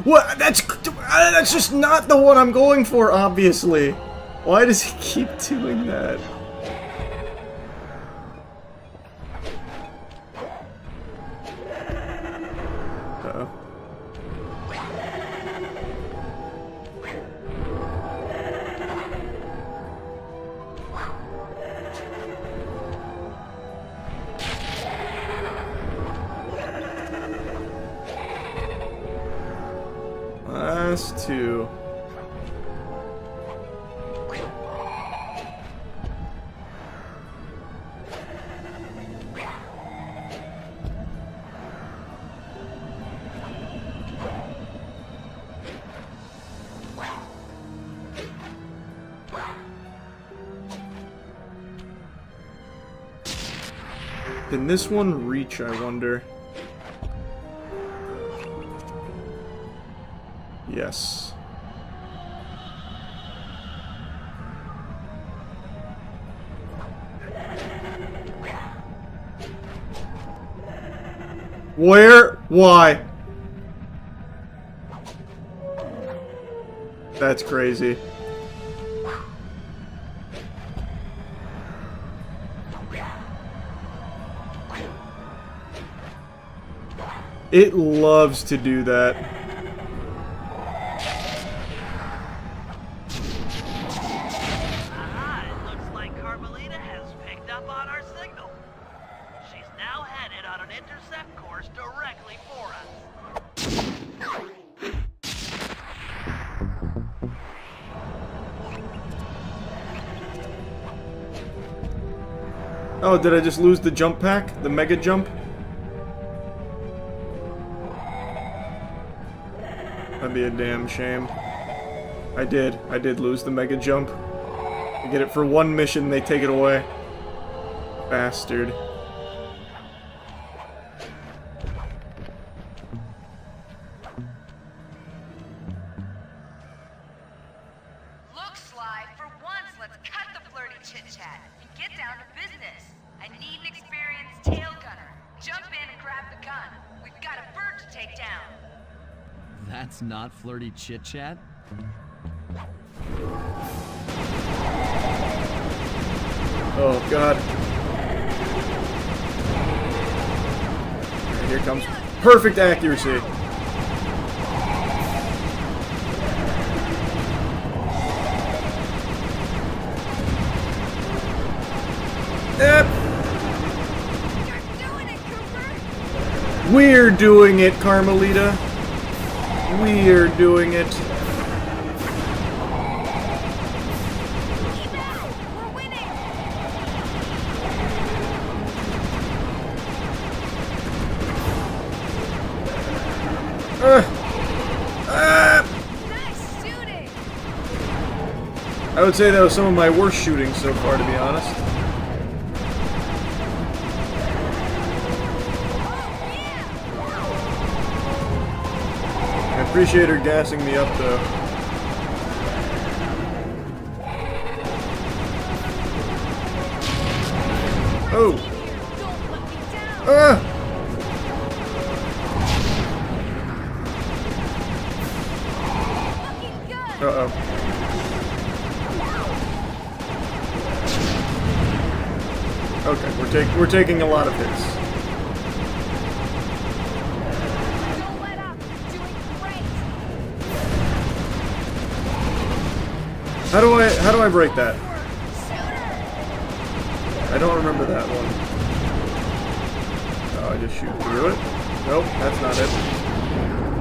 What? That's just not the one I'm going for, obviously. Why does he keep doing that? Uh-oh. Last 2. Can this one reach, I wonder? Yes. Where? Why? That's crazy. It loves to do that. Aha, it looks like Carmelita has picked up on our signal. She's now headed on an intercept course directly for us. Oh, did I just lose the jump pack? The mega jump? That'd be a damn shame. I did lose the mega jump. I get it for one mission, they take it away. Bastard. Looks like, for once, let's cut the flirty chit-chat and get down to business. I need an experienced tail gunner. Jump in and grab the gun. We've got a bird to take down. That's not flirty chit-chat? Oh, God. Here comes perfect accuracy. We're doing it, Carmelita. We're doing it. We're winning! Nice shooting! I would say that was some of my worst shooting so far, to be honest. I appreciate her gassing me up, though. Oh! Don't let me down! Ah! Looking good! Uh-oh. Okay, we're taking a lot of hits. Don't let up! You're doing great! How do I break that? I don't remember that one. Oh, I just shoot through it. Nope, that's not it.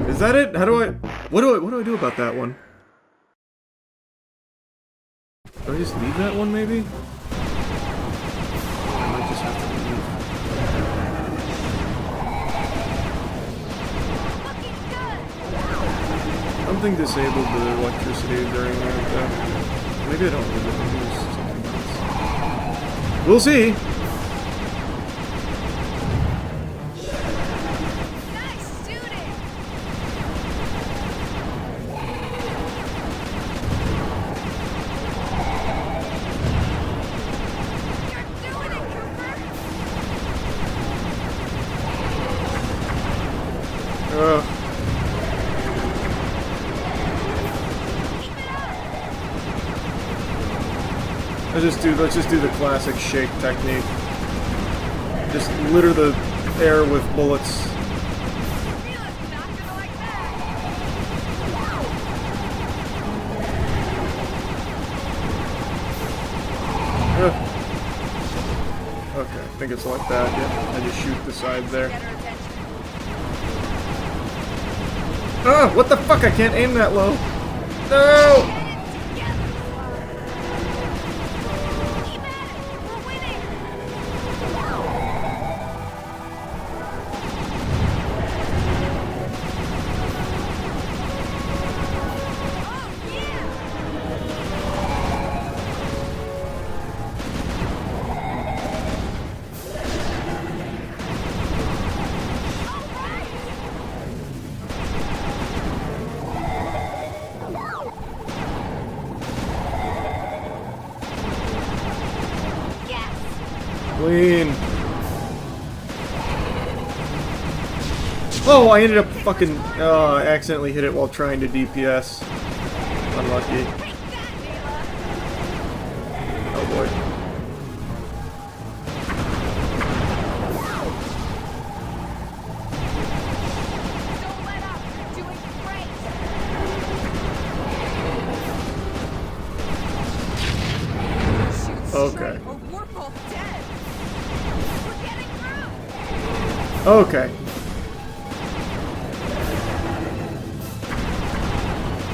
Is that it? How do I? What do I do about that one? Do I just leave that one, maybe? I might just have to leave. Looking good! Something disabled the electricity during that. Maybe I don't leave it. Maybe it's something else. We'll see. Nice shooting! You're doing it, Cooper! Ugh. Let's just do the classic shake technique. Just litter the air with bullets. Realize not gonna like that! Ugh. Okay, I think it's like that. Yeah, I just shoot the side there. Get her attention. Ah, what the fuck? I can't aim that low. No! Get it together! Keep at it! We're winning! Oh, yeah! Yes! Clean. Oh, I ended up fucking... Oh, I accidentally hit it while trying to DPS. Unlucky. Take that, Mila! Oh boy. Don't let up! You're doing great! Shoot straight Okay. or we're both dead! We're getting through! Okay.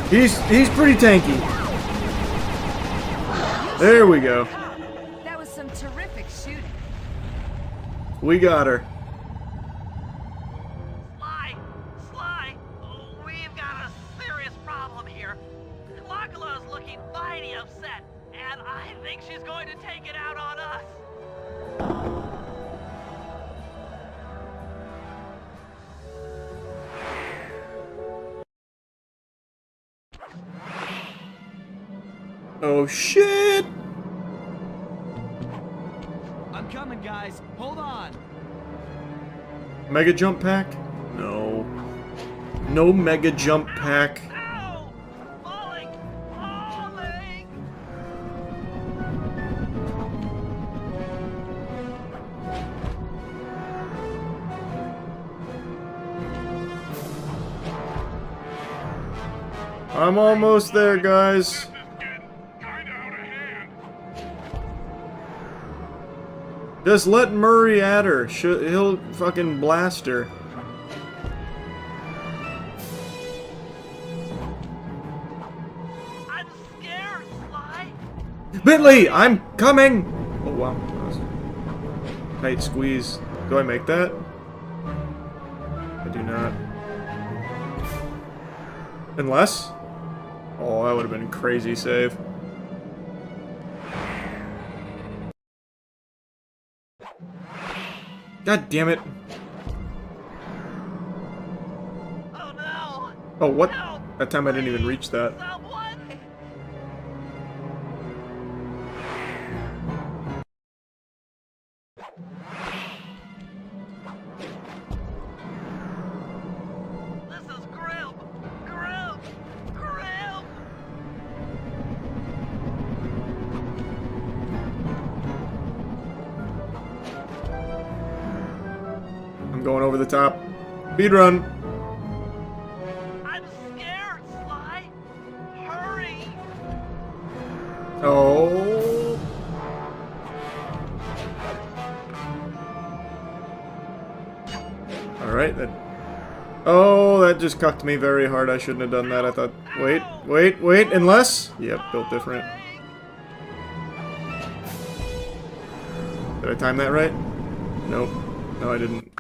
He's pretty tanky. There we go. That was some terrific shooting. We got her. Sly, we've got a serious problem here. Kalakala's looking mighty upset, and I think she's going to take it out on us. Oh shit! I'm coming, guys. Hold on. Mega jump pack? No. No mega jump pack. Ow! Falling! I'm almost there, guys. This is getting kinda out of hand. Just let Murray at her. He'll fucking blast her. I'm scared, Sly. Bentley, I'm coming! Oh wow. That was a tight squeeze. Do I make that? I do not. Unless? Oh, that would have been a crazy save. God damn it. Oh no! Oh, what? Help! That time I didn't even reach that. Someone! This is grim! Grim! Grim! I'm going over the top. Speed run. I'm scared, Sly! Hurry! Oh. Alright, that... Oh, that just cucked me very hard. I shouldn't have done that. I thought... Wait, unless... Yep, built different. Did I time that right? Nope. No, I didn't.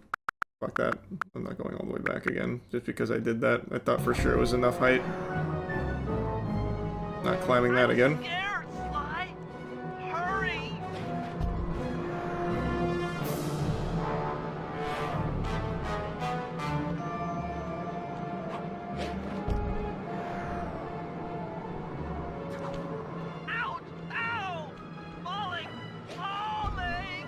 Fuck that. I'm not going all the way back again. Just because I did that. I thought for sure it was enough height. Not climbing that again. Scared, Sly! Hurry! Ouch! Ow! Falling! Falling!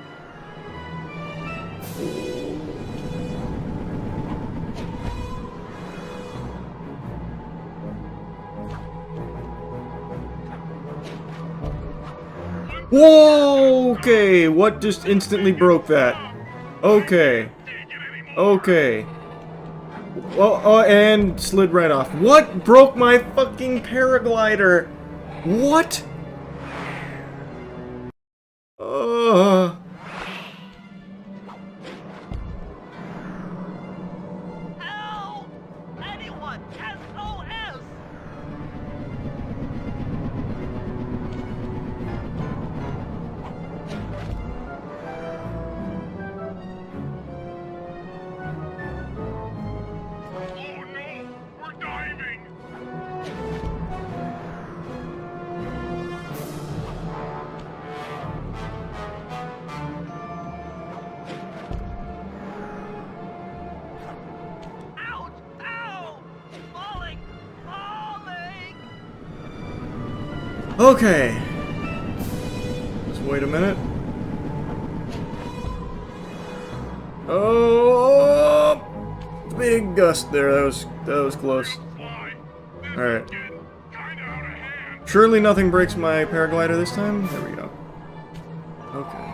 Whoa! Okay, what just instantly broke that? Okay. Okay. Well, oh, and slid right off. What broke my fucking paraglider? What? Help! Anyone! SOS! Oh no! We're diving! Ouch! Ow! Falling! Falling! Okay. Just wait a minute. Oh! Big gust there. That was close. Fly! This Alright. is getting kinda out of hand! Surely nothing breaks my paraglider this time. There we go. Okay.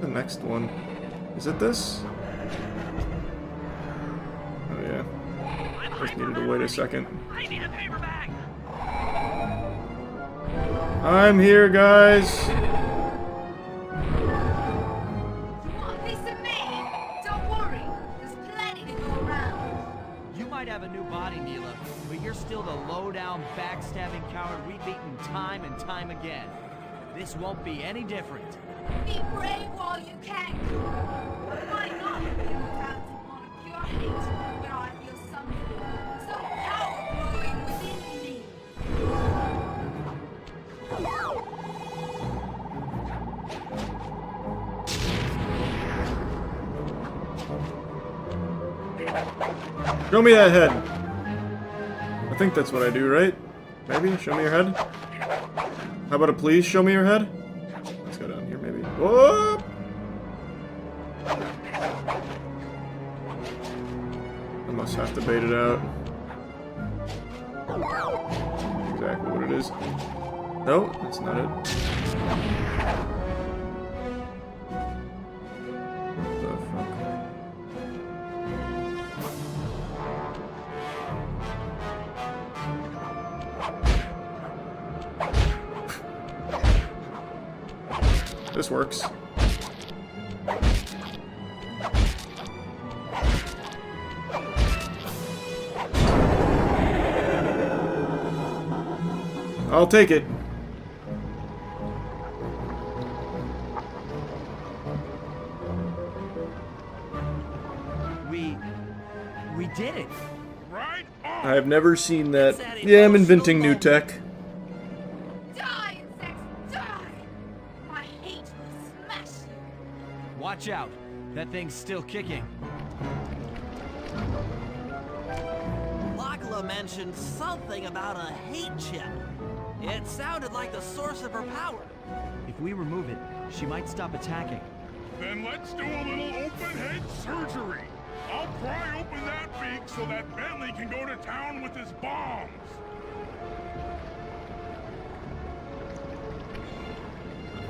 The next one. Is it this? Oh yeah. Just needed to wait a second. I need a paper bag! I'm here, guys. You want a piece of me? Don't worry, there's plenty to go around. You might have a new body, Mila, but you're still the low-down, backstabbing coward we've beaten time and time again. This won't be any different. Be brave while you can. Why not feel without one of pure hate where I feel something, some power growing within me? Show me that head. I think that's what I do, right? Maybe? Show me your head? How about a please show me your head? Let's go down here, maybe. Whoa! I must have to bait it out. Exactly what it is. No, that's not it. What the fuck? This works. I'll take it. We did it. Right on! I have never seen that. Yeah, I'm inventing new tech. Die, insects, die! My hate will smash you. Watch out. That thing's still kicking. Lachla mentioned something about a hate chip. It sounded like the source of her power. If we remove it, she might stop attacking. Then let's do a little open head surgery. I'll pry open that beak so that Bentley can go to town with his bombs.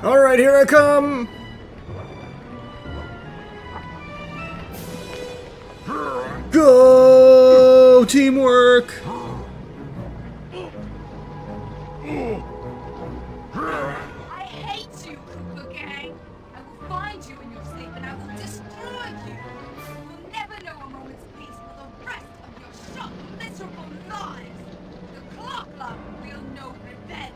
Alright, here I come! Go! Teamwork! I hate you, Cooper Gang. I will find you in your sleep and I will destroy you. You'll never know a moment's peace for the rest of your short, miserable lives. The Clockla will know revenge.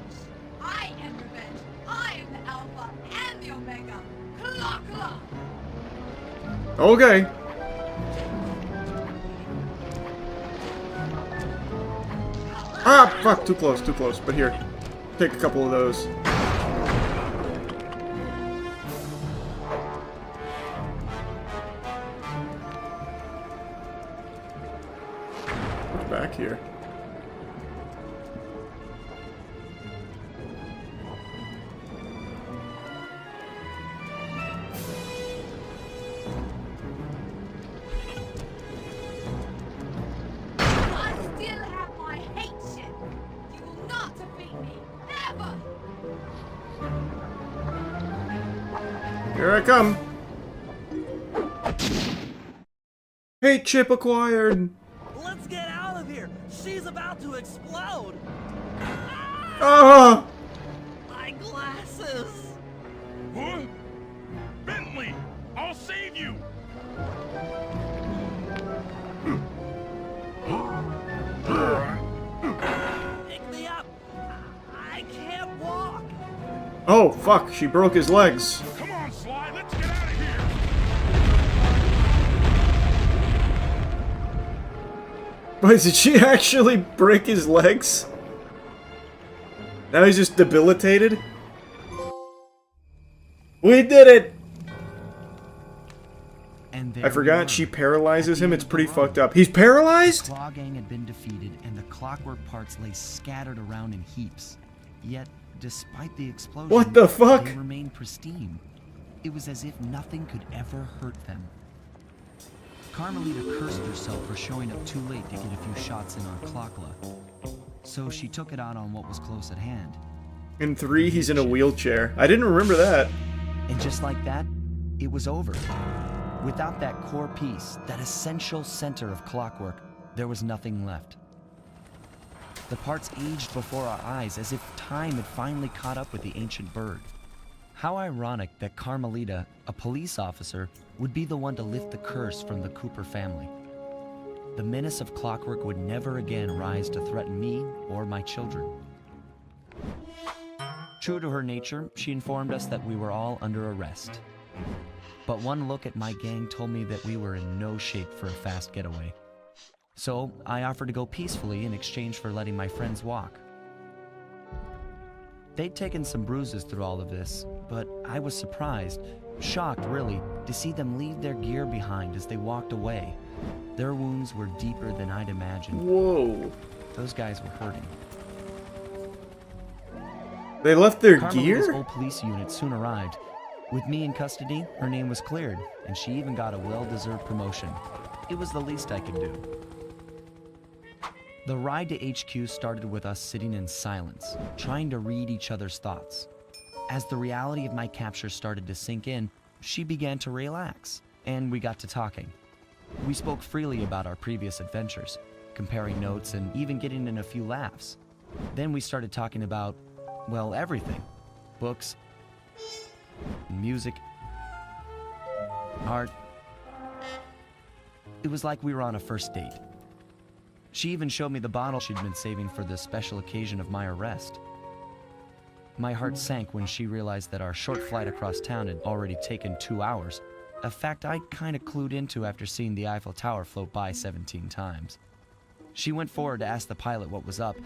I am revenge. I am the Alpha and the Omega. Clockla! Okay. Ah, fuck, too close, but here. Take a couple of those. What's back here? I still have my hate ship. You will not defeat me. Never! Here I come. Hate chip acquired. Let's get out of here. She's about to explode. Ah! My glasses. What? Bentley, I'll save you. Pick me up. I can't walk. Oh, fuck, she broke his legs. Come on, Sly, let's get out of here. Wait, did she actually break his legs? Now he's just debilitated? We did it! And there I we forgot were. she paralyzes At him. the It's end of pretty the fucked road. up. He's paralyzed? The Claw Gang had been defeated, and the clockwork parts lay scattered around in heaps. Yet, despite the explosion, What the fuck? they remained pristine. It was as if nothing could ever hurt them. Carmelita cursed herself for showing up too late to get a few shots in on Clockla. So she took it out on what was close at hand. In 3, he's in a wheelchair. I didn't remember that. And just like that, it was over. Without that core piece, that essential center of clockwork, there was nothing left. The parts aged before our eyes as if time had finally caught up with the ancient bird. How ironic that Carmelita, a police officer, would be the one to lift the curse from the Cooper family. The menace of clockwork would never again rise to threaten me or my children. True to her nature, she informed us that we were all under arrest. But one look at my gang told me that we were in no shape for a fast getaway. So I offered to go peacefully in exchange for letting my friends walk. They'd taken some bruises through all of this, but I was surprised, shocked really, to see them leave their gear behind as they walked away. Their wounds were deeper than I'd imagined. Whoa. Those guys were hurting. They left their Carmelita's gear? old police unit soon arrived. With me in custody, her name was cleared, and she even got a well-deserved promotion. It was the least I could do. The ride to HQ started with us sitting in silence, trying to read each other's thoughts. As the reality of my capture started to sink in, she began to relax, and we got to talking. We spoke freely about our previous adventures, comparing notes and even getting in a few laughs. Then we started talking about, well, everything. Books, music, art. It was like we were on a first date. She even showed me the bottle she'd been saving for the special occasion of my arrest. My heart sank when she realized that our short flight across town had already taken 2 hours, a fact I kinda clued into after seeing the Eiffel Tower float by 17 times. She went forward to ask the pilot what was up,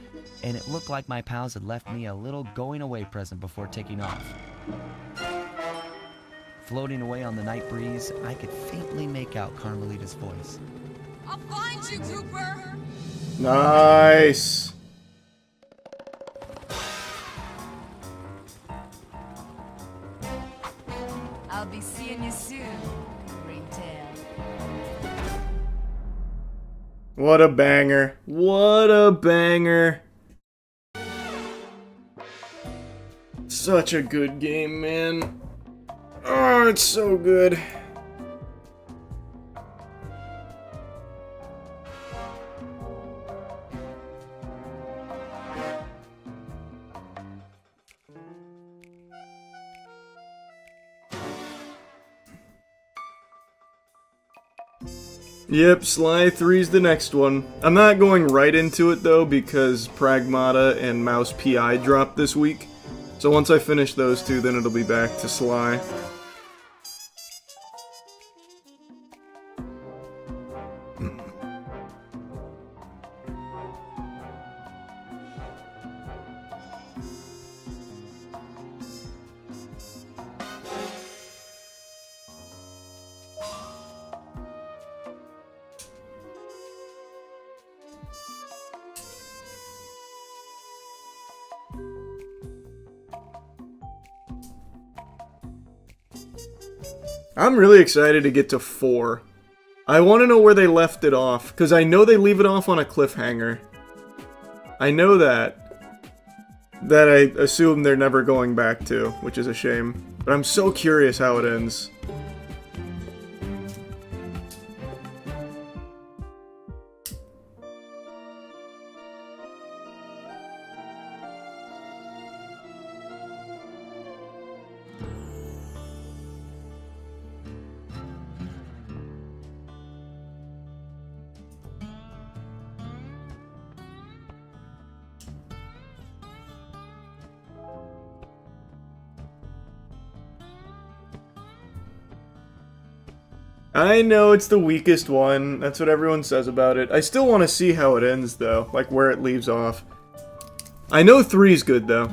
and it looked like my pals had left me a little going-away present before taking off. Floating away on the night breeze, I could faintly make out Carmelita's voice. I'll find you, Cooper! Nice. I'll be seeing you soon, Ringtail. What a banger. What a banger. Such a good game, man. Oh, it's so good. Yep, Sly 3's the next one. I'm not going right into it though because Pragmata and Mouse PI dropped this week. So once I finish those two, then it'll be back to Sly. I'm really excited to get to 4. I want to know where they left it off, because I know they leave it off on a cliffhanger. I know that. That I assume they're never going back to, which is a shame. But I'm so curious how it ends. I know it's the weakest one, that's what everyone says about it. I still want to see how it ends though, like where it leaves off. I know 3's good though.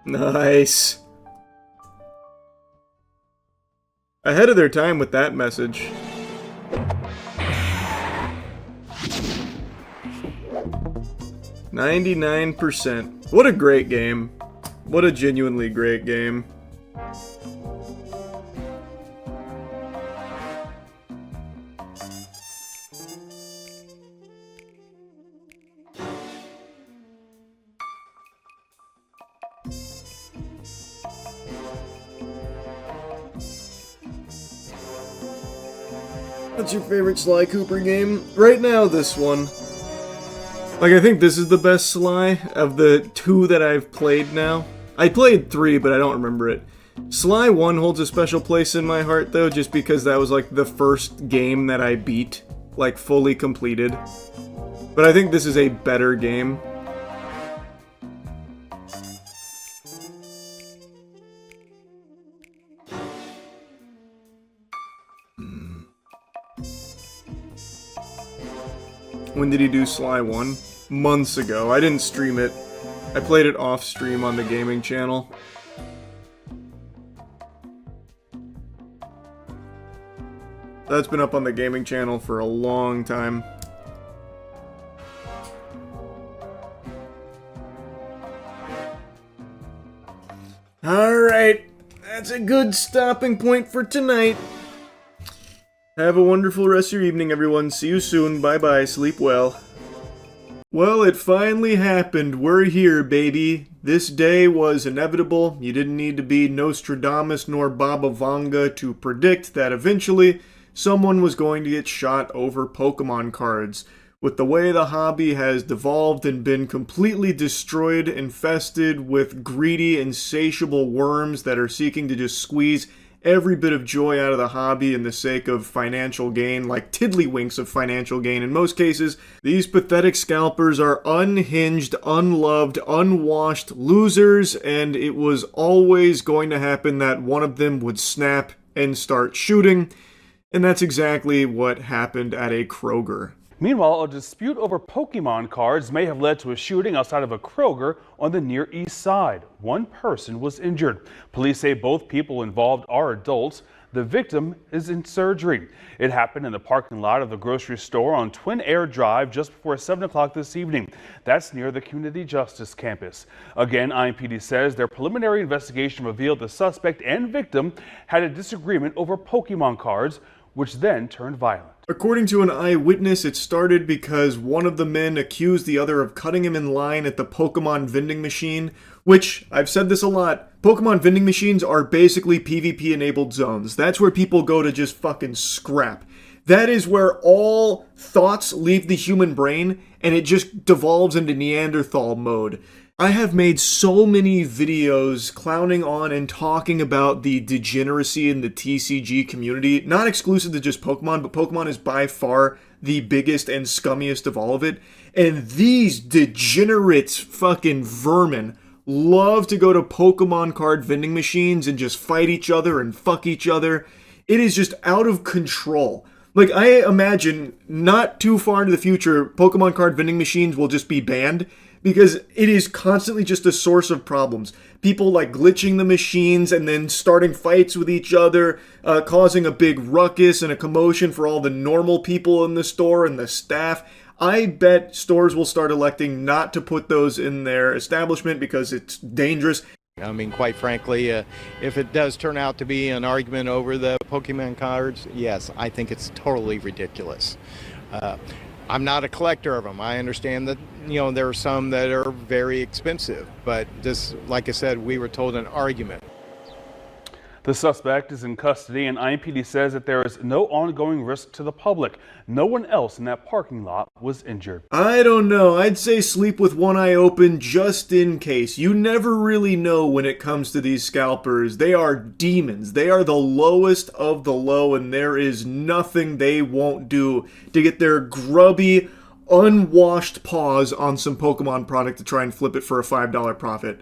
Nice. Ahead of their time with that message. %. What a great game. What a genuinely great game. What's your favorite Sly Cooper game? Right now, this one. Like, I think this is the best Sly of the 2 that I've played now. I played 3, but I don't remember it. Sly 1 holds a special place in my heart, though, just because that was, like, the first game that I beat, like, fully completed. But I think this is a better game. When did he do Sly 1? Months ago. I didn't stream it. I played it off stream on the gaming channel. That's been up on the gaming channel for a long time. Alright, that's a good stopping point for tonight. Have a wonderful rest of your evening, everyone. See you soon. Bye-bye. Sleep well. Well, it finally happened. We're here, baby. This day was inevitable. You didn't need to be Nostradamus nor Baba Vanga to predict that eventually someone was going to get shot over Pokemon cards. with the way the hobby has devolved and been completely destroyed, infested with greedy, insatiable worms that are seeking to just squeeze every bit of joy out of the hobby in the sake of financial gain, like tiddlywinks of financial gain in most cases, these pathetic scalpers are unhinged, unloved, unwashed losers, and it was always going to happen that one of them would snap and start shooting, and that's exactly what happened at a Kroger. Meanwhile, a dispute over Pokemon cards may have led to a shooting outside of a Kroger on the Near East Side. One person was injured. Police say both people involved are adults. The victim is in surgery. It happened in the parking lot of the grocery store on Twin Air Drive just before 7 o'clock this evening. That's near the Community Justice Campus. Again, IMPD says their preliminary investigation revealed the suspect and victim had a disagreement over Pokemon cards, which then turned violent. According to an eyewitness, it started because one of the men accused the other of cutting him in line at the Pokemon vending machine, which, I've said this a lot, Pokemon vending machines are basically PvP-enabled zones. That's where people go to just fucking scrap. That is where all thoughts leave the human brain, and it just devolves into Neanderthal mode. I have made so many videos clowning on and talking about the degeneracy in the TCG community, not exclusive to just Pokemon, but Pokemon is by far the biggest and scummiest of all of it. And these degenerate fucking vermin love to go to Pokemon card vending machines and just fight each other and fuck each other. It is just out of control. Like, I imagine not too far into the future, Pokemon card vending machines will just be banned, because it is constantly just a source of problems. People like glitching the machines and then starting fights with each other, causing a big ruckus and a commotion for all the normal people in the store and the staff. I bet stores will start electing not to put those in their establishment because it's dangerous. I mean, quite frankly, if it does turn out to be an argument over the Pokemon cards, yes, I think it's totally ridiculous. I'm not a collector of them. I understand that, there are some that are very expensive, but this, like I said, we were told an argument. The suspect is in custody, and IMPD says that there is no ongoing risk to the public. No one else in that parking lot was injured. I don't know. I'd say sleep with one eye open just in case. You never really know when it comes to these scalpers. They are demons. They are the lowest of the low, and there is nothing they won't do to get their grubby, unwashed paws on some Pokemon product to try and flip it for a $5 profit.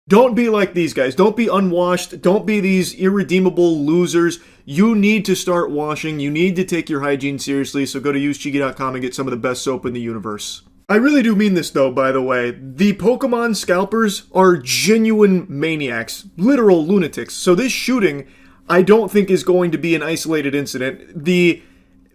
Don't be like these guys. Don't be unwashed. Don't be these irredeemable losers. You need to start washing. You need to take your hygiene seriously, so go to usecheeky.com and get some of the best soap in the universe. I really do mean this, though, by the way. The Pokemon scalpers are genuine maniacs, literal lunatics. So this shooting, I don't think is going to be an isolated incident. The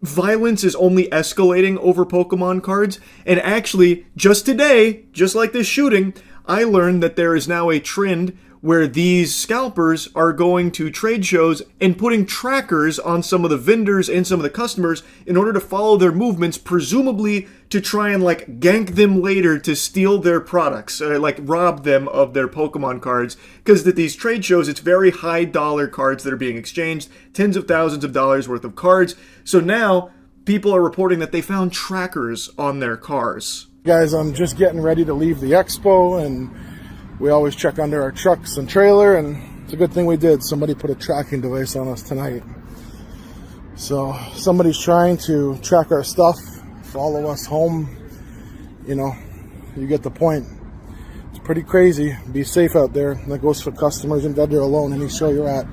violence is only escalating over Pokemon cards, and actually, just today, just like this shooting, I learned that there is now a trend where these scalpers are going to trade shows and putting trackers on some of the vendors and some of the customers in order to follow their movements, presumably to try and gank them later to steal their products, rob them of their Pokemon cards. Because at these trade shows, it's very high dollar cards that are being exchanged, tens of thousands of dollars worth of cards. So now people are reporting that they found trackers on their cars. Guys, I'm just getting ready to leave the expo, and we always check under our trucks and trailer, and it's a good thing we did. Somebody put a tracking device on us tonight. So somebody's trying to track our stuff, follow us home. You get the point. It's pretty crazy. Be safe out there. That goes for customers and vendor alone, any show you're at.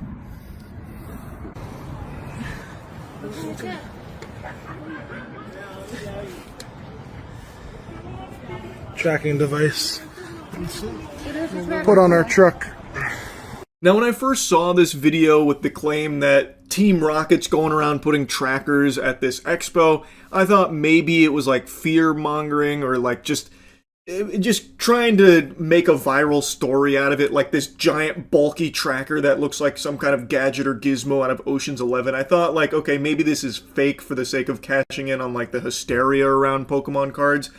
Tracking device put on our truck. Now, when I first saw this video with the claim that Team Rocket's going around putting trackers at this expo, I thought maybe it was fear-mongering or just trying to make a viral story out of it, like this giant bulky tracker that looks like some kind of gadget or gizmo out of Ocean's 11. I thought okay, maybe this is fake for the sake of cashing in on the hysteria around Pokemon cards.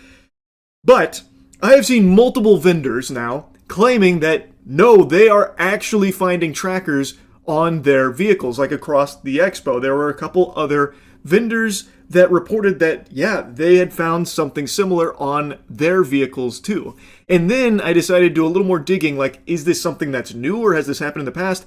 But I have seen multiple vendors now claiming that no, they are actually finding trackers on their vehicles, across the expo. There were a couple other vendors that reported that, yeah, they had found something similar on their vehicles too. And then I decided to do a little more digging, like, is this something that's new or has this happened in the past?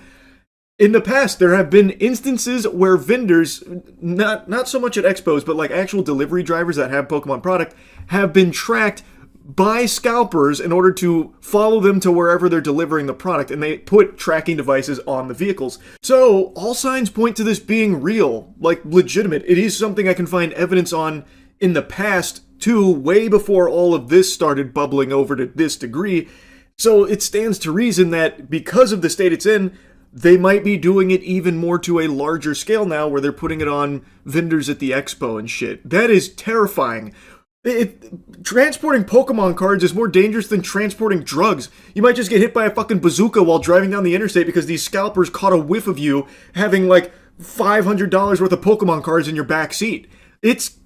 In the past, there have been instances where vendors, not so much at expos, but like actual delivery drivers that have Pokemon product, have been tracked by scalpers in order to follow them to wherever they're delivering the product, and they put tracking devices on the vehicles. So, all signs point to this being real, like legitimate. It is something I can find evidence on in the past, too, way before all of this started bubbling over to this degree. So, it stands to reason that because of the state it's in, they might be doing it even more to a larger scale now, where they're putting it on vendors at the expo and shit. That is terrifying. Transporting Pokemon cards is more dangerous than transporting drugs. You might just get hit by a fucking bazooka while driving down the interstate because these scalpers caught a whiff of you having like $500 worth of Pokemon cards in your back seat. It's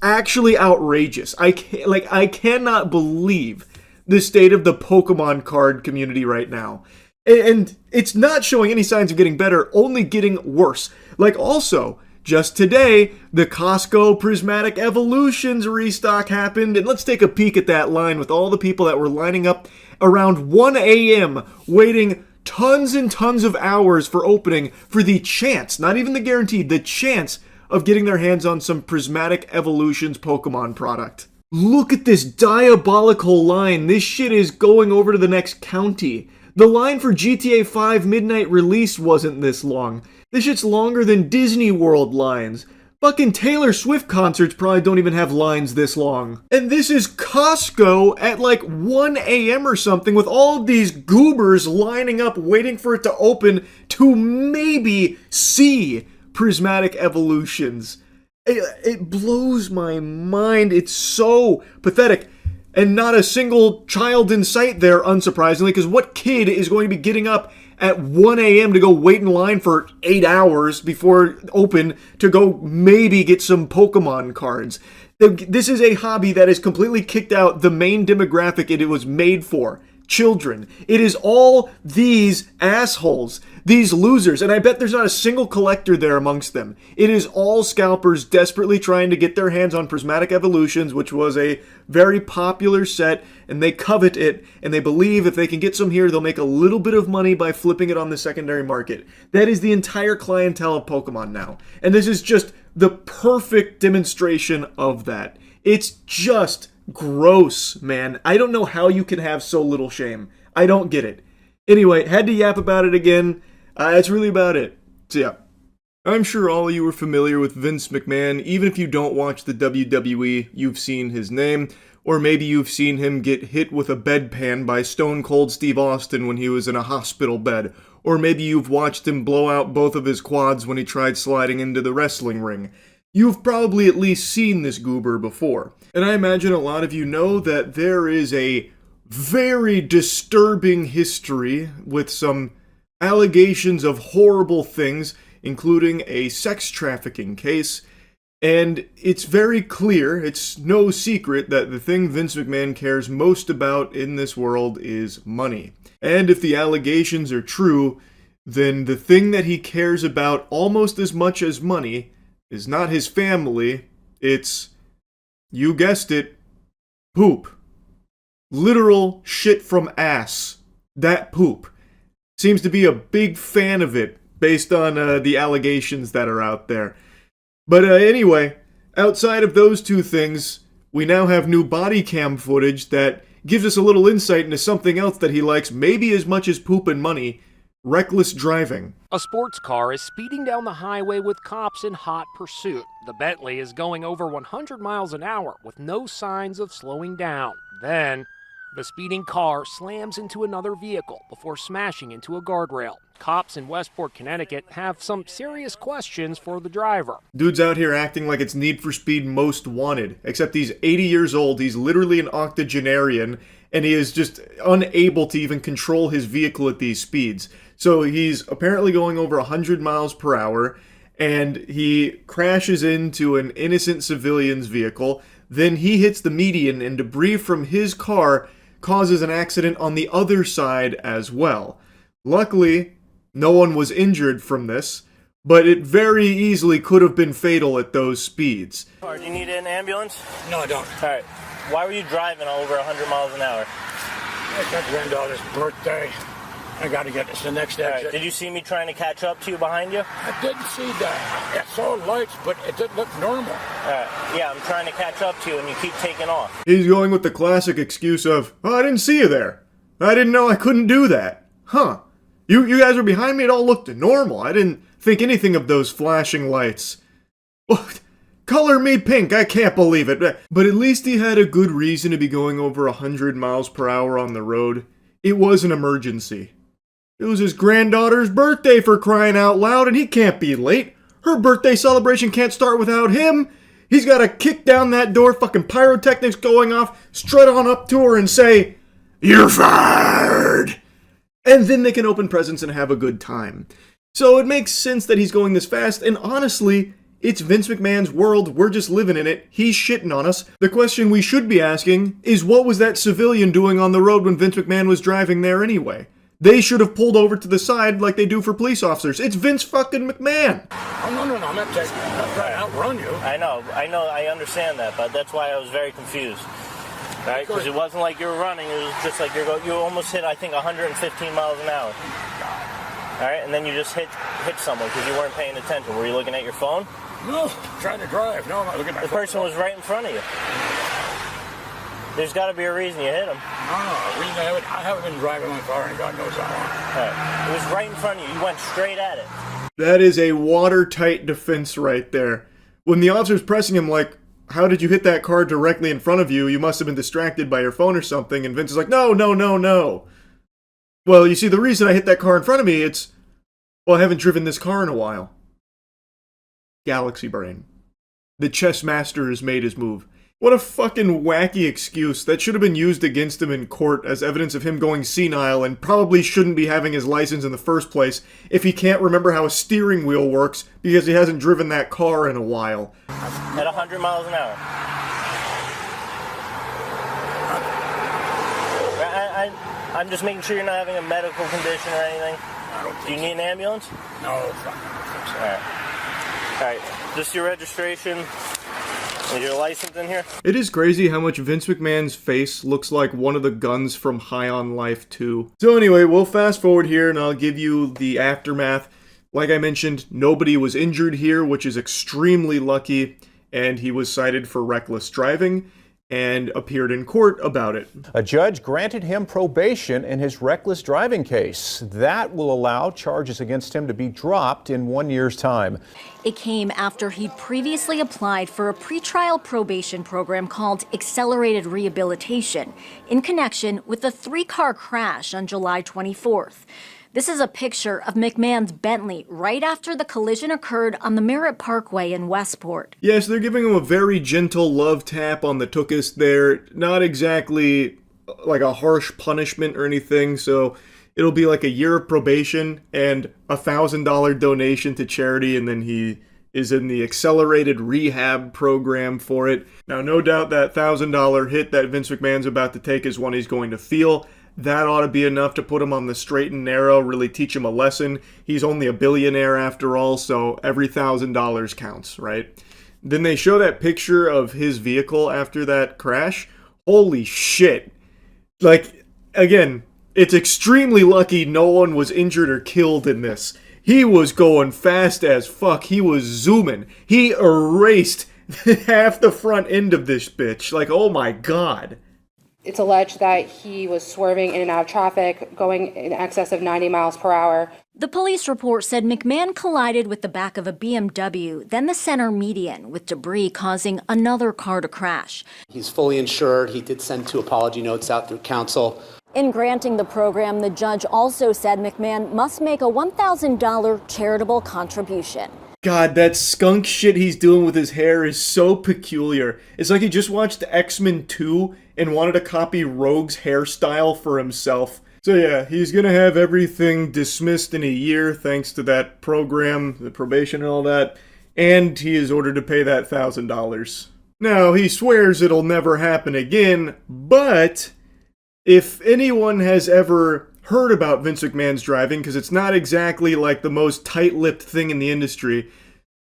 actually outrageous. I cannot believe the state of the Pokemon card community right now. And it's not showing any signs of getting better, only getting worse. Like, also, just today, the Costco Prismatic Evolutions restock happened, and let's take a peek at that line with all the people that were lining up around 1 a.m. waiting tons and tons of hours for opening for the chance, not even the guaranteed, the chance of getting their hands on some Prismatic Evolutions Pokemon product. Look at this diabolical line. This shit is going over to the next county. The line for GTA 5 midnight release wasn't this long. This shit's longer than Disney World lines. Fucking Taylor Swift concerts probably don't even have lines this long. And this is Costco at like 1 a.m. or something with all of these goobers lining up waiting for it to open to maybe see Prismatic Evolutions. It blows my mind. It's so pathetic. And not a single child in sight there, unsurprisingly, because what kid is going to be getting up at 1 a.m. to go wait in line for 8 hours before open to go maybe get some Pokemon cards? This is a hobby that has completely kicked out the main demographic it was made for. Children. It is all these assholes, these losers, and I bet there's not a single collector there amongst them. It is all scalpers desperately trying to get their hands on Prismatic Evolutions, which was a very popular set, and they covet it, and they believe if they can get some here, they'll make a little bit of money by flipping it on the secondary market. That is the entire clientele of Pokemon now, and this is just the perfect demonstration of that. It's just gross, man. I don't know how you can have so little shame. I don't get it. Anyway, had to yap about it again. That's really about it. So yeah. I'm sure all of you are familiar with Vince McMahon. Even if you don't watch the WWE, you've seen his name. Or maybe you've seen him get hit with a bedpan by Stone Cold Steve Austin when he was in a hospital bed. Or maybe you've watched him blow out both of his quads when he tried sliding into the wrestling ring. You've probably at least seen this goober before. And I imagine a lot of you know that there is a very disturbing history with some allegations of horrible things, including a sex trafficking case. And it's very clear, it's no secret, that the thing Vince McMahon cares most about in this world is money. And if the allegations are true, then the thing that he cares about almost as much as money is not his family, it's, you guessed it, poop. Literal shit from ass. That poop. Seems to be a big fan of it, based on the allegations that are out there. But anyway, outside of those two things, we now have new body cam footage that gives us a little insight into something else that he likes maybe as much as poop and money: reckless driving. A sports car is speeding down the highway with cops in hot pursuit. The Bentley is going over 100 miles an hour with no signs of slowing down. Then, the speeding car slams into another vehicle before smashing into a guardrail. Cops in Westport, Connecticut have some serious questions for the driver. Dude's out here acting like it's Need for Speed Most Wanted, except he's 80 years old, he's literally an octogenarian, and he is just unable to even control his vehicle at these speeds. So he's apparently going over 100 miles per hour, and he crashes into an innocent civilian's vehicle. Then he hits the median, and debris from his car causes an accident on the other side as well. Luckily, no one was injured from this, but it very easily could have been fatal at those speeds. Do you need an ambulance? No, I don't. All right. Why were you driving over 100 miles an hour? It's my granddaughter's birthday. I gotta get this the next exit. Right. Did you see me trying to catch up to you behind you? I didn't see that. I saw lights, but it didn't look normal. Yeah, I'm trying to catch up to you and you keep taking off. He's going with the classic excuse of, oh, I didn't see you there. I didn't know I couldn't do that. Huh. You guys were behind me, it all looked normal. I didn't think anything of those flashing lights. What? Color me pink, I can't believe it. But at least he had a good reason to be going over 100 miles per hour on the road. It was an emergency. It was his granddaughter's birthday, for crying out loud, and he can't be late. Her birthday celebration can't start without him. He's got to kick down that door, fucking pyrotechnics going off, strut on up to her and say, "You're fired!" And then they can open presents and have a good time. So it makes sense that he's going this fast, and honestly, it's Vince McMahon's world, we're just living in it, he's shitting on us. The question we should be asking is, what was that civilian doing on the road when Vince McMahon was driving there anyway? They should have pulled over to the side like they do for police officers. It's Vince fucking McMahon. Oh, no, I'm not trying to outrun you. I know, I understand that, but that's why I was very confused. Right? Because it wasn't like you were running, it was just like you almost hit, I think, 115 miles an hour. All right, and then you just hit someone because you weren't paying attention. Were you looking at your phone? No, I'm trying to drive. No, I'm not looking at my phone. The person was right in front of you. There's got to be a reason you hit him. No, I haven't been driving my car, and God knows how long. All right. It was right in front of you. You went straight at it. That is a watertight defense right there. When the officer's pressing him like, how did you hit that car directly in front of you? You must have been distracted by your phone or something. And Vince is like, no. Well, you see, the reason I hit that car in front of me, well, I haven't driven this car in a while. Galaxy brain. The chess master has made his move. What a fucking wacky excuse that should have been used against him in court as evidence of him going senile and probably shouldn't be having his license in the first place if he can't remember how a steering wheel works because he hasn't driven that car in a while. At 100 miles an hour. I'm just making sure you're not having a medical condition or anything. Do you need an ambulance? No. All right. Just your registration. Is your license in here? It is crazy how much Vince McMahon's face looks like one of the guns from High on Life 2. So anyway, we'll fast forward here and I'll give you the aftermath. Like I mentioned, nobody was injured here, which is extremely lucky, and he was cited for reckless driving and appeared in court about it. A judge granted him probation in his reckless driving case. That will allow charges against him to be dropped in 1 year's time. It came after he'd previously applied for a pretrial probation program called Accelerated Rehabilitation in connection with a 3-car crash on July 24th. This is a picture of McMahon's Bentley right after the collision occurred on the Merritt Parkway in Westport. Yes, they're giving him a very gentle love tap on the tuchus there. Not exactly like a harsh punishment or anything, so it'll be like a year of probation and a $1,000 donation to charity, and then he is in the accelerated rehab program for it. Now, no doubt that $1,000 hit that Vince McMahon's about to take is one he's going to feel. That ought to be enough to put him on the straight and narrow, really teach him a lesson. He's only a billionaire after all, so every $1,000 counts, right? Then they show that picture of his vehicle after that crash. Holy shit. Like, again, it's extremely lucky no one was injured or killed in this. He was going fast as fuck. He was zooming. He erased half the front end of this bitch. Like, oh my god. It's alleged that he was swerving in and out of traffic, going in excess of 90 miles per hour. The police report said McMahon collided with the back of a BMW, then the center median, with debris causing another car to crash. He's fully insured. He did send 2 apology notes out through counsel. In granting the program, the judge also said McMahon must make a $1,000 charitable contribution. God, that skunk shit he's doing with his hair is so peculiar. It's like he just watched X-Men 2 and wanted to copy Rogue's hairstyle for himself. So yeah, he's gonna have everything dismissed in a year thanks to that program, the probation and all that, and he is ordered to pay that $1,000. Now, he swears it'll never happen again, but if anyone has ever heard about Vince McMahon's driving, because it's not exactly like the most tight-lipped thing in the industry,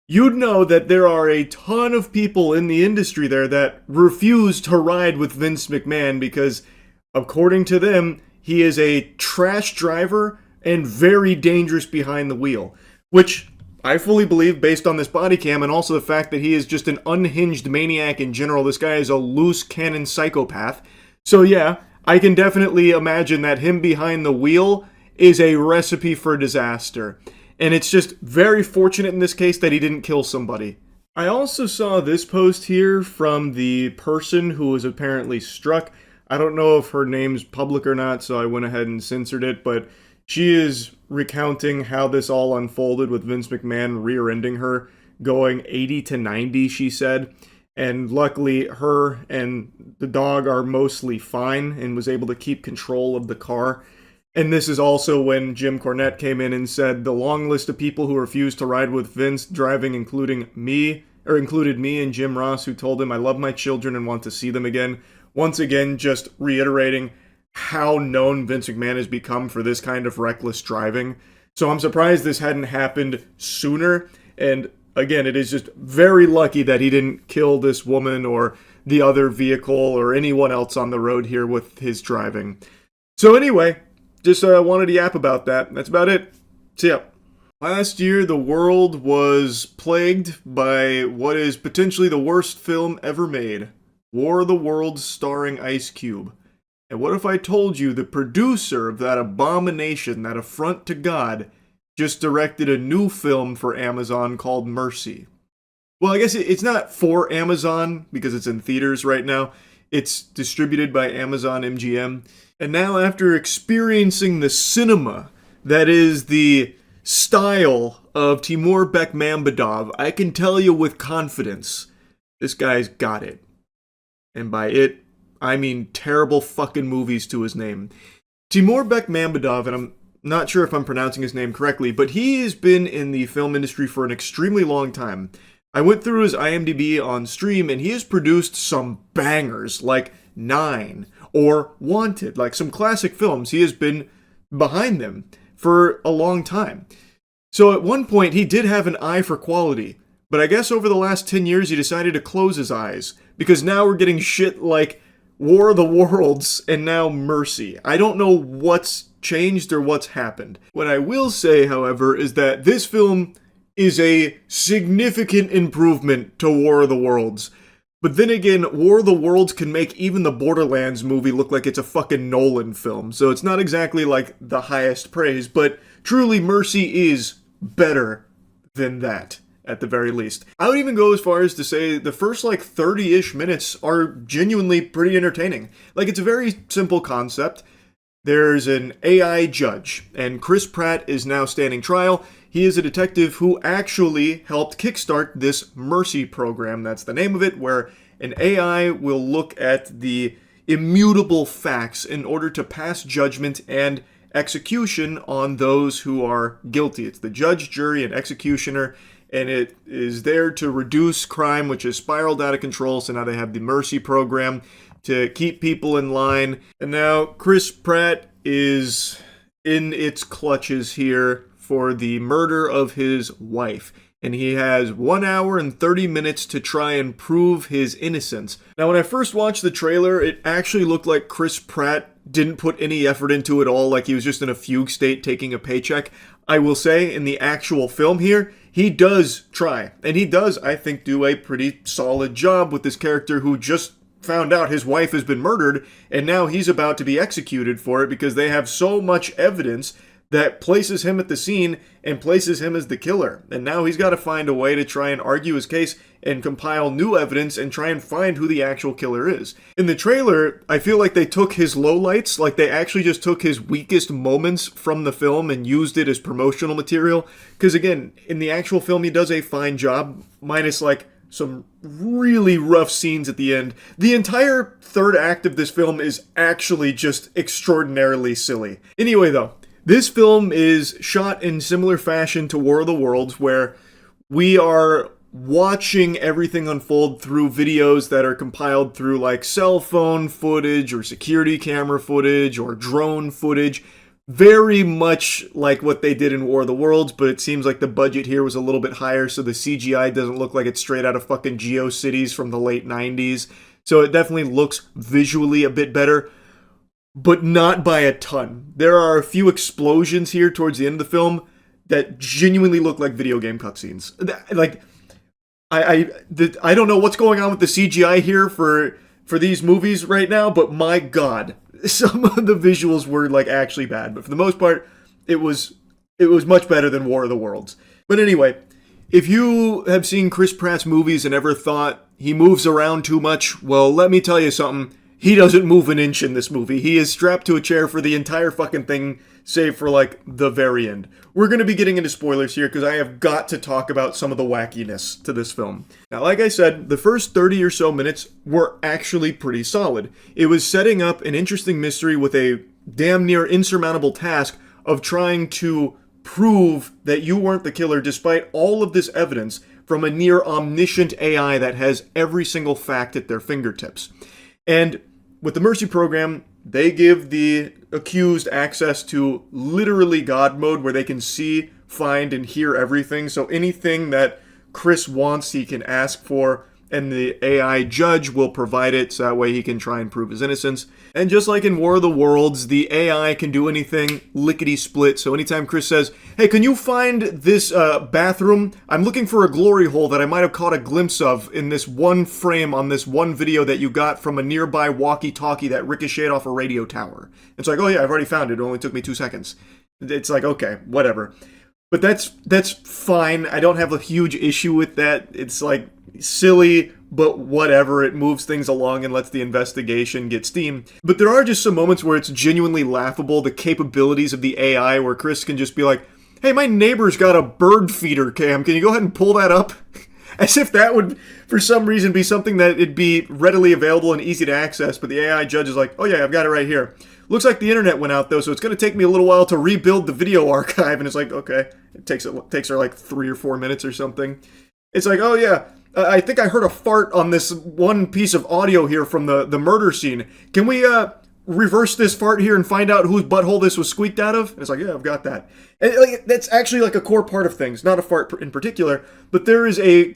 you'd know that there are a ton of people in the industry there that refuse to ride with Vince McMahon because, according to them, he is a trash driver and very dangerous behind the wheel. Which I fully believe based on this body cam, and also the fact that he is just an unhinged maniac in general. This guy is a loose cannon psychopath. So yeah, I can definitely imagine that him behind the wheel is a recipe for disaster. And it's just very fortunate in this case that he didn't kill somebody. I also saw this post here from the person who was apparently struck. I don't know if her name's public or not, so I went ahead and censored it, but she is recounting how this all unfolded with Vince McMahon rear-ending her, going 80 to 90, she said. And luckily, her and the dog are mostly fine and was able to keep control of the car. And this is also when Jim Cornette came in and said the long list of people who refused to ride with Vince driving, included me and Jim Ross, who told him I love my children and want to see them again. Once again, just reiterating how known Vince McMahon has become for this kind of reckless driving. So I'm surprised this hadn't happened sooner. And again, it is just very lucky that he didn't kill this woman or the other vehicle or anyone else on the road here with his driving. So anyway, just wanted to yap about that. That's about it. See ya. Last year, the world was plagued by what is potentially the worst film ever made, War of the Worlds starring Ice Cube. And what if I told you the producer of that abomination, that affront to God, just directed a new film for Amazon called Mercy? Well, I guess it's not for Amazon because it's in theaters right now. It's distributed by Amazon MGM. And now, after experiencing the cinema that is the style of Timur Bekmambetov, I can tell you with confidence, this guy's got it. And by it, I mean terrible fucking movies to his name. Timur Bekmambetov, and I'm not sure if I'm pronouncing his name correctly, but he has been in the film industry for an extremely long time. I went through his IMDb on stream, and he has produced some bangers, like 9, or Wanted, like some classic films. He has been behind them for a long time. So at one point, he did have an eye for quality, but I guess over the last 10 years, he decided to close his eyes, because now we're getting shit like War of the Worlds and now Mercy. I don't know what's changed or what's happened. What I will say, however, is that this film is a significant improvement to War of the Worlds. But then again, War of the Worlds can make even the Borderlands movie look like it's a fucking Nolan film, so it's not exactly like the highest praise, but truly Mercy is better than that, at the very least. I would even go as far as to say the first 30-ish minutes are genuinely pretty entertaining. Like, it's a very simple concept. There's an AI judge, and Chris Pratt is now standing trial. He is a detective who actually helped kickstart this Mercy program, that's the name of it, where an AI will look at the immutable facts in order to pass judgment and execution on those who are guilty. It's the judge, jury, and executioner, and it is there to reduce crime, which has spiraled out of control, so now they have the Mercy program to keep people in line. And now Chris Pratt is in its clutches here for the murder of his wife. And he has 1 hour and 30 minutes to try and prove his innocence. Now, when I first watched the trailer, it actually looked like Chris Pratt didn't put any effort into it at all, like he was just in a fugue state taking a paycheck. I will say, in the actual film here, he does try. And he does, I think, do a pretty solid job with this character who just found out his wife has been murdered, and now he's about to be executed for it because they have so much evidence that places him at the scene and places him as the killer. And now he's got to find a way to try and argue his case and compile new evidence and try and find who the actual killer is. In the trailer, I feel like they took his lowlights, like they actually just took his weakest moments from the film and used it as promotional material. Because again, in the actual film, he does a fine job, minus some really rough scenes at the end. The entire third act of this film is actually just extraordinarily silly. Anyway though, this film is shot in similar fashion to War of the Worlds, where we are watching everything unfold through videos that are compiled through cell phone footage or security camera footage or drone footage. very much like what they did in War of the Worlds, but it seems like the budget here was a little bit higher, so the CGI doesn't look like it's straight out of fucking GeoCities from the late 90s. So it definitely looks visually a bit better, but not by a ton. There are a few explosions here towards the end of the film that genuinely look like video game cutscenes. Like, I don't know what's going on with the CGI here for these movies right now, but my god, some of the visuals were like actually bad. But for the most part, it was much better than War of the Worlds. But anyway, if you have seen Chris Pratt's movies and ever thought he moves around too much, well, let me tell you something. He doesn't move an inch in this movie. He is strapped to a chair for the entire fucking thing, save for, like, the very end. We're going to be getting into spoilers here because I have got to talk about some of the wackiness to this film. Now, like I said, the first 30 or so minutes were actually pretty solid. It was setting up an interesting mystery with a damn near insurmountable task of trying to prove that you weren't the killer despite all of this evidence from a near omniscient AI that has every single fact at their fingertips. And with the Mercy program, they give the accused access to literally God mode where they can see, find, and hear everything. So anything that Chris wants, he can ask for, and the AI judge will provide it so that way he can try and prove his innocence. And just like in War of the Worlds, the AI can do anything lickety-split. So anytime Chris says, hey, can you find this bathroom? I'm looking for a glory hole that I might have caught a glimpse of in this one frame on this one video that you got from a nearby walkie-talkie that ricocheted off a radio tower. It's like, oh yeah, I've already found it. It only took me 2 seconds. It's like, okay, whatever. But that's fine. I don't have a huge issue with that. It's like silly, but whatever. It moves things along and lets the investigation get steam. But there are just some moments where it's genuinely laughable, the capabilities of the AI, where Chris can just be like, hey, my neighbor's got a bird feeder cam. Can you go ahead and pull that up? As if that would, for some reason, be something that it'd be readily available and easy to access. But the AI judge is like, oh yeah, I've got it right here. Looks like the internet went out, though, so it's going to take me a little while to rebuild the video archive. And it's like, okay. It takes her like 3 or 4 minutes or something. It's like, oh yeah, I think I heard a fart on this one piece of audio here from the murder scene. Can we reverse this fart here and find out whose butthole this was squeaked out of? And it's like, yeah, I've got that. And like, that's actually like a core part of things, not a fart in particular, but there is a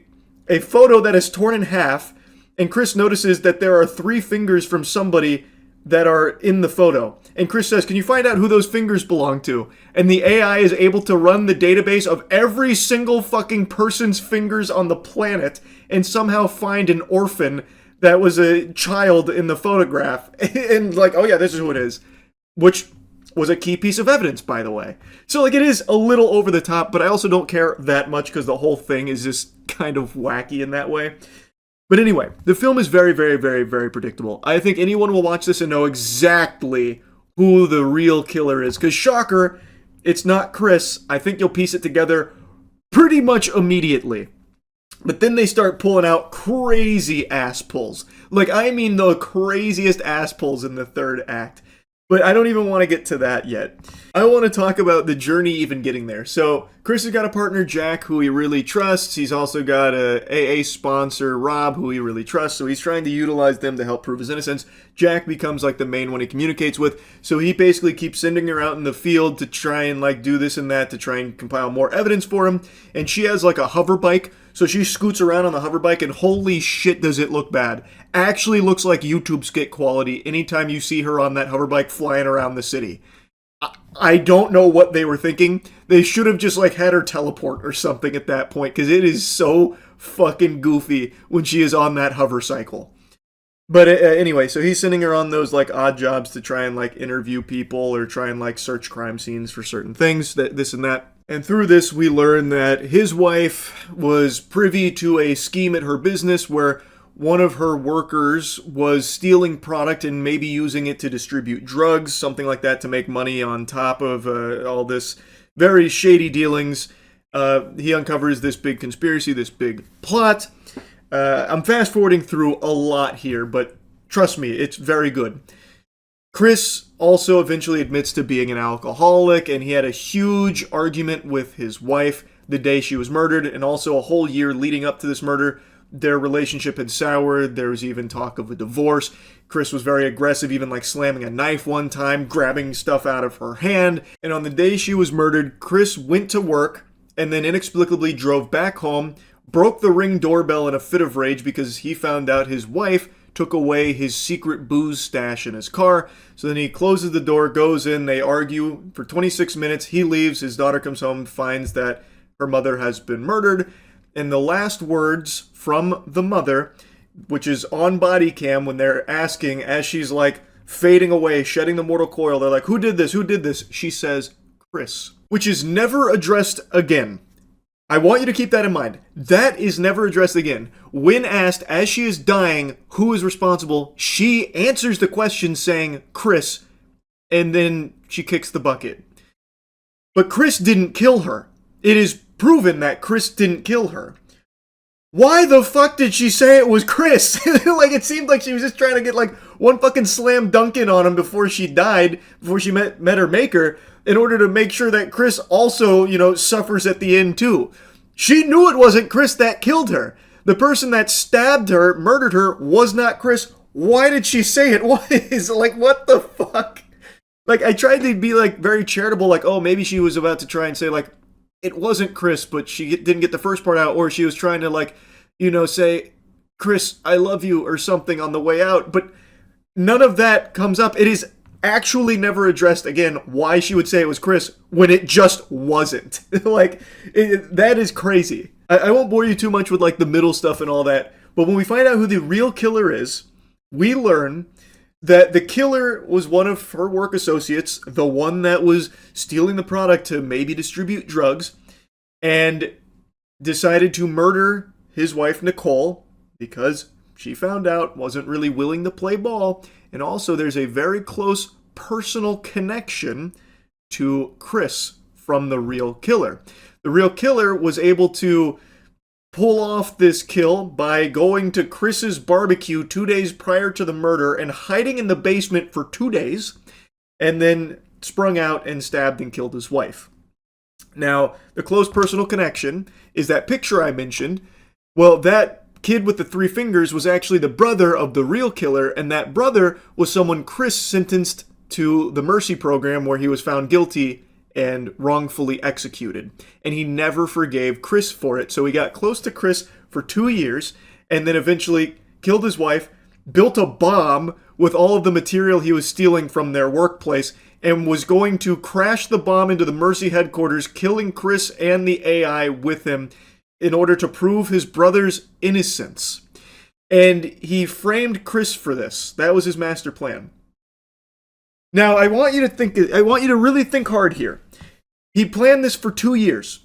photo that is torn in half, and Chris notices that there are 3 fingers from somebody that are in the photo. And Chris says, can you find out who those fingers belong to? And the AI is able to run the database of every single fucking person's fingers on the planet and somehow find an orphan that was a child in the photograph. And like, oh yeah, this is who it is. Which was a key piece of evidence, by the way. So like, it is a little over the top, but I also don't care that much because the whole thing is just kind of wacky in that way. But anyway, the film is very, very, very, very predictable. I think anyone will watch this and know exactly who the real killer is. Because shocker, it's not Chris. I think you'll piece it together pretty much immediately. But then they start pulling out crazy ass pulls. Like, I mean the craziest ass pulls in the third act. But I don't even want to get to that yet. I want to talk about the journey even getting there. So, Chris has got a partner, Jack, who he really trusts. He's also got a AA sponsor, Rob, who he really trusts. So he's trying to utilize them to help prove his innocence. Jack becomes like the main one he communicates with. So he basically keeps sending her out in the field to try and like do this and that to try and compile more evidence for him. And she has like a hover bike. So she scoots around on the hover bike and holy shit does it look bad. Actually looks like YouTube skit quality anytime you see her on that hover bike flying around the city. I don't know what they were thinking. They should have just like had her teleport or something at that point because it is so fucking goofy when she is on that hover cycle. But anyway, so he's sending her on those like odd jobs to try and like interview people or try and like search crime scenes for certain things, this and that. And through this, we learn that his wife was privy to a scheme at her business where one of her workers was stealing product and maybe using it to distribute drugs, something like that, to make money on top of all this very shady dealings. He uncovers this big conspiracy, this big plot. I'm fast forwarding through a lot here, but trust me, it's very good. Chris also eventually admits to being an alcoholic, and he had a huge argument with his wife the day she was murdered, and also a whole year leading up to this murder. their relationship had soured. There was even talk of a divorce. Chris was very aggressive, even like slamming a knife one time, grabbing stuff out of her hand. And on the day she was murdered, Chris went to work and then inexplicably drove back home, broke the Ring doorbell in a fit of rage because he found out his wife took away his secret booze stash in his car. So then he closes the door, goes in, they argue for 26 minutes. He leaves, his daughter comes home, finds that her mother has been murdered. And the last words from the mother, which is on body cam when they're asking, as she's like fading away, shedding the mortal coil, they're like, who did this? Who did this? She says, Chris, which is never addressed again. I want you to keep that in mind. That is never addressed again. When asked, as she is dying, who is responsible, she answers the question saying, Chris, and then she kicks the bucket. But Chris didn't kill her. It is proven that Chris didn't kill her. Why the fuck did she say it was Chris? Like, it seemed like she was just trying to get like one fucking slam dunk in on him before she died, before she met her maker, in order to make sure that Chris also, suffers at the end too. She knew it wasn't Chris that killed her. The person that stabbed her, murdered her, was not Chris. Why did she say it was? Like, what the fuck? Like, I tried to be like very charitable, like, oh, maybe she was about to try and say like, it wasn't Chris, but she didn't get the first part out, or she was trying to like, say, Chris, I love you, or something on the way out, but none of that comes up. It is actually never addressed again why she would say it was Chris when it just wasn't. That is crazy. I won't bore you too much with like the middle stuff and all that, but when we find out who the real killer is, we learn that the killer was one of her work associates, the one that was stealing the product to maybe distribute drugs, and decided to murder his wife Nicole because she found out, wasn't really willing to play ball. And also there's a very close personal connection to Chris from the real killer. The real killer was able to pull off this kill by going to Chris's barbecue 2 days prior to the murder and hiding in the basement for 2 days, and then sprung out and stabbed and killed his wife. Now, the close personal connection is that picture I mentioned. Well, that kid with the 3 fingers was actually the brother of the real killer, and that brother was someone Chris sentenced to the mercy program where he was found guilty and wrongfully executed. And he never forgave Chris for it, so he got close to Chris for 2 years, and then eventually killed his wife, built a bomb with all of the material he was stealing from their workplace, and was going to crash the bomb into the Mercy headquarters, killing Chris and the AI with him in order to prove his brother's innocence. And he framed Chris for this. That was his master plan. Now, I want you to really think hard here. He planned this for 2 years,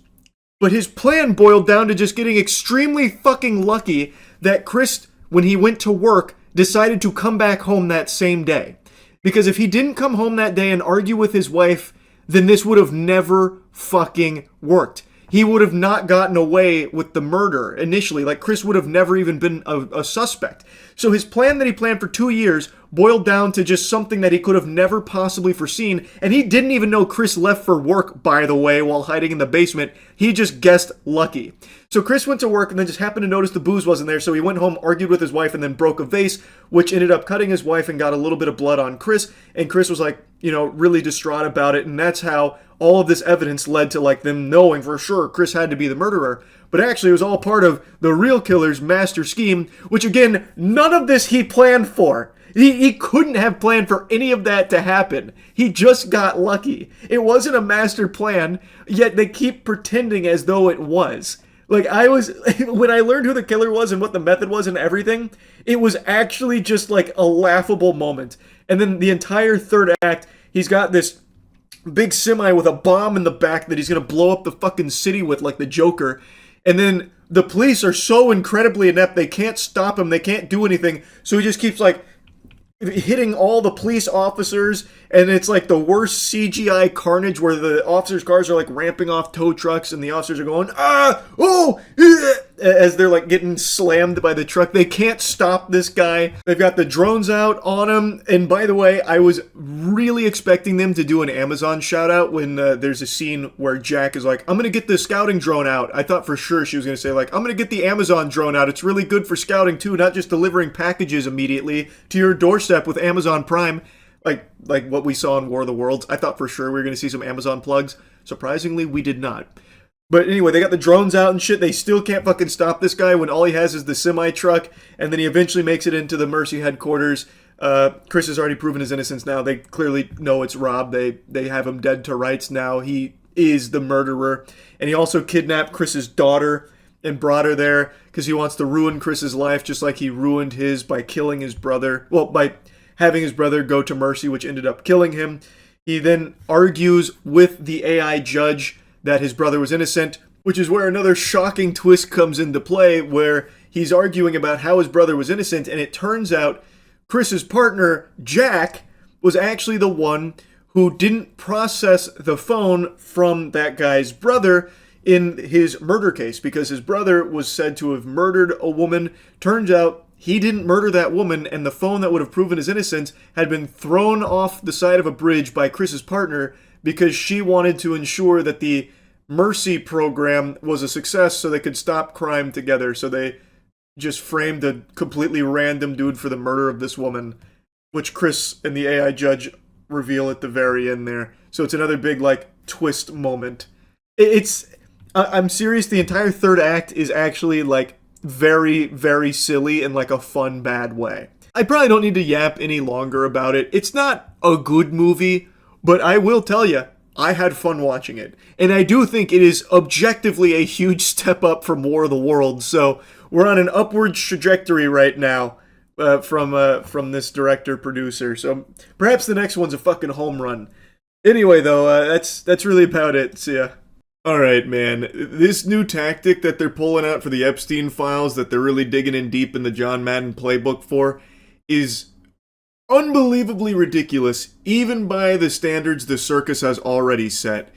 but his plan boiled down to just getting extremely fucking lucky that Chris, when he went to work, decided to come back home that same day. Because if he didn't come home that day and argue with his wife, then this would have never fucking worked. He would have not gotten away with the murder initially. Like, Chris would have never even been a suspect. So his plan that he planned for 2 years boiled down to just something that he could have never possibly foreseen. And he didn't even know Chris left for work, by the way, while hiding in the basement. He just guessed lucky. So Chris went to work and then just happened to notice the booze wasn't there. So he went home, argued with his wife, and then broke a vase, which ended up cutting his wife and got a little bit of blood on Chris. And Chris was like, really distraught about it. And that's how all of this evidence led to like them knowing for sure Chris had to be the murderer. But actually it was all part of the real killer's master scheme, which again, none of this he planned for. He couldn't have planned for any of that to happen. He just got lucky. It wasn't a master plan, yet they keep pretending as though it was. Like, when I learned who the killer was and what the method was and everything, it was actually just like a laughable moment. And then the entire third act, he's got this big semi with a bomb in the back that he's gonna blow up the fucking city with, like the Joker. And then the police are so incredibly inept, they can't stop him, they can't do anything. So he just keeps like hitting all the police officers, and it's like the worst CGI carnage where the officers' cars are like ramping off tow trucks and the officers are going, as they're like getting slammed by the truck. They can't stop this guy. They've got the drones out on him. And by the way, I was really expecting them to do an Amazon shout out when there's a scene where Jack is like, I'm gonna get the scouting drone out. I thought for sure she was gonna say like, I'm gonna get the Amazon drone out. It's really good for scouting too, not just delivering packages immediately to your doorstep with Amazon Prime. Like what we saw in War of the Worlds. I thought for sure we were gonna see some Amazon plugs. Surprisingly, we did not. But anyway, they got the drones out and shit. They still can't fucking stop this guy when all he has is the semi-truck. And then he eventually makes it into the Mercy headquarters. Chris has already proven his innocence now. They clearly know it's Rob. They have him dead to rights now. He is the murderer. And he also kidnapped Chris's daughter and brought her there because he wants to ruin Chris's life just like he ruined his by killing his brother. Well, by having his brother go to Mercy, which ended up killing him. He then argues with the AI judge that his brother was innocent, which is where another shocking twist comes into play, where he's arguing about how his brother was innocent, and it turns out Chris's partner, Jack, was actually the one who didn't process the phone from that guy's brother in his murder case, because his brother was said to have murdered a woman. Turns out he didn't murder that woman, and the phone that would have proven his innocence had been thrown off the side of a bridge by Chris's partner, because she wanted to ensure that the Mercy program was a success so they could stop crime together. So they just framed a completely random dude for the murder of this woman, which Chris and the AI judge reveal at the very end there. So it's another big, like, twist moment. I'm serious, the entire third act is actually, like, very, very silly in, like, a fun, bad way. I probably don't need to yap any longer about it. It's not a good movie, but I will tell you, I had fun watching it. And I do think it is objectively a huge step up from War of the Worlds. So we're on an upward trajectory right now from this director-producer. So perhaps the next one's a fucking home run. Anyway, though, that's really about it. See ya. Alright, man. This new tactic that they're pulling out for the Epstein files that they're really digging in deep in the John Madden playbook for is unbelievably ridiculous, even by the standards the circus has already set.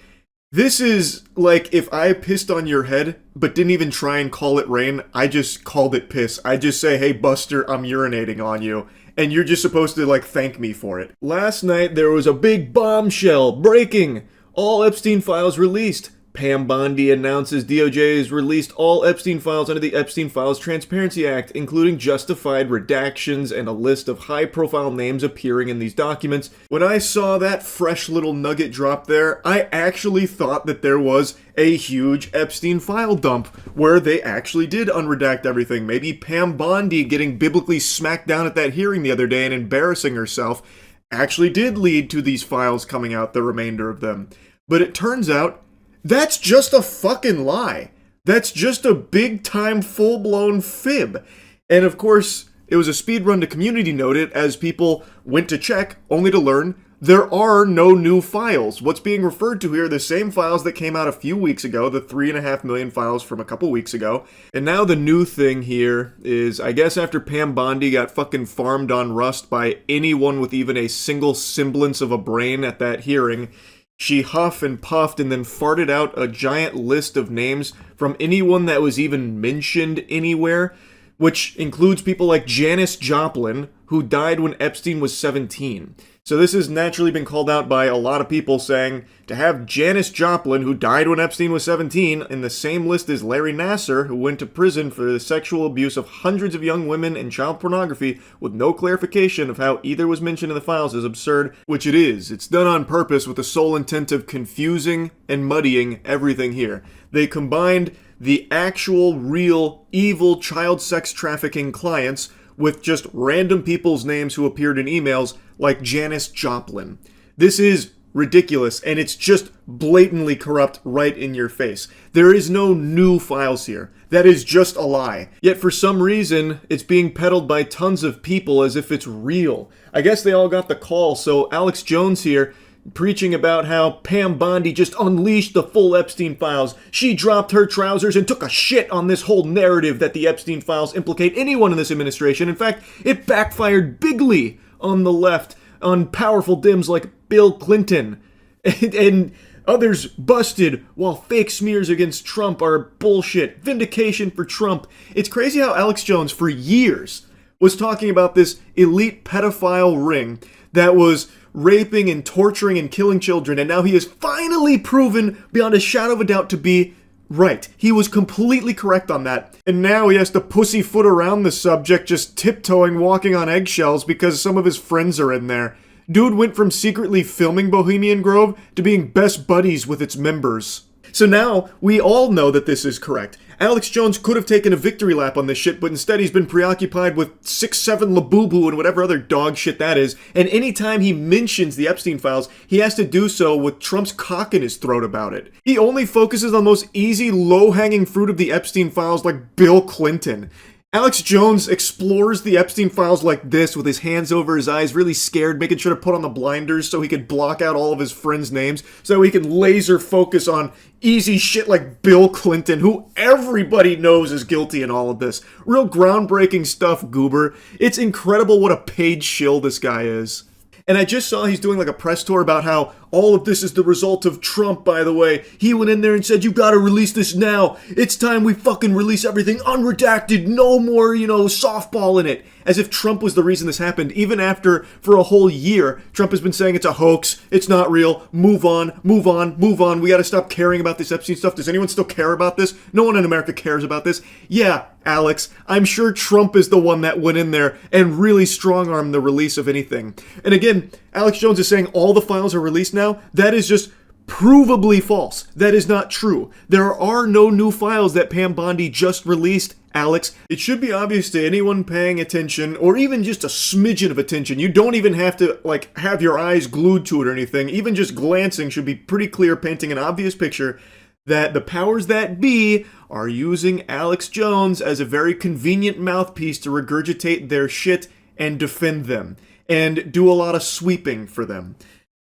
This is like if I pissed on your head, but didn't even try and call it rain, I just called it piss. I just say, hey Buster, I'm urinating on you. And you're just supposed to, like, thank me for it. Last night there was a big bombshell breaking. All Epstein files released. Pam Bondi announces DOJ has released all Epstein files under the Epstein Files Transparency Act, including justified redactions and a list of high-profile names appearing in these documents. When I saw that fresh little nugget drop there, I actually thought that there was a huge Epstein file dump where they actually did unredact everything. Maybe Pam Bondi getting biblically smacked down at that hearing the other day and embarrassing herself actually did lead to these files coming out, the remainder of them. But it turns out that's just a fucking lie. That's just a big-time, full-blown fib. And of course, it was a speed run to community note it as people went to check, only to learn there are no new files. What's being referred to here are the same files that came out a few weeks ago, the 3.5 million files from a couple weeks ago. And now the new thing here is, I guess after Pam Bondi got fucking farmed on Rust by anyone with even a single semblance of a brain at that hearing, she huffed and puffed and then farted out a giant list of names from anyone that was even mentioned anywhere, which includes people like Janis Joplin, who died when Epstein was 17. So this has naturally been called out by a lot of people saying, to have Janis Joplin, who died when Epstein was 17, in the same list as Larry Nassar, who went to prison for the sexual abuse of hundreds of young women and child pornography, with no clarification of how either was mentioned in the files, is absurd, which it is. It's done on purpose with the sole intent of confusing and muddying everything here. They combined the actual, real, evil child sex trafficking clients with just random people's names who appeared in emails like Janis Joplin. This is ridiculous, and it's just blatantly corrupt right in your face. There is no new files here. That is just a lie. Yet for some reason, it's being peddled by tons of people as if it's real. I guess they all got the call, so Alex Jones here preaching about how Pam Bondi just unleashed the full Epstein files. She dropped her trousers and took a shit on this whole narrative that the Epstein files implicate anyone in this administration. In fact, it backfired bigly on the left, on powerful Dems like Bill Clinton. And Others busted, while fake smears against Trump are bullshit. Vindication for Trump. It's crazy how Alex Jones, for years, was talking about this elite pedophile ring that was raping and torturing and killing children, and now he is finally proven beyond a shadow of a doubt to be right. He was completely correct on that. And now he has to pussyfoot around the subject, just tiptoeing, walking on eggshells because some of his friends are in there. Dude went from secretly filming Bohemian Grove to being best buddies with its members. So now, we all know that this is correct. Alex Jones could have taken a victory lap on this shit, but instead he's been preoccupied with 6'7" Labubu and whatever other dog shit that is, and anytime he mentions the Epstein files, he has to do so with Trump's cock in his throat about it. He only focuses on those easy, low-hanging fruit of the Epstein files like Bill Clinton. Alex Jones explores the Epstein files like this, with his hands over his eyes, really scared, making sure to put on the blinders so he could block out all of his friends' names, so he can laser focus on easy shit like Bill Clinton, who everybody knows is guilty in all of this. Real groundbreaking stuff, goober. It's incredible what a paid shill this guy is. And I just saw he's doing like a press tour about how all of this is the result of Trump, by the way. He went in there and said, you gotta release this now. It's time we fucking release everything unredacted. No more, softball in it. As if Trump was the reason this happened. Even after, for a whole year, Trump has been saying it's a hoax. It's not real. Move on, move on, move on. We gotta stop caring about this Epstein stuff. Does anyone still care about this? No one in America cares about this. Yeah, Alex, I'm sure Trump is the one that went in there and really strong-armed the release of anything. And again, Alex Jones is saying all the files are released now. That is just provably false. That is not true. There are no new files that Pam Bondi just released, Alex. It should be obvious to anyone paying attention, or even just a smidgen of attention. You don't even have to, have your eyes glued to it or anything. Even just glancing should be pretty clear, painting an obvious picture that the powers that be are using Alex Jones as a very convenient mouthpiece to regurgitate their shit and defend them, and do a lot of sweeping for them.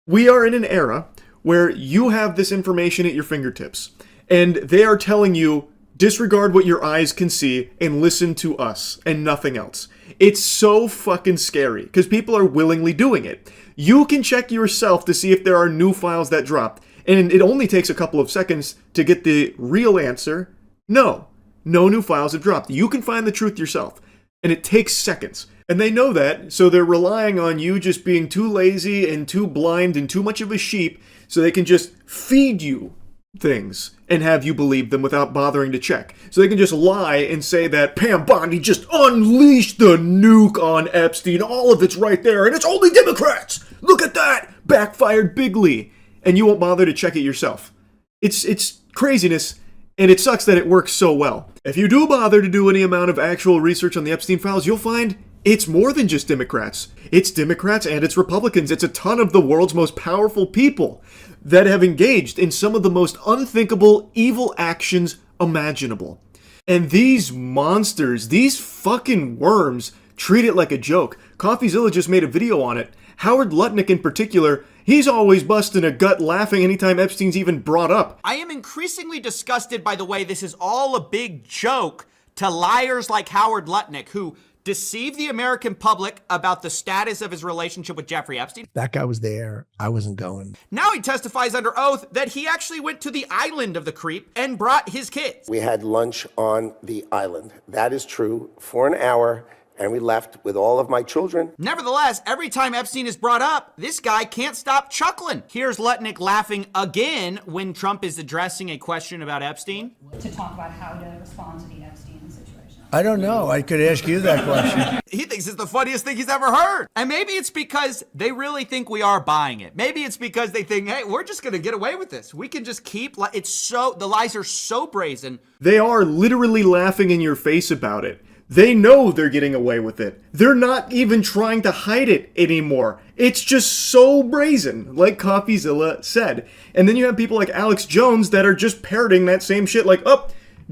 We are in an era where you have this information at your fingertips, and they are telling you, disregard what your eyes can see and listen to us and nothing else. It's so fucking scary, because people are willingly doing it. You can check yourself to see if there are new files that dropped, and it only takes a couple of seconds to get the real answer. No new files have dropped. You can find the truth yourself, and it takes seconds. And they know that, so they're relying on you just being too lazy and too blind and too much of a sheep, so they can just feed you things and have you believe them without bothering to check. So they can just lie and say that Pam Bondi just unleashed the nuke on Epstein. All of it's right there, and it's only Democrats. Look at that! Backfired bigly. And you won't bother to check it yourself. It's craziness, and it sucks that it works so well. If you do bother to do any amount of actual research on the Epstein files, you'll find it's more than just Democrats. It's Democrats and it's Republicans. It's a ton of the world's most powerful people that have engaged in some of the most unthinkable, evil actions imaginable. And these monsters, these fucking worms, treat it like a joke. CoffeeZilla just made a video on it. Howard Lutnick in particular, he's always busting a gut laughing anytime Epstein's even brought up. I am increasingly disgusted by the way this is all a big joke to liars like Howard Lutnick, who deceive the American public about the status of his relationship with Jeffrey Epstein. That guy was there. I wasn't going. Now he testifies under oath that he actually went to the island of the creep and brought his kids. We had lunch on the island. That is true, for an hour, and we left with all of my children. Nevertheless, every time Epstein is brought up, this guy can't stop chuckling. Here's Lutnick laughing again when Trump is addressing a question about Epstein. To talk about how to respond to the Epstein situation. I don't know. I could ask you that question. He thinks it's the funniest thing he's ever heard. And maybe it's because they really think we are buying it. Maybe it's because they think, hey, we're just going to get away with this. We can just keep, the lies are so brazen. They are literally laughing in your face about it. They know they're getting away with it. They're not even trying to hide it anymore. It's just so brazen, like CoffeeZilla said. And then you have people like Alex Jones that are just parroting that same shit like,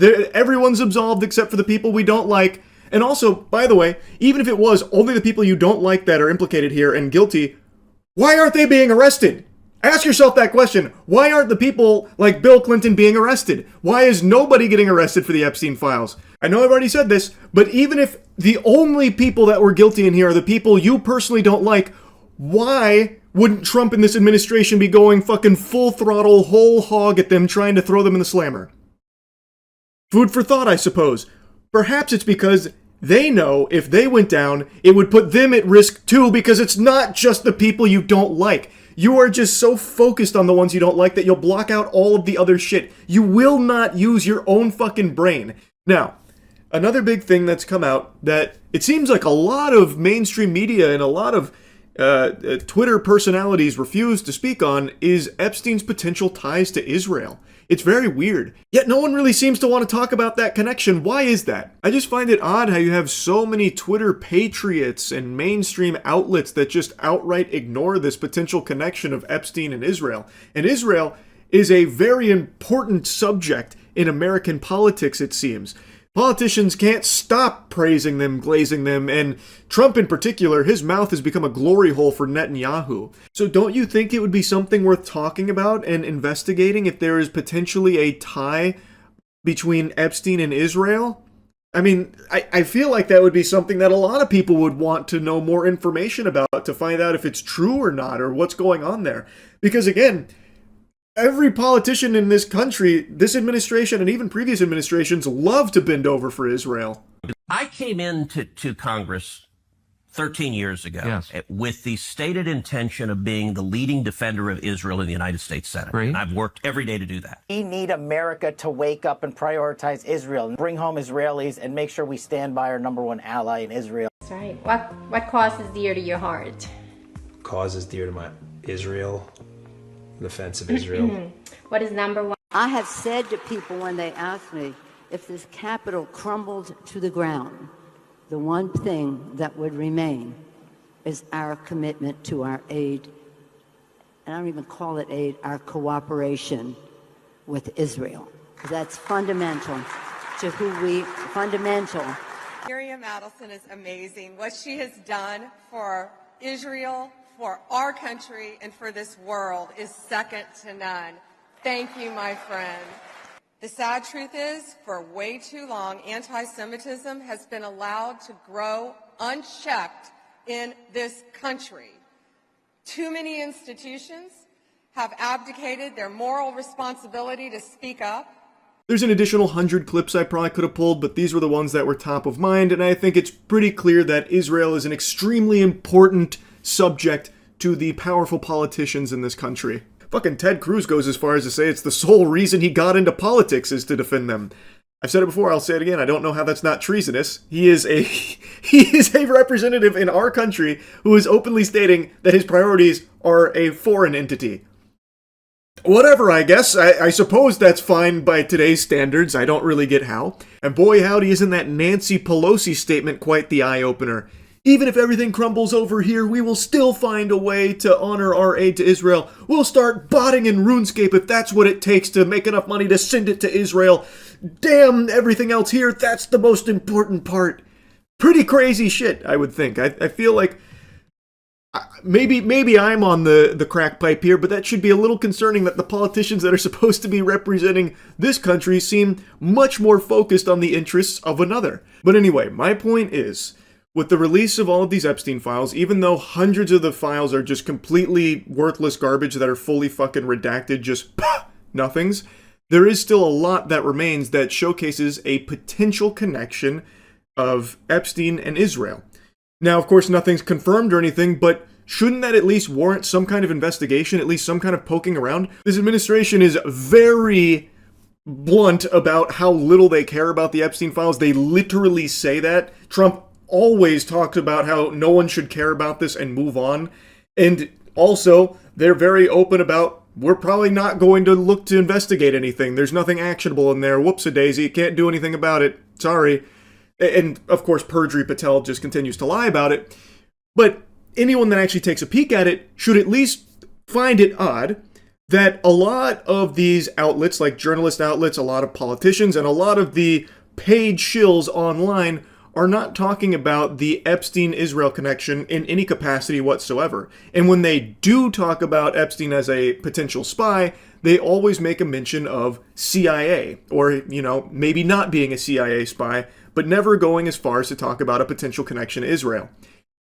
everyone's absolved except for the people we don't like. And also, by the way, even if it was only the people you don't like that are implicated here and guilty, why aren't they being arrested? Ask yourself that question. Why aren't the people like Bill Clinton being arrested? Why is nobody getting arrested for the Epstein files? I know I've already said this, but even if the only people that were guilty in here are the people you personally don't like, why wouldn't Trump and this administration be going fucking full throttle, whole hog at them, trying to throw them in the slammer? Food for thought, I suppose. Perhaps it's because they know if they went down, it would put them at risk too, because it's not just the people you don't like. You are just so focused on the ones you don't like that you'll block out all of the other shit. You will not use your own fucking brain. Now, another big thing that's come out that it seems like a lot of mainstream media and a lot of Twitter personalities refuse to speak on is Epstein's potential ties to Israel. It's very weird. Yet no one really seems to want to talk about that connection. Why is that? I just find it odd how you have so many Twitter patriots and mainstream outlets that just outright ignore this potential connection of Epstein and Israel. And Israel is a very important subject in American politics, it seems. Politicians can't stop praising them, glazing them, and Trump in particular, his mouth has become a glory hole for Netanyahu. So don't you think it would be something worth talking about and investigating if there is potentially a tie between Epstein and Israel? I mean, I feel like that would be something that a lot of people would want to know more information about to find out if it's true or not, or what's going on there. Because again, every politician in this country, this administration and even previous administrations, love to bend over for Israel. I came into Congress 13 years ago with the stated intention of being the leading defender of Israel in the United States Senate. And I've worked every day to do that. We need America to wake up and prioritize Israel, bring home Israelis, and make sure we stand by our #1 ally in Israel. That's right. What cause is dear to your heart? Cause is dear to my Israel, defense of Israel. What is #1? I have said to people when they ask me if this Capitol crumbled to the ground, the one thing that would remain is our commitment to our aid, and I don't even call it aid, our cooperation with Israel. That's fundamental to who we, fundamental. Miriam Adelson is amazing. What she has done for Israel, for our country, and for this world is second to none. Thank you, my friend. The sad truth is, for way too long, anti-Semitism has been allowed to grow unchecked in this country. Too many institutions have abdicated their moral responsibility to speak up. There's an additional 100 clips I probably could have pulled, but these were the ones that were top of mind, and I think it's pretty clear that Israel is an extremely important subject to the powerful politicians in this country. Fucking Ted Cruz goes as far as to say it's the sole reason he got into politics is to defend them. I've said it before, I'll say it again, I don't know how that's not treasonous. He is a representative in our country who is openly stating that his priorities are a foreign entity. Whatever, I guess. I suppose that's fine by today's standards. I don't really get how. And boy howdy, isn't that Nancy Pelosi statement quite the eye-opener. Even if everything crumbles over here, we will still find a way to honor our aid to Israel. We'll start botting in RuneScape if that's what it takes to make enough money to send it to Israel. Damn everything else here, that's the most important part. Pretty crazy shit, I would think. I feel like maybe I'm on the crack pipe here, but that should be a little concerning that the politicians that are supposed to be representing this country seem much more focused on the interests of another. But anyway, my point is, with the release of all of these Epstein files, even though hundreds of the files are just completely worthless garbage that are fully fucking redacted, just nothings, there is still a lot that remains that showcases a potential connection of Epstein and Israel. Now, of course, nothing's confirmed or anything, but shouldn't that at least warrant some kind of investigation, at least some kind of poking around? This administration is very blunt about how little they care about the Epstein files. They literally say that. Trump always talks about how no one should care about this and move on. And also, they're very open about, we're probably not going to look to investigate anything. There's nothing actionable in there. Whoops-a-daisy, can't do anything about it. Sorry. And, of course, Perjury Patel just continues to lie about it. But anyone that actually takes a peek at it should at least find it odd that a lot of these outlets, like journalist outlets, a lot of politicians, and a lot of the paid shills online are not talking about the Epstein-Israel connection in any capacity whatsoever. And when they do talk about Epstein as a potential spy, they always make a mention of CIA, or, maybe not being a CIA spy, but never going as far as to talk about a potential connection to Israel.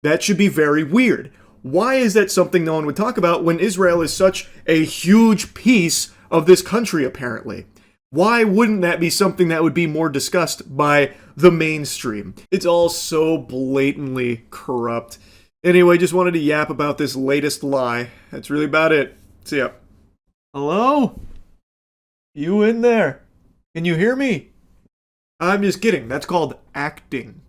That should be very weird. Why is that something no one would talk about when Israel is such a huge piece of this country, apparently? Why wouldn't that be something that would be more discussed by the mainstream? It's all so blatantly corrupt. Anyway, just wanted to yap about this latest lie. That's really about it. See ya. Hello? You in there? Can you hear me? I'm just kidding. That's called acting.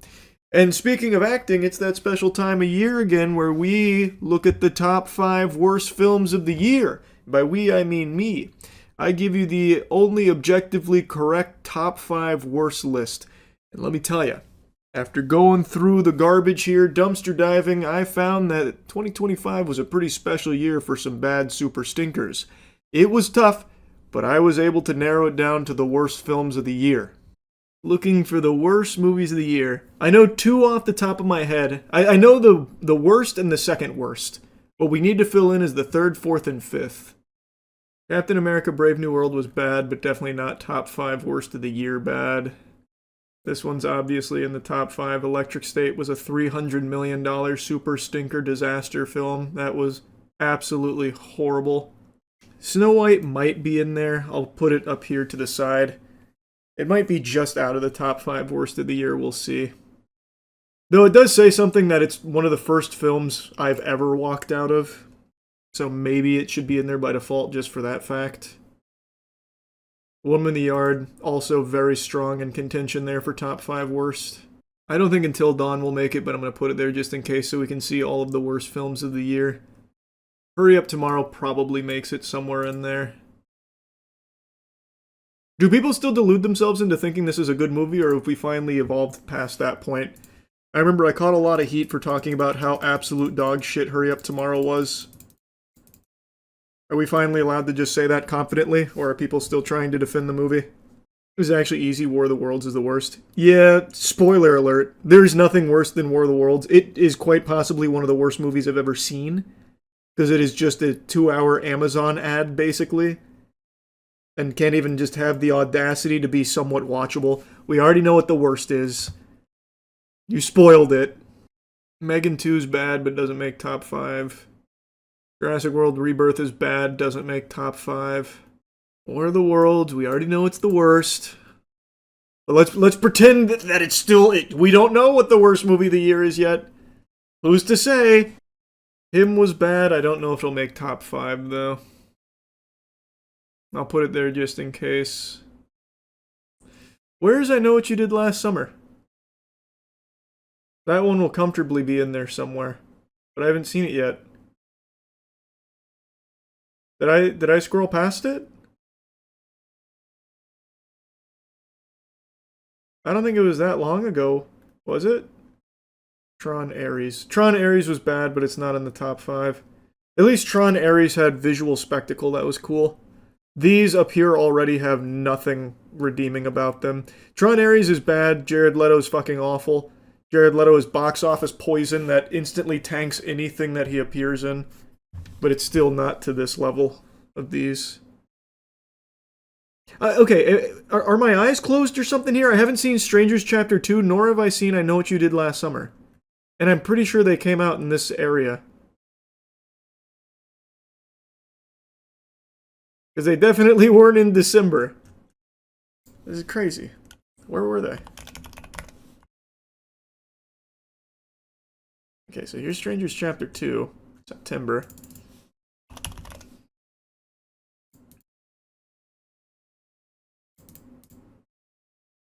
And speaking of acting, it's that special time of year again where we look at the top 5 worst films of the year. By we, I mean me. I give you the only objectively correct top 5 worst list. And let me tell you, after going through the garbage here, dumpster diving, I found that 2025 was a pretty special year for some bad super stinkers. It was tough, but I was able to narrow it down to the worst films of the year. Looking for the worst movies of the year. I know 2 off the top of my head. I know the worst and the second worst. What we need to fill in is the 3rd, 4th, and 5th. Captain America Brave New World was bad, but definitely not top 5 worst of the year bad. This one's obviously in the top 5. Electric State was a $300 million super stinker disaster film. That was absolutely horrible. Snow White might be in there. I'll put it up here to the side. It might be just out of the top 5 worst of the year. We'll see. Though it does say something that it's one of the first films I've ever walked out of. So maybe it should be in there by default just for that fact. Woman in the Yard, also very strong in contention there for top 5 worst. I don't think Until Dawn will make it, but I'm going to put it there just in case so we can see all of the worst films of the year. Hurry Up Tomorrow probably makes it somewhere in there. Do people still delude themselves into thinking this is a good movie, or have we finally evolved past that point? I remember I caught a lot of heat for talking about how absolute dog shit Hurry Up Tomorrow was. Are we finally allowed to just say that confidently, or are people still trying to defend the movie? It was actually easy. War of the Worlds is the worst. Yeah, spoiler alert. There's nothing worse than War of the Worlds. It is quite possibly one of the worst movies I've ever seen. Because it is just a 2-hour Amazon ad, basically. And can't even just have the audacity to be somewhat watchable. We already know what the worst is. You spoiled it. Megan 2's bad, but doesn't make top 5. Jurassic World Rebirth is bad, doesn't make top 5. War of the Worlds, we already know it's the worst. But let's pretend that it's still... we don't know what the worst movie of the year is yet. Who's to say? Him was bad, I don't know if it'll make top 5, though. I'll put it there just in case. Where's I Know What You Did Last Summer? That one will comfortably be in there somewhere. But I haven't seen it yet. Did I scroll past it? I don't think it was that long ago, was it? Tron Ares. Tron Ares was bad, but it's not in the top 5. At least Tron Ares had visual spectacle that was cool. These up here already have nothing redeeming about them. Tron Ares is bad. Jared Leto's fucking awful. Jared Leto is box office poison that instantly tanks anything that he appears in. But it's still not to this level of these. Okay, are my eyes closed or something here? I haven't seen Strangers Chapter 2, nor have I seen I Know What You Did Last Summer. And I'm pretty sure they came out in this area. Because they definitely weren't in December. This is crazy. Where were they? Okay, so here's Strangers Chapter 2, September.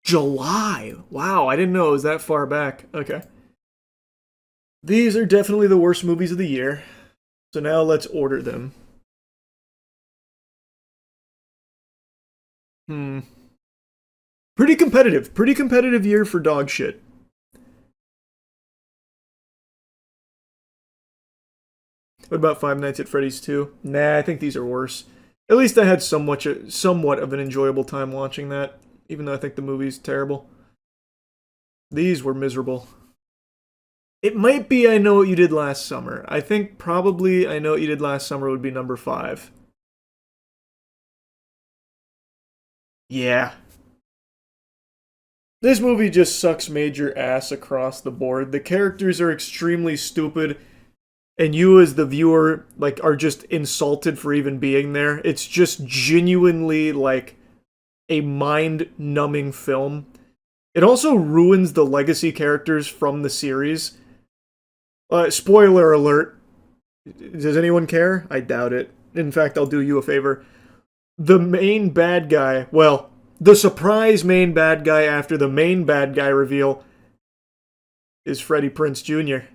July! Wow, I didn't know it was that far back. Okay. These are definitely the worst movies of the year. So now let's order them. Pretty competitive. Pretty competitive year for dog shit. What about Five Nights at Freddy's 2? Nah, I think these are worse. At least I had somewhat of an enjoyable time watching that, even though I think the movie's terrible. These were miserable. It might be I Know What You Did Last Summer. I think probably I Know What You Did Last Summer would be number 5. Yeah. This movie just sucks major ass across the board. The characters are extremely stupid. and you as the viewer like are just insulted for even being there. It's just genuinely like a mind-numbing film. It also ruins the legacy characters from the series. Spoiler alert. Does anyone care? I doubt it. In fact, I'll do you a favor. The main bad guy, well, the surprise main bad guy after the main bad guy reveal is Freddie Prinze Jr.,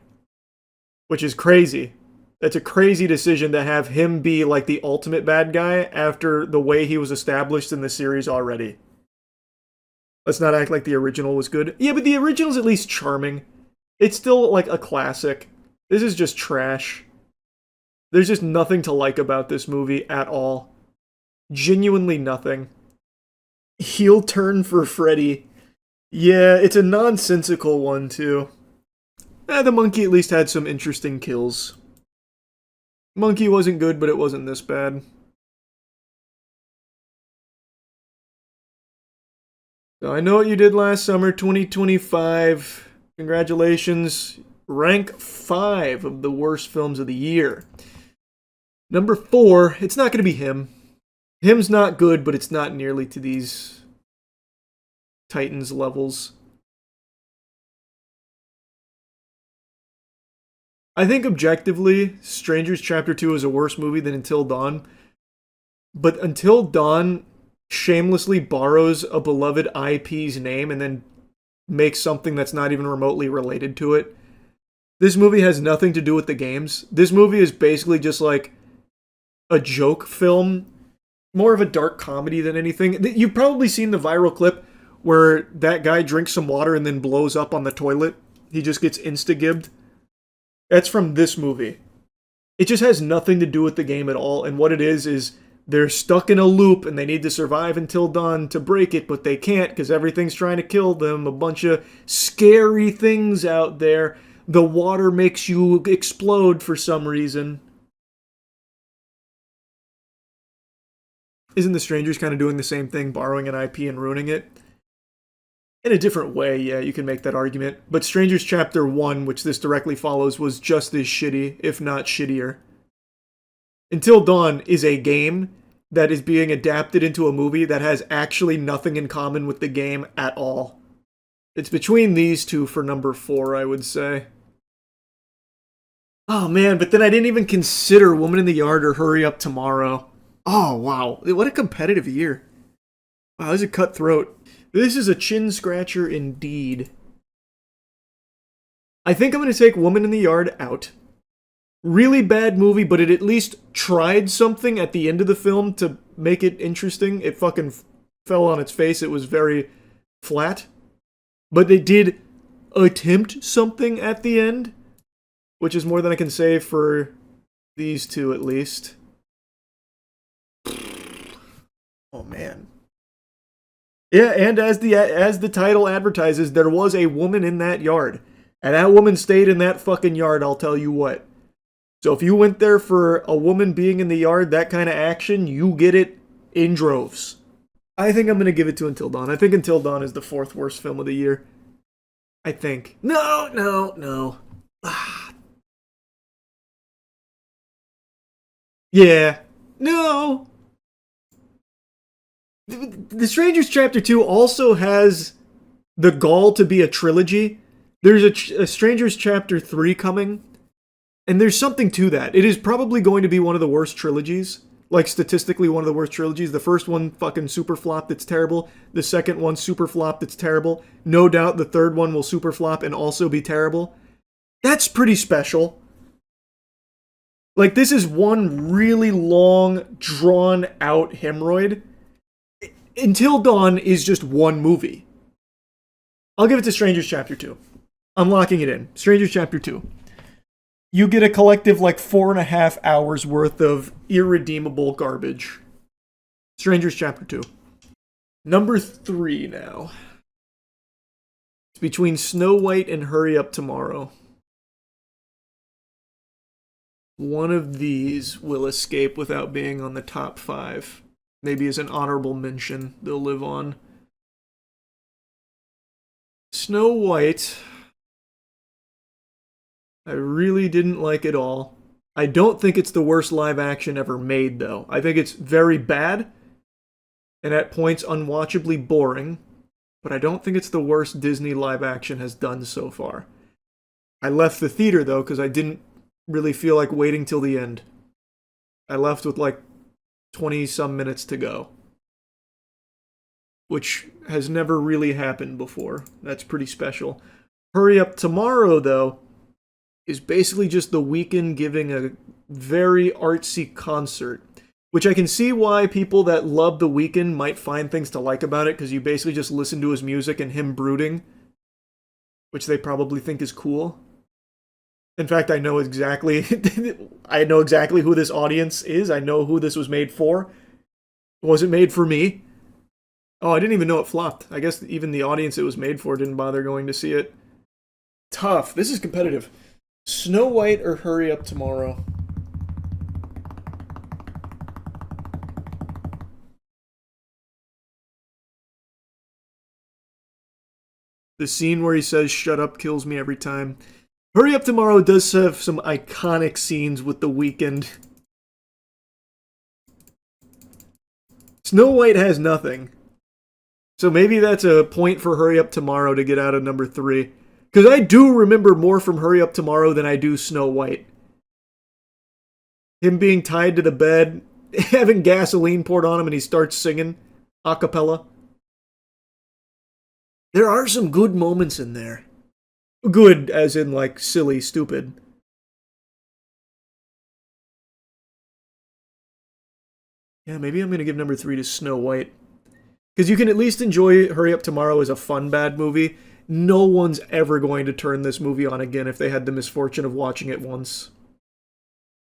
which is crazy. That's a crazy decision to have him be like the ultimate bad guy after the way he was established in the series already. Let's not act like the original was good. Yeah, but the original's at least charming. It's still like a classic. This is just trash. There's just nothing to like about this movie at all. Genuinely nothing. Heel turn for Freddy. Yeah, it's a nonsensical one too. The monkey at least had some interesting kills. Monkey wasn't good, but it wasn't this bad. So I know what you did last summer, 2025. Congratulations. Rank 5 of the worst films of the year. Number 4, it's not going to be him. Him's not good, but it's not nearly to these Titans levels. I think objectively, Strangers Chapter 2 is a worse movie than Until Dawn. But Until Dawn shamelessly borrows a beloved IP's name and then makes something that's not even remotely related to it. This movie has nothing to do with the games. This movie is basically just like a joke film. More of a dark comedy than anything. You've probably seen the viral clip where that guy drinks some water and then blows up on the toilet. He just gets insta-gibbed. That's from this movie. It just has nothing to do with the game at all, and what it is they're stuck in a loop and they need to survive until dawn to break it, but they can't because everything's trying to kill them. A bunch of scary things out there. The water makes you explode for some reason. Isn't The Strangers kind of doing the same thing, borrowing an IP and ruining it? In a different way, yeah, you can make that argument. But Strangers Chapter 1, which this directly follows, was just as shitty, if not shittier. Until Dawn is a game that is being adapted into a movie that has actually nothing in common with the game at all. It's between these two for number 4, I would say. Oh man, but then I didn't even consider Woman in the Yard or Hurry Up Tomorrow. Oh wow, what a competitive year. Wow, this is a cutthroat. This is a chin scratcher indeed. I think I'm going to take Woman in the Yard out. Really bad movie, but it at least tried something at the end of the film to make it interesting. It fucking fell on its face. It was very flat. But they did attempt something at the end, which is more than I can say for these two at least. Oh man. Yeah, and as the title advertises, there was a woman in that yard. And that woman stayed in that fucking yard, I'll tell you what. So if you went there for a woman being in the yard, that kind of action, you get it in droves. I think I'm going to give it to Until Dawn. I think Until Dawn is the 4th worst film of the year. I think. No. Yeah. No. The Strangers Chapter 2 also has the gall to be a trilogy. There's a Strangers Chapter 3 coming, and there's something to that. It is probably going to be one of the worst trilogies. Like, statistically, one of the worst trilogies. The first one fucking super flopped, it's terrible. The second one super flopped, it's terrible. No doubt the third one will super flop and also be terrible. That's pretty special. Like, this is one really long, drawn-out hemorrhoid. Until Dawn is just one movie. I'll give it to Strangers Chapter 2. I'm locking it in. Strangers Chapter 2. You get a collective, 4.5 hours worth of irredeemable garbage. Strangers Chapter 2. Number 3 now. It's between Snow White and Hurry Up Tomorrow. One of these will escape without being on the top 5. Maybe as an honorable mention, they'll live on. Snow White. I really didn't like it all. I don't think it's the worst live action ever made, though. I think it's very bad, and at points unwatchably boring, but I don't think it's the worst Disney live action has done so far. I left the theater, though, because I didn't really feel like waiting till the end. I left with like 20-some minutes to go, which has never really happened before. That's pretty special. Hurry Up Tomorrow, though, is basically just The Weeknd giving a very artsy concert, which I can see why people that love The Weeknd might find things to like about it, because you basically just listen to his music and him brooding, which they probably think is cool. In fact, I know exactly who this audience is. I know who this was made for. It wasn't made for me. Oh, I didn't even know it flopped. I guess even the audience it was made for didn't bother going to see it. Tough. This is competitive. Snow White or Hurry Up Tomorrow? The scene where he says, "Shut up," kills me every time. Hurry Up Tomorrow does have some iconic scenes with The Weeknd. Snow White has nothing. So maybe that's a point for Hurry Up Tomorrow to get out of number 3. Because I do remember more from Hurry Up Tomorrow than I do Snow White. Him being tied to the bed, having gasoline poured on him, and he starts singing a cappella. There are some good moments in there. Good as in, like, silly, stupid. Yeah, maybe I'm going to give number 3 to Snow White. Because you can at least enjoy Hurry Up Tomorrow as a fun, bad movie. No one's ever going to turn this movie on again if they had the misfortune of watching it once.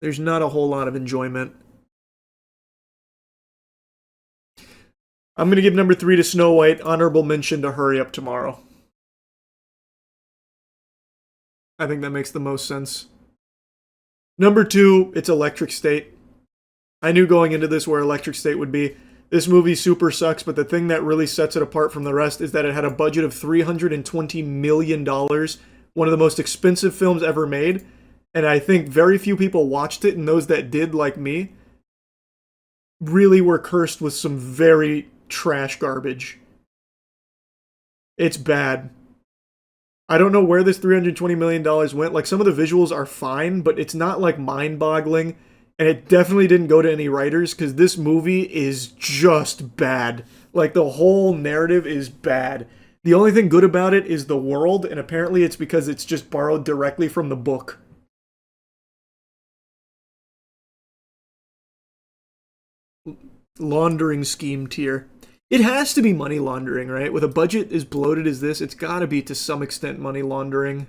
There's not a whole lot of enjoyment. I'm going to give number 3 to Snow White. Honorable mention to Hurry Up Tomorrow. I think that makes the most sense. Number 2, it's Electric State. I knew going into this where Electric State would be. This movie super sucks, but the thing that really sets it apart from the rest is that it had a budget of $320 million. One of the most expensive films ever made. And I think very few people watched it, and those that did, like me, really were cursed with some very trash garbage. It's bad. I don't know where this $320 million went. Like, some of the visuals are fine, but it's not, like, mind-boggling. And it definitely didn't go to any writers, because this movie is just bad. Like, the whole narrative is bad. The only thing good about it is the world, and apparently it's because it's just borrowed directly from the book. Laundering scheme tier. It has to be money laundering, right? With a budget as bloated as this, it's gotta be to some extent money laundering.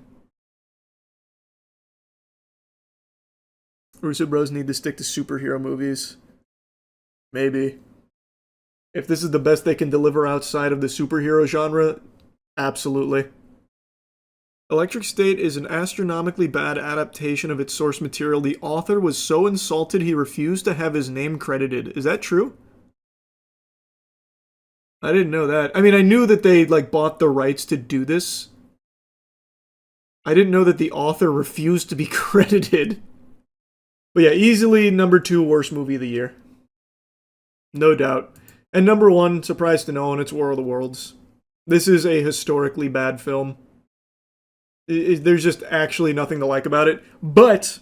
Russo Bros need to stick to superhero movies. Maybe. If this is the best they can deliver outside of the superhero genre, absolutely. Electric State is an astronomically bad adaptation of its source material. The author was so insulted he refused to have his name credited. Is that true? I didn't know that. I mean, I knew that they, like, bought the rights to do this. I didn't know that the author refused to be credited. But yeah, easily number 2 worst movie of the year. No doubt. And number 1, surprised to no one, it's War of the Worlds. This is a historically bad film. There's just actually nothing to like about it. But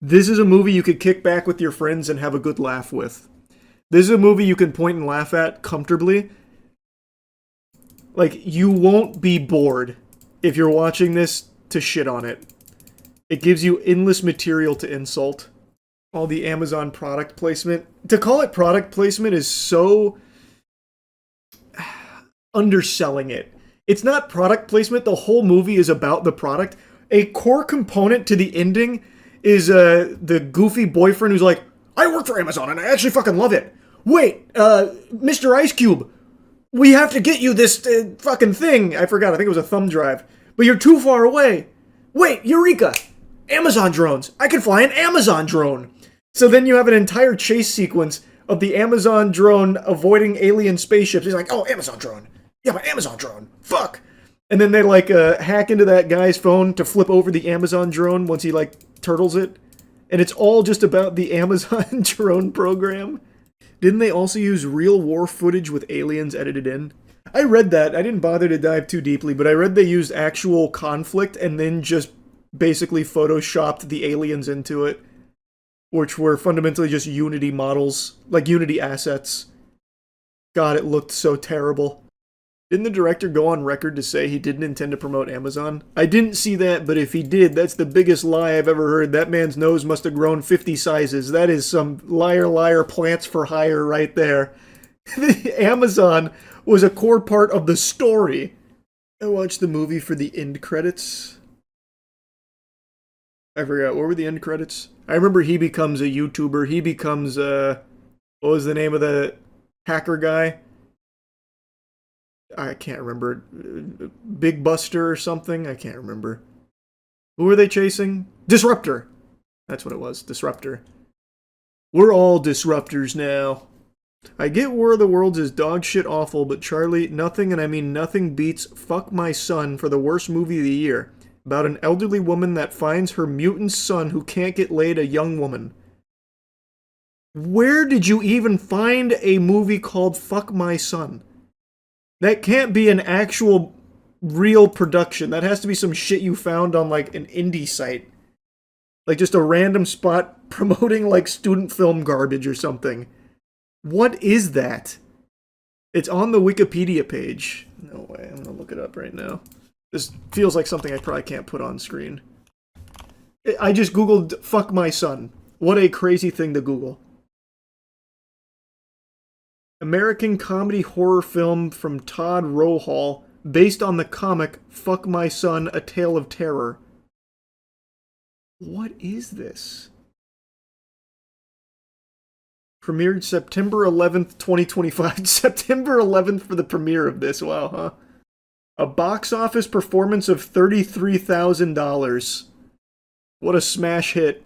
this is a movie you could kick back with your friends and have a good laugh with. This is a movie you can point and laugh at comfortably. Like, you won't be bored if you're watching this to shit on it. It gives you endless material to insult. All the Amazon product placement. To call it product placement is so underselling it. It's not product placement. The whole movie is about the product. A core component to the ending is the goofy boyfriend who's like, I work for Amazon and I actually fucking love it. Wait, Mr. Ice Cube, we have to get you this fucking thing. I forgot. I think it was a thumb drive. But you're too far away. Wait, Eureka! Amazon drones. I can fly an Amazon drone. So then you have an entire chase sequence of the Amazon drone avoiding alien spaceships. He's like, oh, Amazon drone. Yeah, my Amazon drone. Fuck. And then they, like, hack into that guy's phone to flip over the Amazon drone once he, like, turtles it. And it's all just about the Amazon drone program. Didn't they also use real war footage with aliens edited in? I read that. I didn't bother to dive too deeply, but I read they used actual conflict and then just basically photoshopped the aliens into it, which were fundamentally just Unity models, like Unity assets. God, it looked so terrible. Didn't the director go on record to say he didn't intend to promote Amazon? I didn't see that, but if he did, that's the biggest lie I've ever heard. That man's nose must have grown 50 sizes. That is some liar plants for hire right there. Amazon was a core part of the story. I watched the movie for the end credits. I forgot, what were the end credits? I remember he becomes a YouTuber. He becomes, what was the name of the hacker guy? I can't remember. Big Buster or something? I can't remember. Who were they chasing? Disruptor! That's what it was, Disruptor. We're all disruptors now. I get War of the Worlds is dog shit awful, but Charlie, nothing, and I mean nothing, beats Fuck My Son for the worst movie of the year. About an elderly woman that finds her mutant son who can't get laid, a young woman. Where did you even find a movie called Fuck My Son? That can't be an actual, real production. That has to be some shit you found on, like, an indie site. Like, just a random spot promoting, like, student film garbage or something. What is that? It's on the Wikipedia page. No way, I'm gonna look it up right now. This feels like something I probably can't put on screen. I just googled Fuck My Son. What a crazy thing to Google. American comedy horror film from Todd Rohal, based on the comic Fuck My Son, A Tale of Terror. What is this? Premiered September 11th, 2025. September 11th for the premiere of this. Wow, huh? A box office performance of $33,000. What a smash hit.